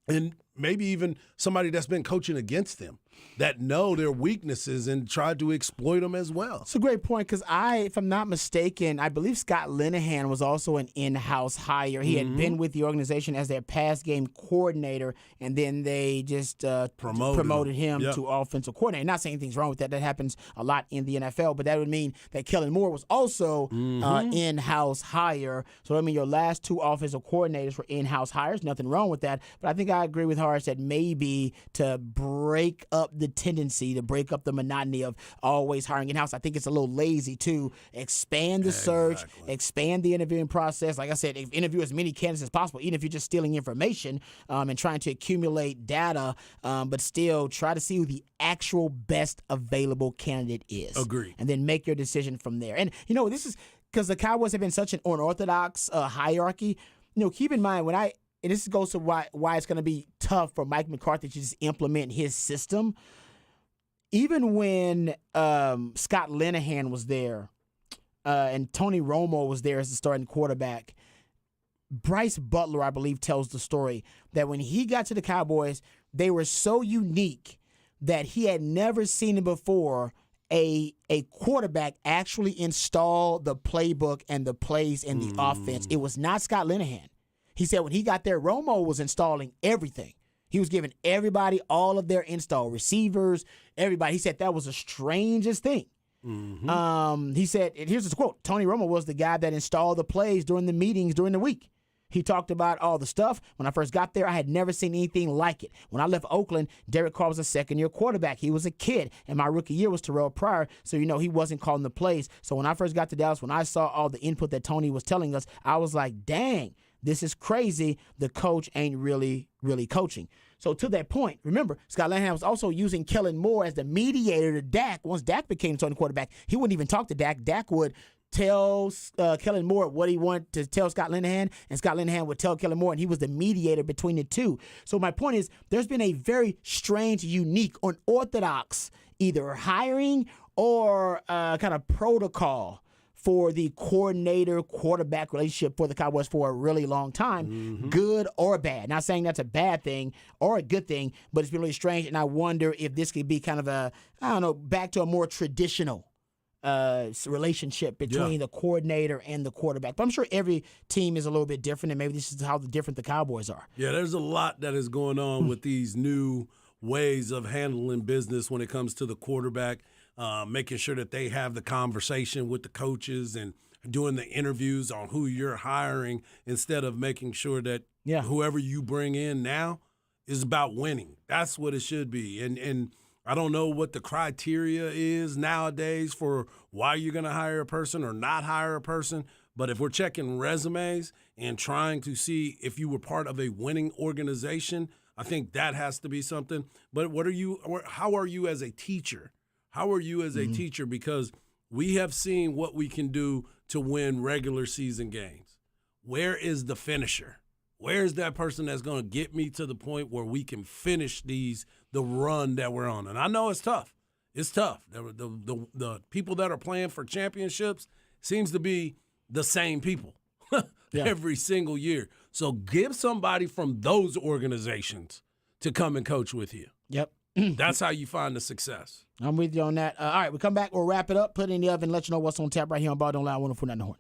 and maybe even somebody that's been coaching against them, that know their weaknesses and try to exploit them as well. It's a great point because if I'm not mistaken, I believe Scott Linehan was also an in-house hire. He had been with the organization as their pass game coordinator, and then they just promoted him to offensive coordinator. Not saying anything's wrong with that. That happens a lot in the NFL, but that would mean that Kellen Moore was also in-house hire. So, I mean, your last two offensive coordinators were in-house hires. Nothing wrong with that. But I think I agree with Horace that maybe to break up the tendency, to break up the monotony of always hiring in-house. I think it's a little lazy to expand the search, expand the interviewing process. Like I said, interview as many candidates as possible, even if you're just stealing information and trying to accumulate data, but still try to see who the actual best available candidate is. Agree. And then make your decision from there. And, this is because the Cowboys have been such an unorthodox hierarchy. Keep in mind and this goes to why it's going to be tough for Mike McCarthy to just implement his system. Even when Scott Linehan was there and Tony Romo was there as the starting quarterback, Bryce Butler, I believe, tells the story that when he got to the Cowboys, they were so unique that he had never seen it before. A quarterback actually install the playbook and the plays in the offense. It was not Scott Linehan. He said when he got there, Romo was installing everything. He was giving everybody all of their install, receivers, everybody. He said that was the strangest thing. He said, and here's his quote, Tony Romo was the guy that installed the plays during the meetings during the week. He talked about all the stuff. When I first got there, I had never seen anything like it. When I left Oakland, Derek Carr was a second-year quarterback. He was a kid, and my rookie year was Terrell Pryor, so he wasn't calling the plays. So when I first got to Dallas, when I saw all the input that Tony was telling us, I was like, dang, this is crazy. The coach ain't really, really coaching. So to that point, remember, Scott Linehan was also using Kellen Moore as the mediator to Dak. Once Dak became starting quarterback, he wouldn't even talk to Dak. Dak would tell Kellen Moore what he wanted to tell Scott Linehan, and Scott Linehan would tell Kellen Moore, and he was the mediator between the two. So my point is, there's been a very strange, unique, unorthodox either hiring or kind of protocol for the coordinator-quarterback relationship for the Cowboys for a really long time, good or bad. Not saying that's a bad thing or a good thing, but it's been really strange, and I wonder if this could be kind of back to a more traditional relationship between the coordinator and the quarterback. But I'm sure every team is a little bit different, and maybe this is how different the Cowboys are. Yeah, there's a lot that is going on with these new ways of handling business when it comes to the quarterback, making sure that they have the conversation with the coaches and doing the interviews on who you're hiring instead of making sure that whoever you bring in now is about winning. That's what it should be. And I don't know what the criteria is nowadays for why you're going to hire a person or not hire a person, but if we're checking resumes and trying to see if you were part of a winning organization, I think that has to be something. But how are you as a teacher? How are you as a teacher? Because we have seen what we can do to win regular season games. Where is the finisher? Where's that person that's going to get me to the point where we can finish the run that we're on? And I know it's tough. It's tough. The people that are playing for championships seems to be the same people every single year. So give somebody from those organizations to come and coach with you. Yep. That's how you find the success. I'm with you on that. All right, we come back. We'll wrap it up, put it in the oven, let you know what's on tap right here on Ball Don't Lie, 104.9 The Horn.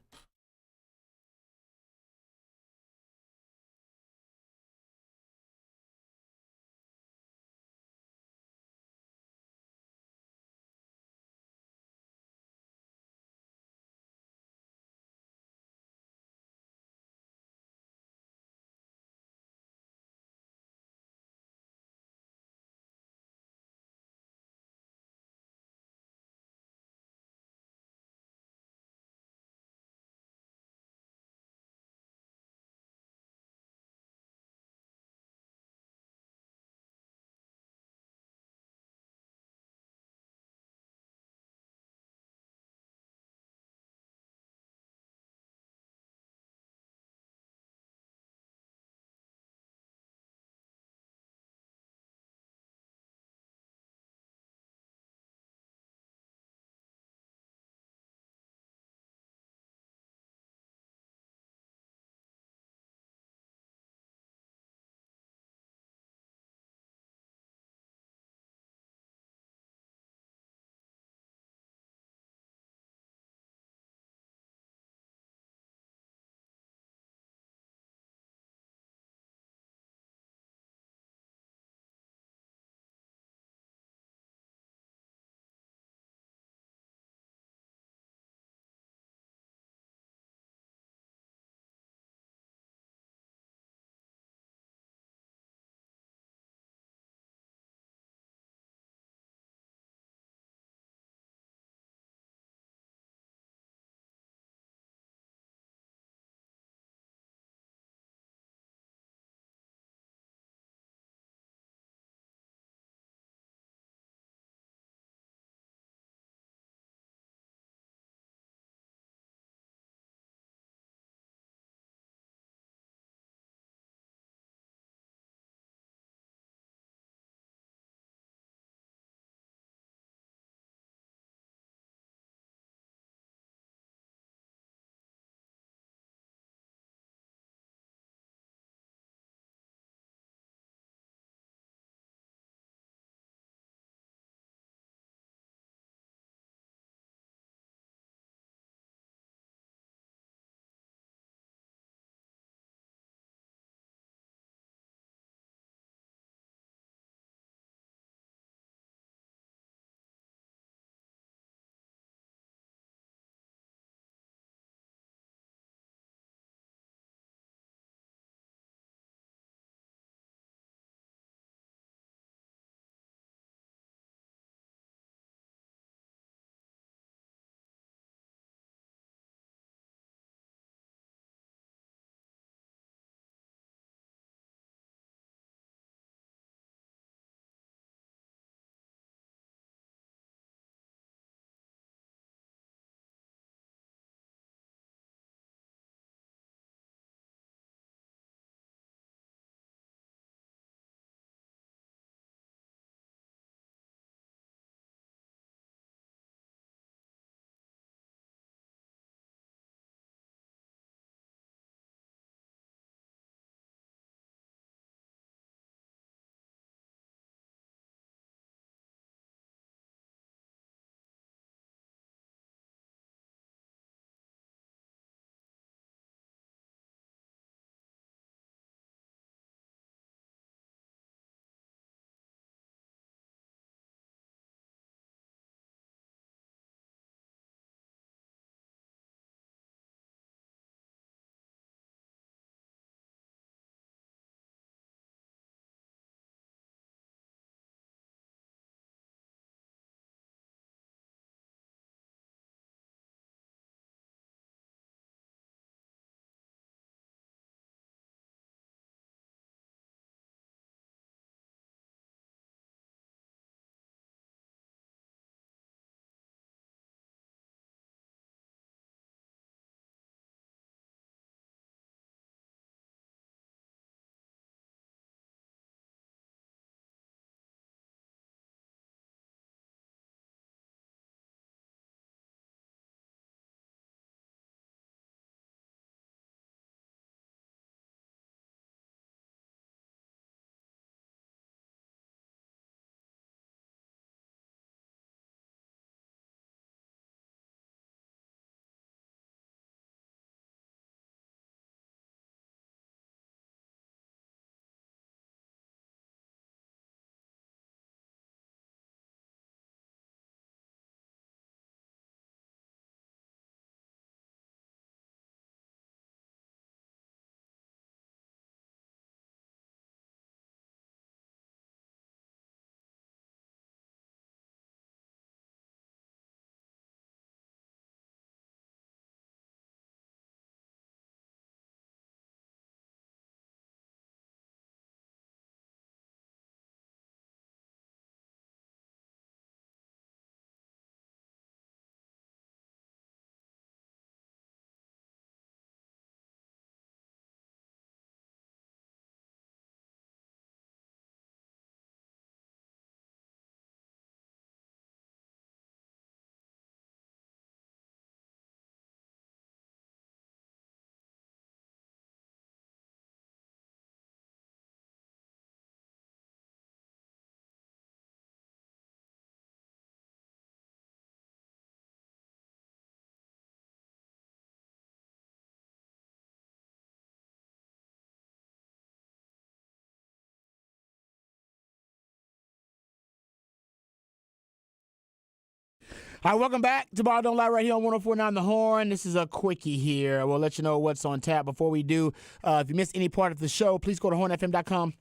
All right, welcome back to Ball Don't Lie right here on 104.9 The Horn. This is a quickie here. We'll let you know what's on tap. Before we do, if you missed any part of the show, please go to hornfm.com.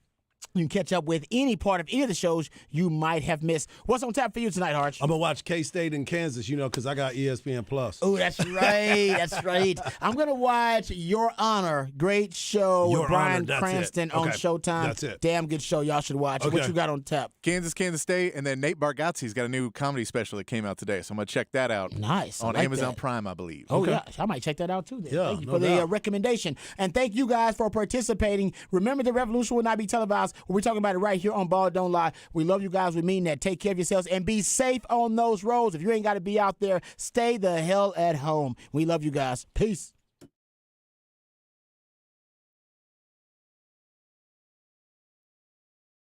You can catch up with any part of any of the shows you might have missed. What's on tap for you tonight, Harsh? I'm going to watch K-State and Kansas, because I got ESPN+. Oh, that's right. That's right. I'm going to watch Your Honor. Great show with Bryan Cranston on Showtime. That's it. Damn good show. Y'all should watch. Okay. What you got on tap? Kansas State, and then Nate Bargatze's got a new comedy special that came out today, so I'm going to check that out. Nice. On like Amazon that. Prime, I believe. Oh, yeah. I might check that out, too, then. Yeah, Thank you no for the doubt. recommendation. And thank you guys for participating. Remember, the revolution will not be televised. We're talking about it right here on Ball Don't Lie. We love you guys. We mean that. Take care of yourselves and be safe on those roads. If you ain't got to be out there, stay the hell at home. We love you guys. Peace.